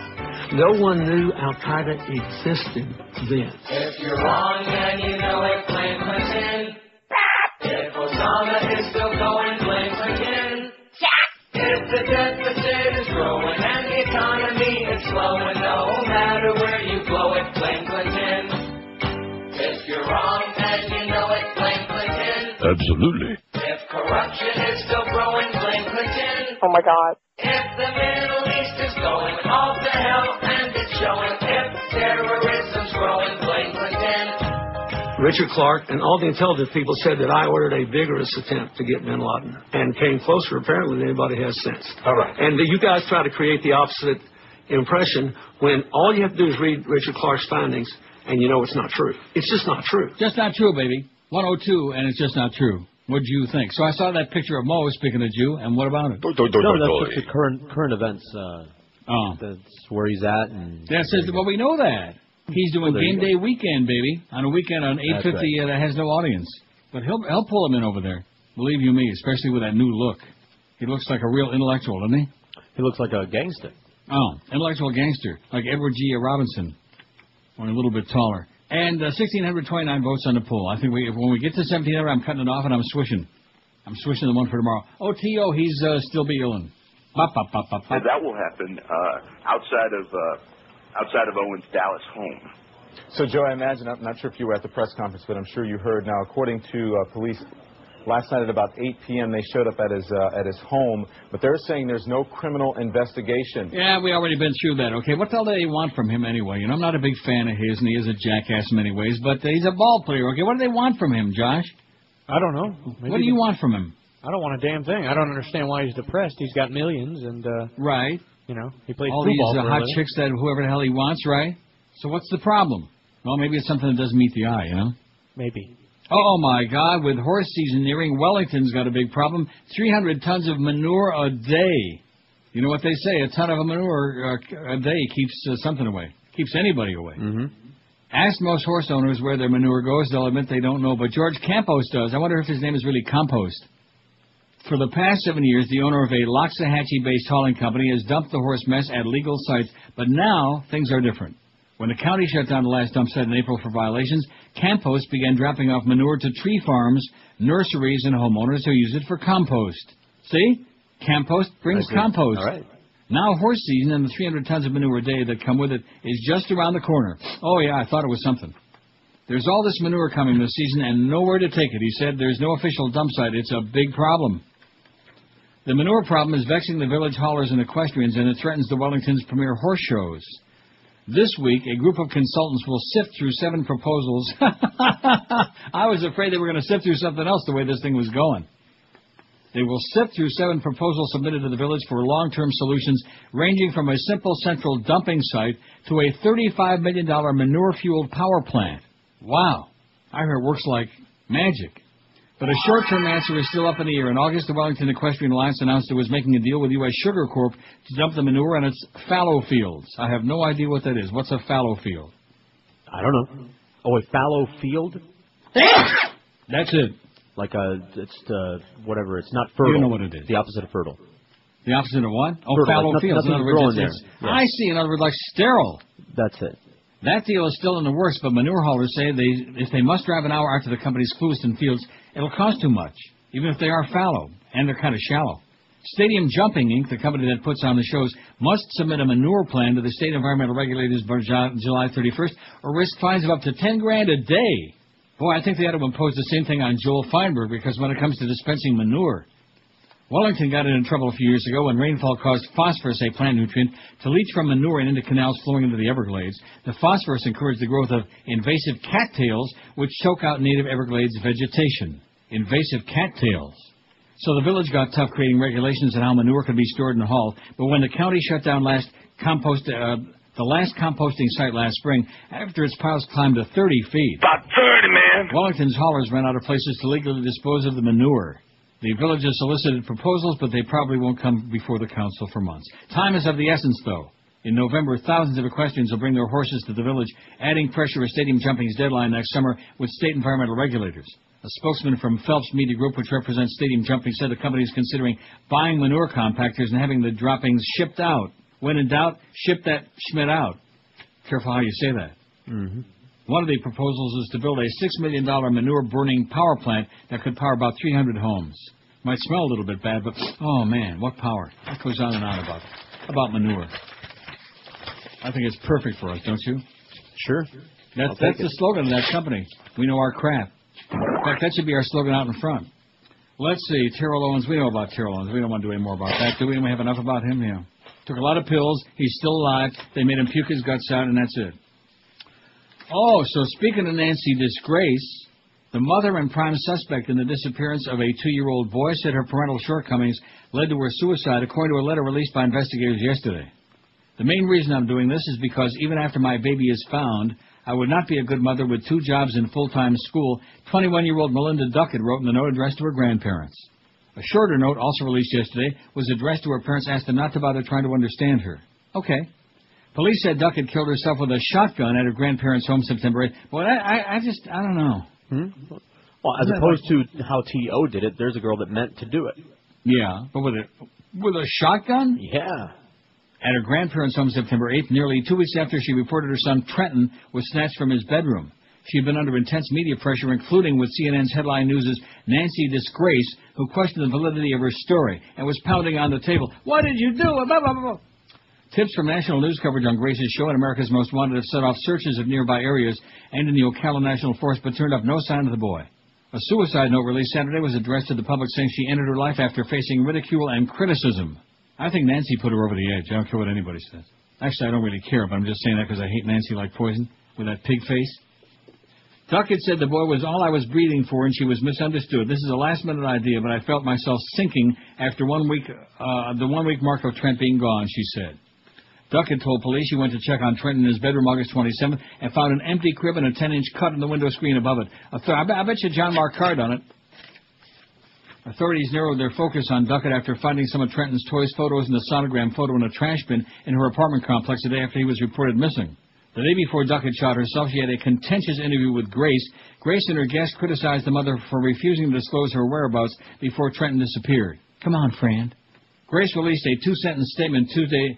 No one knew Al-Qaeda existed then. If you're wrong and you know it, blame Clinton. If Osama is still going, blame Clinton. If the deficit is growing and the economy is slowing, no matter where you blow it, blame Clinton. If you're wrong and you know it, blame Clinton. Absolutely. If corruption is still growing, blame Clinton. Oh my God. If the Middle East is going all to hell and it's showing, if terrorism's growing, blame Clinton. Richard Clark and all the intelligence people said that I ordered a vigorous attempt to get bin Laden and came closer apparently than anybody has since. All right. And you guys try to create the opposite impression when all you have to do is read Richard Clark's findings and you know it's not true. It's just not true. Just not true, baby. 102, and it's just not true. What do you think? So I saw that picture of Mo, speaking of Jew, and what about it? No, that's just the current events. That's where he's at. And that says, well, we know that. He's doing Game Day Weekend, baby. On a weekend on 850 that has no audience. But he'll pull him in over there. Believe you me, especially with that new look. He looks like a real intellectual, doesn't he? He looks like a gangster. Oh, intellectual gangster. Like Edward G. Robinson. Only a little bit taller. And 1,629 votes on the poll. I think when we get to 1,700, I'm cutting it off and I'm swishing. I'm swishing the one for tomorrow. Oh, T.O., he's still be illin'. And that will happen outside of Owen's Dallas home. So, Joe, I imagine, I'm not sure if you were at the press conference, but I'm sure you heard. Now, according to police, last night at about 8 p.m., they showed up at his home, but they're saying there's no criminal investigation. Yeah, we already been through that, okay? What the hell do they want from him anyway? You know, I'm not a big fan of his, and he is a jackass in many ways, but he's a ball player, okay? What do they want from him, Josh? I don't know. Maybe what do you want from him? I don't want a damn thing. I don't understand why he's depressed. He's got millions, and... right. You know, he plays all football these for a hot living. chicks that whoever the hell he wants, right? So what's the problem? Well, maybe it's something that doesn't meet the eye, you know? Maybe. Oh, my God. With horse season nearing, Wellington's got a big problem. 300 tons of manure a day. You know what they say? A ton of manure a day keeps something away. Keeps anybody away. Mm-hmm. Ask most horse owners where their manure goes. They'll admit they don't know, but George Campos does. I wonder if his name is really Compost. For the past 7 years, the owner of a Loxahatchee-based hauling company has dumped the horse mess at legal sites, but now things are different. When the county shut down the last dump site in April for violations, Campos began dropping off manure to tree farms, nurseries, and homeowners who use it for compost. See? Compost brings compost. All right. Now horse season and the 300 tons of manure a day that come with it is just around the corner. Oh, yeah, I thought it was something. There's all this manure coming this season and nowhere to take it. He said there's no official dump site. It's a big problem. The manure problem is vexing the village haulers and equestrians, and it threatens the Wellington's premier horse shows. This week, a group of consultants will sift through 7 proposals. I was afraid they were going to sift through something else the way this thing was going. They will sift through 7 proposals submitted to the village for long-term solutions, ranging from a simple central dumping site to a $35 million manure-fueled power plant. Wow. I hear it works like magic. But a short-term answer is still up in the air. In August, the Wellington Equestrian Alliance announced it was making a deal with U.S. Sugar Corp to dump the manure on its fallow fields. I have no idea what that is. What's a fallow field? I don't know. Oh, a fallow field? That's it. Like it's whatever. It's not fertile. You know what it is. The opposite of fertile. The opposite of what? Oh, fertile, fallow like fields. In other words, yeah. I see. In other words, like sterile. That's it. That deal is still in the works, but manure haulers say if they must drive an hour out to the company's Clewiston fields, it'll cost too much, even if they are fallow, and they're kind of shallow. Stadium Jumping, Inc., the company that puts on the shows, must submit a manure plan to the state environmental regulators by July 31st or risk fines of up to $10,000 a day. Boy, I think they ought to impose the same thing on Joel Feinberg, because when it comes to dispensing manure, Wellington got into trouble a few years ago when rainfall caused phosphorus, a plant nutrient, to leach from manure and into canals flowing into the Everglades. The phosphorus encouraged the growth of invasive cattails, which choke out native Everglades vegetation. Invasive cattails. So the village got tough creating regulations on how manure could be stored and hauled, but when the county shut down the last composting site last spring, after its piles climbed to 30 feet. About 30, man. Wellington's haulers ran out of places to legally dispose of the manure. The village has solicited proposals, but they probably won't come before the council for months. Time is of the essence, though. In November, thousands of equestrians will bring their horses to the village, adding pressure to Stadium Jumping's deadline next summer with state environmental regulators. A spokesman from Phelps Media Group, which represents Stadium Jumping, said the company is considering buying manure compactors and having the droppings shipped out. When in doubt, ship that Schmidt out. Careful how you say that. Mm-hmm. One of the proposals is to build a $6 million manure-burning power plant that could power about 300 homes. Might smell a little bit bad, but, oh, man, what power. That goes on and on about manure. I think it's perfect for us, don't you? Sure. That's the slogan of that company. We know our crap. In fact, that should be our slogan out in front. Let's see, Terrell Owens. We know about Terrell Owens. We don't want to do any more about that, do we? We have enough about him? Yeah. Took a lot of pills. He's still alive. They made him puke his guts out, and that's it. Oh, so speaking of Nancy Disgrace, the mother and prime suspect in the disappearance of a 2-year-old boy said her parental shortcomings led to her suicide, according to a letter released by investigators yesterday. The main reason I'm doing this is because even after my baby is found, I would not be a good mother with 2 jobs in full-time school, 21-year-old Melinda Duckett wrote in the note addressed to her grandparents. A shorter note, also released yesterday, was addressed to her parents, asked them not to bother trying to understand her. Okay. Police said Duckett killed herself with a shotgun at her grandparents' home September 8th. Boy, I don't know. Well, as opposed to how T.O. did it, there's a girl that meant to do it. Yeah, but with a shotgun? Yeah. At her grandparents' home September 8th, nearly 2 weeks after she reported her son Trenton was snatched from his bedroom. She had been under intense media pressure, including with CNN's Headline News' Nancy Disgrace, who questioned the validity of her story and was pounding on the table. What did you do? Blah, blah, blah. Tips from national news coverage on Grace's show and America's Most Wanted have set off searches of nearby areas and in the Ocala National Forest, but turned up no sign of the boy. A suicide note released Saturday was addressed to the public, saying she ended her life after facing ridicule and criticism. I think Nancy put her over the edge. I don't care what anybody says. Actually, I don't really care, but I'm just saying that because I hate Nancy like poison, with that pig face. Duckett said the boy was all I was breathing for and she was misunderstood. This is a last-minute idea, but I felt myself sinking after the 1 week mark of Trent being gone, she said. Duckett told police she went to check on Trent in his bedroom August 27th and found an empty crib and a 10-inch cut in the window screen above it. I bet you John Mark Card on it. Authorities narrowed their focus on Duckett after finding some of Trenton's toys, photos, and a sonogram photo in a trash bin in her apartment complex the day after he was reported missing. The day before Duckett shot herself, she had a contentious interview with Grace. Grace and her guest criticized the mother for refusing to disclose her whereabouts before Trenton disappeared. Come on, friend. Grace released a 2-sentence statement Tuesday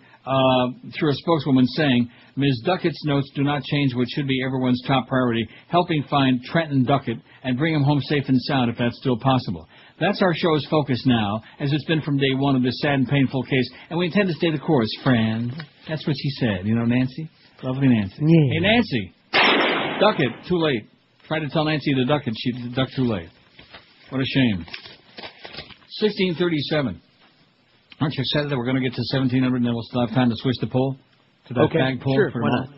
through a spokeswoman saying, Ms. Duckett's notes do not change what should be everyone's top priority, helping find Trenton Duckett and bring him home safe and sound if that's still possible. That's our show's focus now, as it's been from day one of this sad and painful case, and we intend to stay the course, friend. That's what she said. You know, Nancy? Lovely Nancy. Yeah. Hey, Nancy. Duckett, too late. Tried to tell Nancy to duck it. She ducked too late. What a shame. 1637. Aren't you excited that we're going to get to 1700 and then we'll still have time to switch the poll to that bag poll? Sure, for why not?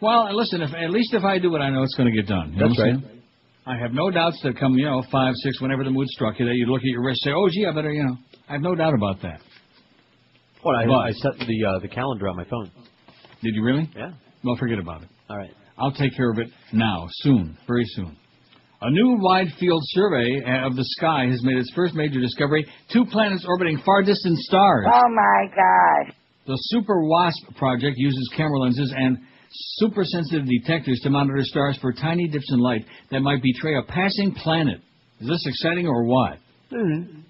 Well, listen, at least if I do it, I know it's going to get done. You That's right. I have no doubts that come, 5, 6, whenever the mood struck you, that you'd look at your wrist and say, oh, gee, I better, I have no doubt about that. Well, I set the calendar on my phone. Did you really? Yeah. Well, forget about it. All right. I'll take care of it now, soon, very soon. A new wide-field survey of the sky has made its first major discovery, 2 planets orbiting far-distant stars. Oh, my God. The Super WASP project uses camera lenses and super-sensitive detectors to monitor stars for tiny dips in light that might betray a passing planet. Is this exciting or what? Mm-hmm.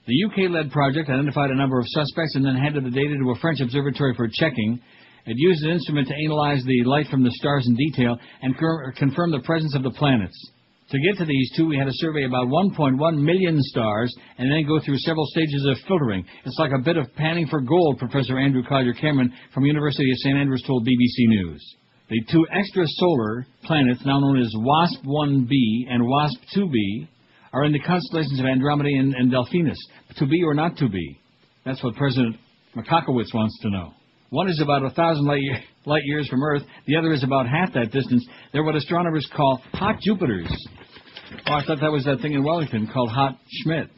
The UK-led project identified a number of suspects and then handed the data to a French observatory for checking. It used an instrument to analyze the light from the stars in detail and confirm the presence of the planets. To get to these two, we had to survey about 1.1 million stars and then go through several stages of filtering. It's like a bit of panning for gold, Professor Andrew Collier Cameron from University of St. Andrews told BBC News. The two extrasolar planets, now known as WASP-1b and WASP-2b, are in the constellations of Andromeda and Delphinus. To be or not to be? That's what President Makakowicz wants to know. One is about 1,000 light years from Earth. The other is about half that distance. They're what astronomers call hot Jupiters. Oh, I thought that was that thing in Wellington called Hot Schmidt.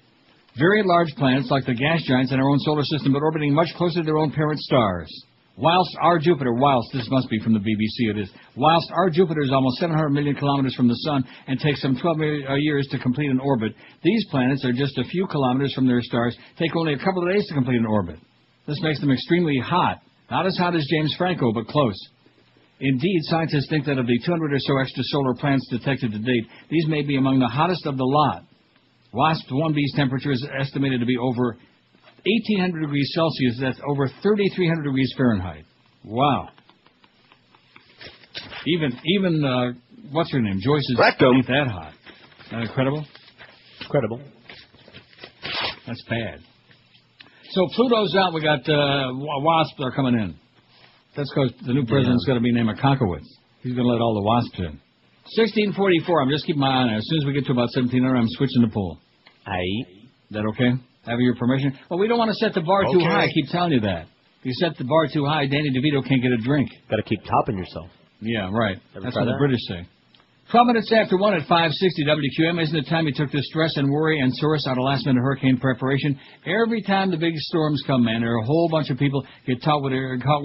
Very large planets like the gas giants in our own solar system, but orbiting much closer to their own parent stars. Whilst our Jupiter, this must be from the BBC, it is. Whilst our Jupiter is almost 700 million kilometers from the Sun and takes some 12 years to complete an orbit, these planets are just a few kilometers from their stars, take only a couple of days to complete an orbit. This makes them extremely hot. Not as hot as James Franco, but close. Indeed, scientists think that of the 200 or so extrasolar planets detected to date, these may be among the hottest of the lot. WASP-1b's temperature is estimated to be over 1,800 degrees Celsius. That's over 3,300 degrees Fahrenheit. Wow. Even what's her name? Joyce's Rectum. ain't that hot. Is that incredible? Incredible. That's bad. So Pluto's out. We got WASPs are coming in. That's because the new president's going to be named Makakowicz. He's going to let all the WASPs in. 1644. I'm just keeping my eye on it. As soon as we get to about 1700, I'm switching the pool. Aye. Is that okay? Have your permission? Well, we don't want to set the bar too high. I keep telling you that. If you set the bar too high, Danny DeVito can't get a drink. Got to keep topping yourself. Yeah, right. That's try what the that? British say. 12 minutes after 1 at 560 WQM. Isn't it time you took the stress and worry and source out of last-minute hurricane preparation? Every time the big storms come, man, there are a whole bunch of people get caught with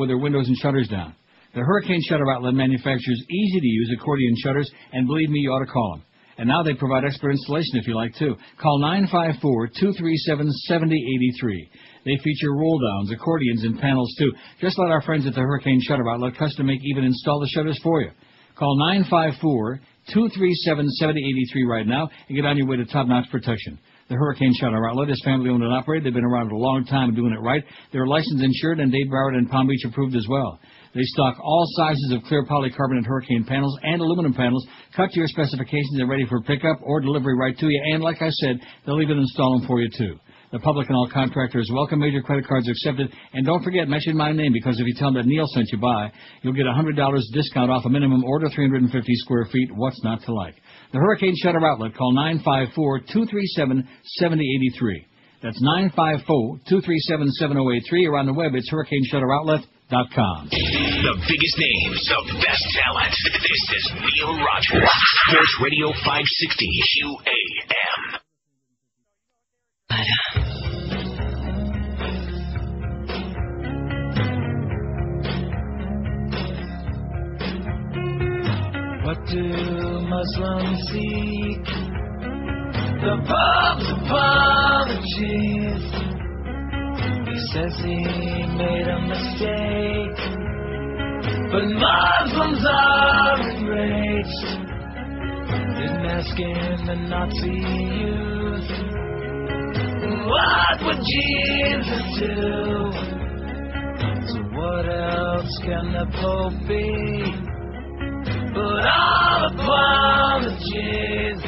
their windows and shutters down. The Hurricane Shutter Outlet manufactures easy-to-use accordion shutters, and believe me, you ought to call them. And now they provide expert installation if you like, too. Call 954-237-7083. They feature roll-downs, accordions, and panels, too. Just let our friends at the Hurricane Shutter Outlet custom make, even install the shutters for you. Call 954-237-7083 right now and get on your way to top-notch protection. The Hurricane Shutter Outlet is family-owned and operated. They've been around for a long time doing it right. They're licensed, insured, and Dave Broward and Palm Beach approved as well. They stock all sizes of clear polycarbonate hurricane panels and aluminum panels, cut to your specifications and ready for pickup or delivery right to you. And like I said, they'll even install them for you, too. The public and all contractors welcome. Major credit cards accepted. And don't forget, mention my name, because if you tell them that Neil sent you by, you'll get a $100 discount off a minimum order 350 square feet. What's not to like? The Hurricane Shutter Outlet. Call 954-237-7083. That's 954-237-7083. Or on the web, it's HurricaneShutterOutlet.com. The biggest names, the best talent. This is Neil Rogers. Sports Radio 560 QAM. What do Muslims seek? The Pope's apologies. He says he made a mistake, but Muslims are enraged. Masking the Nazi youth. What would Jesus do? So what else can the Pope be but all apologies?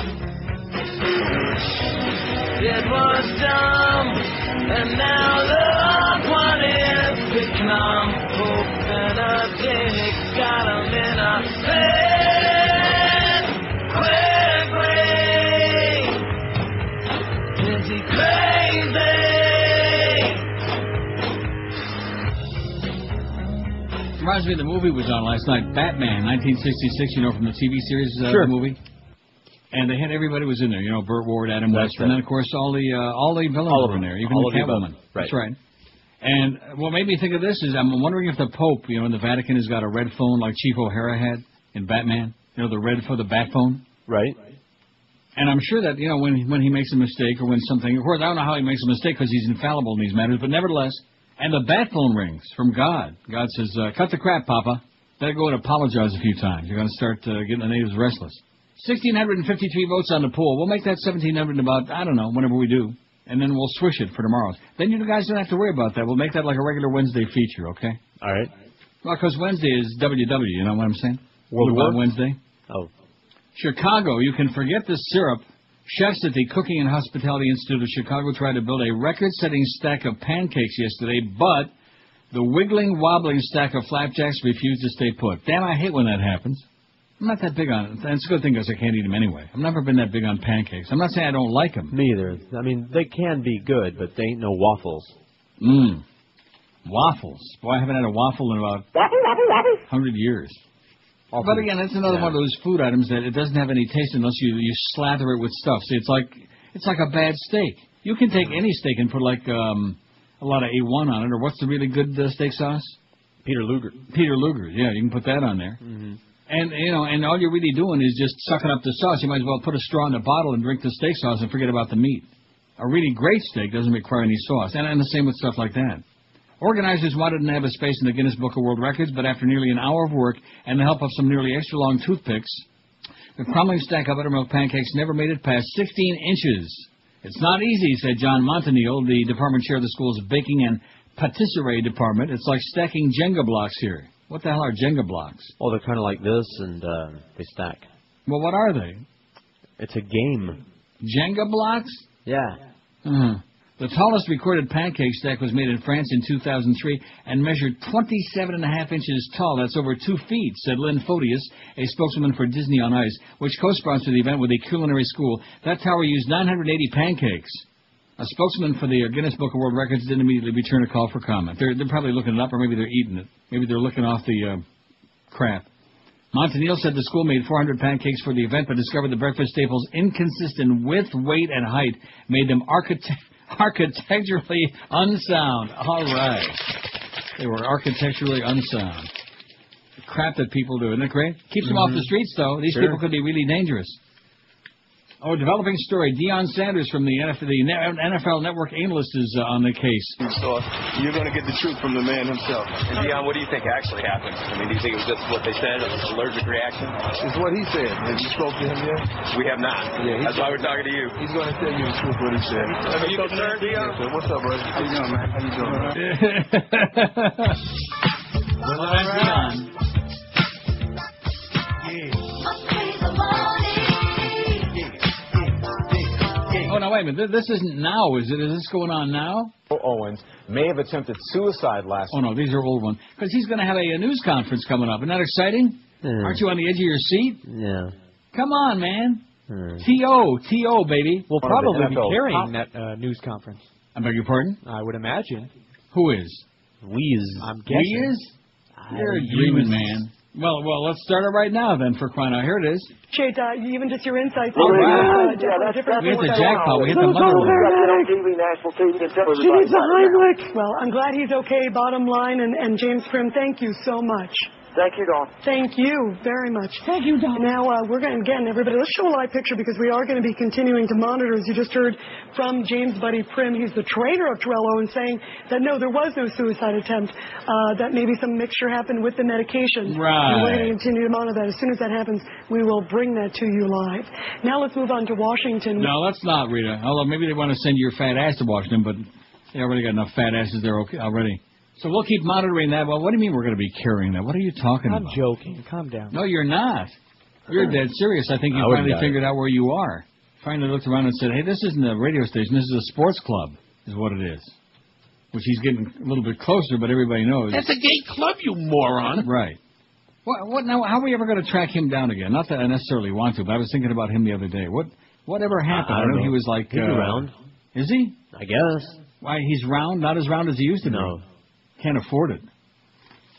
It was dumb, and now look what it's become. Pope Benedict got him in a bed. Quickly, is he crazy? Reminds me of the movie was on last night, Batman, 1966, you know, from the TV series Sure. movie. And they had everybody was in there, you know, Burt Ward, Adam West, and then of course all the villains were in there, even All the of the above. Catwoman. Right. That's right. And what made me think of this is I'm wondering if the Pope, you know, in the Vatican has got a red phone like Chief O'Hara had in Batman. You know, the red for the bat phone. Right. And I'm sure that, you know, when he makes a mistake or when something, of course I don't know how he makes a mistake because he's infallible in these matters, but nevertheless, and the bat phone rings from God. God says, cut the crap, Papa. Better go and apologize a few times. You're going to start getting the natives restless. 1,653 votes on the poll. We'll make that 1,700 in about, I don't know, whenever we do. And then we'll swish it for tomorrow. Then you guys don't have to worry about that. We'll make that like a regular Wednesday feature, okay? All right. Well, because Wednesday is WW, you know what I'm saying? World What about War? Wednesday? Oh. Chicago, you can forget the syrup. Chefs at the Cooking and Hospitality Institute of Chicago tried to build a record-setting stack of pancakes yesterday, but the wiggling, wobbling stack of flapjacks refused to stay put. Damn, I hate when that happens. I'm not that big on it. It's a good thing because I can't eat them anyway. I've never been that big on pancakes. I'm not saying I don't like them. Me either. I mean, they can be good, but they ain't no waffles. Waffles. Boy, I haven't had a waffle in about 100 years. But again, it's another one of those food items that it doesn't have any taste unless you slather it with stuff. See, it's like a bad steak. You can take any steak and put like a lot of A1 on it, or what's the really good steak sauce? Peter Luger. Peter Luger, yeah, you can put that on there. Mm-hmm. And and all you're really doing is just sucking up the sauce. You might as well put a straw in the bottle and drink the steak sauce and forget about the meat. A really great steak doesn't require any sauce, and the same with stuff like that. Organizers wanted to have a space in the Guinness Book of World Records, but after nearly an hour of work and the help of some nearly extra-long toothpicks, the crumbling stack of buttermilk pancakes never made it past 16 inches. It's not easy, said John Montanil, the department chair of the school's baking and patisserie department. It's like stacking Jenga blocks here. What the hell are Jenga blocks? Oh, they're kind of like this, and they stack. Well, what are they? It's a game. Jenga blocks? Yeah. Uh-huh. The tallest recorded pancake stack was made in France in 2003 and measured 27.5 inches tall. That's over 2 feet, said Lynn Photius, a spokeswoman for Disney on Ice, which co-sponsored the event with a culinary school. That tower used 980 pancakes. A spokesman for the Guinness Book of World Records didn't immediately return a call for comment. They're probably looking it up, or maybe they're eating it. Maybe they're licking off the crap. Montanil said the school made 400 pancakes for the event, but discovered the breakfast staples inconsistent with weight and height made them architecturally unsound. All right. They were architecturally unsound. The crap that people do, isn't it great? Keeps them off the streets, though. These people could be really dangerous. Oh, developing story. Deion Sanders from the NFL Network analyst is on the case. So you're going to get the truth from the man himself. And Deion, what do you think actually happened? I mean, do you think it was just what they said, an allergic reaction? It's what he said. Have you spoke to him yet? We have not. Yeah, that's why we're talking to you. He's going to tell you the truth what he said. Are you concerned, Deion? Yes, what's up, brother? How you doing, man? How you doing? Well, that's Deion. Oh, no, wait a minute. This isn't now, is it? Is this going on now? Owens may have attempted suicide last week. Oh, no, these are old ones. Because he's going to have a news conference coming up. Isn't that exciting? Aren't you on the edge of your seat? Yeah. Come on, man. T.O., baby. We'll probably be carrying that news conference. I beg your pardon? I would imagine. Who is? Weez. I'm guessing. Weez? You're a dreaming man. Well, let's start it right now, then, for crying out. Here it is. Chait, even just your insights. We hit the jackpot. We hit the money. She needs a Heimlich. Well, I'm glad he's okay, bottom line. And James Prim, thank you so much. Thank you, Dawn. Thank you very much. Thank you, Dawn. Now, we're going to, again, everybody, let's show a live picture because we are going to be continuing to monitor. As you just heard from James Buddy Prim, he's the trainer of Terrell Owens, saying that, no, there was no suicide attempt, that maybe some mixture happened with the medication. Right. And we're going to continue to monitor that. As soon as that happens, we will bring that to you live. Now let's move on to Washington. No, let's not, Rita. Although maybe they want to send your fat ass to Washington, but they already got enough fat asses there already. So we'll keep monitoring that. Well, what do you mean we're going to be carrying that? What are you talking about? I'm joking. Calm down. No, you're not. You're dead serious. I think you finally figured out where you are. Finally looked around and said, hey, this isn't a radio station. This is a sports club, is what it is. Which he's getting a little bit closer, but everybody knows. That's a gay club, you moron. Right. What now? How are we ever going to track him down again? Not that I necessarily want to, but I was thinking about him the other day. Whatever happened? I know he was like... He's around. Is he? I guess. Why, he's round? Not as round as he used to be. No. Can't afford it.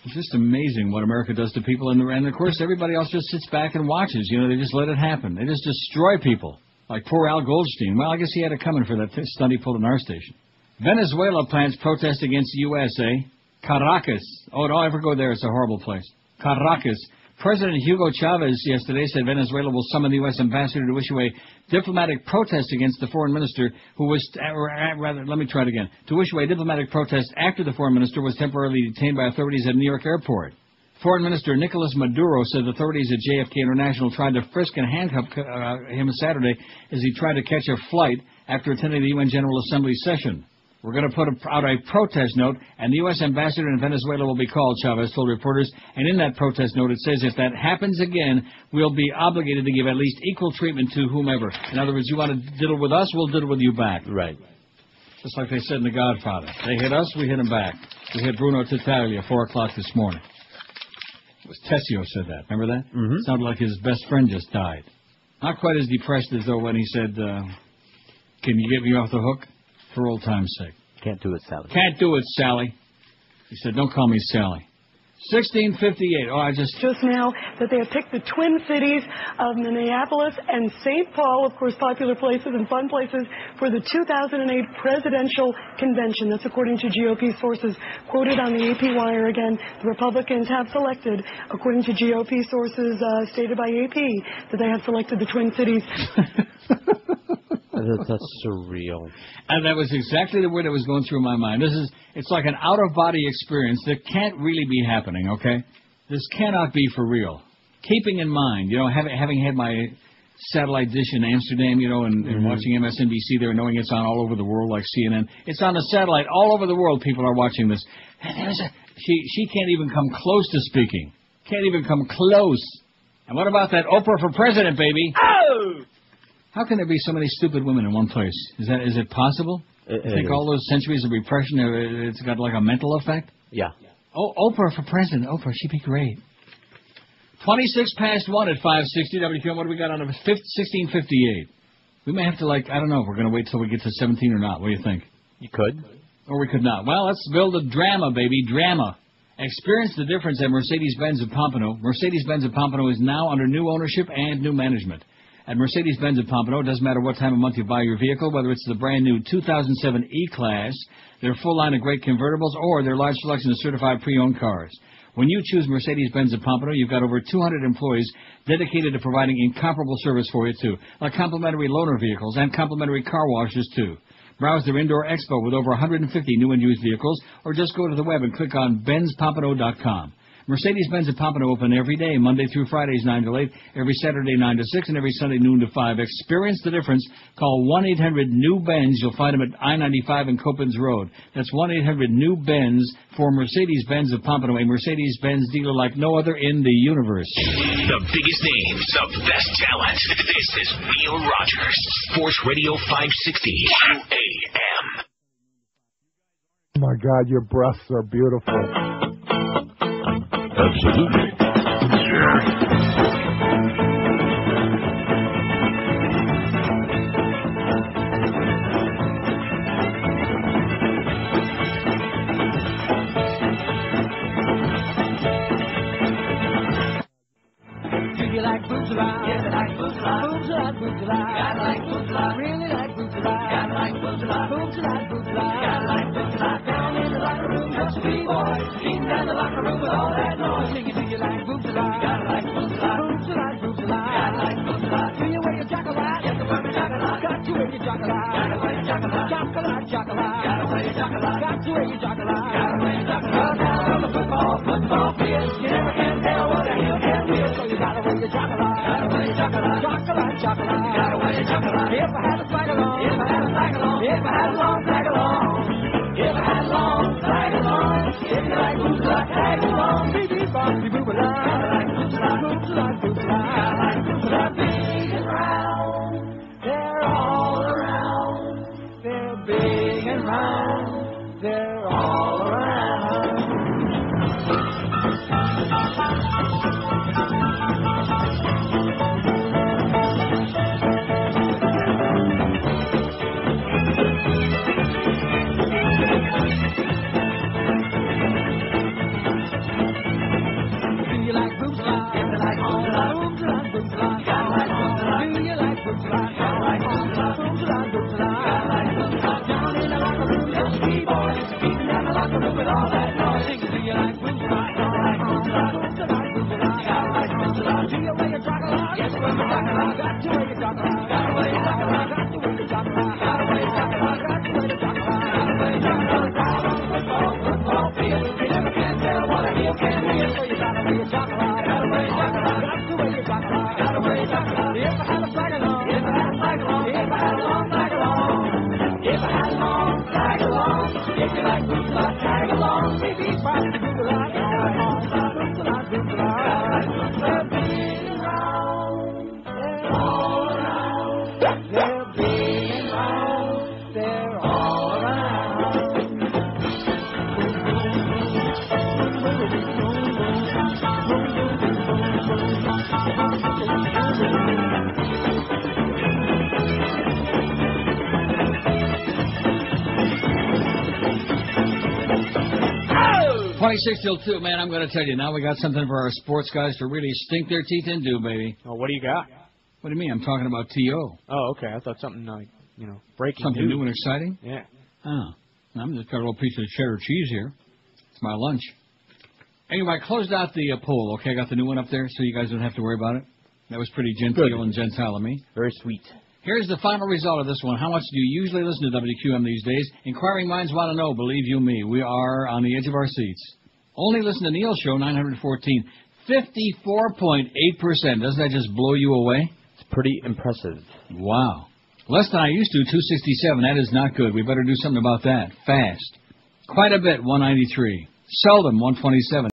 It's just amazing what America does to people, and of course everybody else just sits back and watches. You know, they just let it happen. They just destroy people, like poor Al Goldstein. Well, I guess he had it coming for that stunt he pulled in our station. Venezuela plans protest against USA. Caracas. Oh, don't ever go there. It's a horrible place. Caracas. President Hugo Chavez yesterday said Venezuela will summon the U.S. ambassador to issue a diplomatic protest against the foreign minister who was, to issue a diplomatic protest after the foreign minister was temporarily detained by authorities at New York airport. Foreign Minister Nicolas Maduro said authorities at JFK International tried to frisk and handcuff him Saturday as he tried to catch a flight after attending the UN General Assembly session. We're going to put out a protest note, and the U.S. ambassador in Venezuela will be called, Chavez told reporters. And in that protest note, it says if that happens again, we'll be obligated to give at least equal treatment to whomever. In other words, you want to diddle with us, we'll diddle with you back. Right. Just like they said in The Godfather. They hit us, we hit them back. We hit Bruno Tattaglia 4 o'clock this morning. It was Tessio said that. Remember that? Mm-hmm. Sounded like his best friend just died. Not quite as depressed as though when he said, can you get me off the hook? For old time's sake. Can't do it, Sally. Can't do it, Sally. He said, don't call me Sally. 1658. Oh, just now that they have picked the twin cities of Minneapolis and St. Paul, of course, popular places and fun places, for the 2008 presidential convention. That's according to GOP sources quoted on the AP wire. Again, the Republicans have selected, according to GOP sources stated by AP, that they have selected the twin cities. That's surreal. And that was exactly the word that was going through my mind. It's like an out-of-body experience that can't really be happening, okay? This cannot be for real. Keeping in mind, having had my satellite dish in Amsterdam, and watching MSNBC there, knowing it's on all over the world like CNN. It's on the satellite all over the world. People are watching this. And she can't even come close to speaking. Can't even come close. And what about that Oprah for president, baby? Oh! How can there be so many stupid women in one place? Is it possible? You think all those centuries of repression, it's got like a mental effect? Yeah. Oh, Oprah for president. Oprah, she'd be great. 26 past 1 at 560 WQAM. What do we got on the 1658? We may have to, I don't know if we're going to wait till we get to 17 or not. What do you think? You could. Or we could not. Well, let's build a drama, baby. Drama. Experience the difference at Mercedes-Benz of Pompano. Mercedes-Benz of Pompano is now under new ownership and new management. At Mercedes-Benz of Pompano, it doesn't matter what time of month you buy your vehicle, whether it's the brand new 2007 E-Class, their full line of great convertibles, or their large selection of certified pre-owned cars. When you choose Mercedes-Benz of Pompano, you've got over 200 employees dedicated to providing incomparable service for you, too, like complimentary loaner vehicles and complimentary car washes, too. Browse their indoor expo with over 150 new and used vehicles, or just go to the web and click on benzpompano.com. Mercedes-Benz of Pompano open every day, Monday through Fridays 9 to 8, every Saturday 9 to 6, and every Sunday noon to 5. Experience the difference. Call 1-800-NEW-BENZ. You'll find them at I-95 and Copens Road. That's 1-800-NEW-BENZ for Mercedes-Benz of Pompano, a Mercedes-Benz dealer like no other in the universe. The biggest names, the best talent. This is Neil Rogers, Sports Radio 560 QAM. Oh my God, your breasts are beautiful. Absolutely. Do you like boobs a lot? Yes, I like boobs a lot. Boobs a lot, boobs a lot. I like boobs a lot. Really like boobs a lot. I like boobs a lot. Boobs a lot, boobs a lot. I like boobs a lot. Down in the locker room, just three boys. Beating down the locker room with all that noise. Singing, do you like boobs a lot? I like boobs a lot. Boobs a lot, boobs a lot. I like boobs a lot. Do you wear your chocolate? Yes, I wear my chocolate. Got to wear your chocolate. Gotta wear your chocolate. Chocolate, chocolate. Gotta wear your chocolate. Got to wear your chocolate. Gotta wear your chocolate. Down on the football field. You never can tell what the hell can feel, so you gotta wear your chocolate. Gotta wear your chocolate. Chocolate, chocolate. Gotta wear your chocolate. If I had a flag along, if I had a flag along, if I had a long flag along, if I had a long flag along, if you like boobs a lot, tag along. Beep, boppy, boob a lot. I like boobs a lot, boobs a lot, boobs a lot. I like boobs a lot. Big and round, they're all around. They're big and round, they're all around. If I had a long flag along, 26 till 2, man, I'm going to tell you, now we got something for our sports guys to really stink their teeth into, baby. Oh, what do you got? What do you mean? I'm talking about T.O. Oh, okay. I thought something like, breaking Something news. new and exciting? Yeah. Oh. I'm just got a little piece of cheddar cheese here. It's my lunch. Anyway, I closed out the poll, okay? I got the new one up there so you guys don't have to worry about it. That was pretty genteel and gentile of me. Very sweet. Here's the final result of this one. How much do you usually listen to WQM these days? Inquiring minds want to know, believe you me. We are on the edge of our seats. Only listen to Neil's show, 914. 54.8%. Doesn't that just blow you away? It's pretty impressive. Wow. Less than I used to, 267. That is not good. We better do something about that. Fast. Quite a bit, 193. Seldom, 127.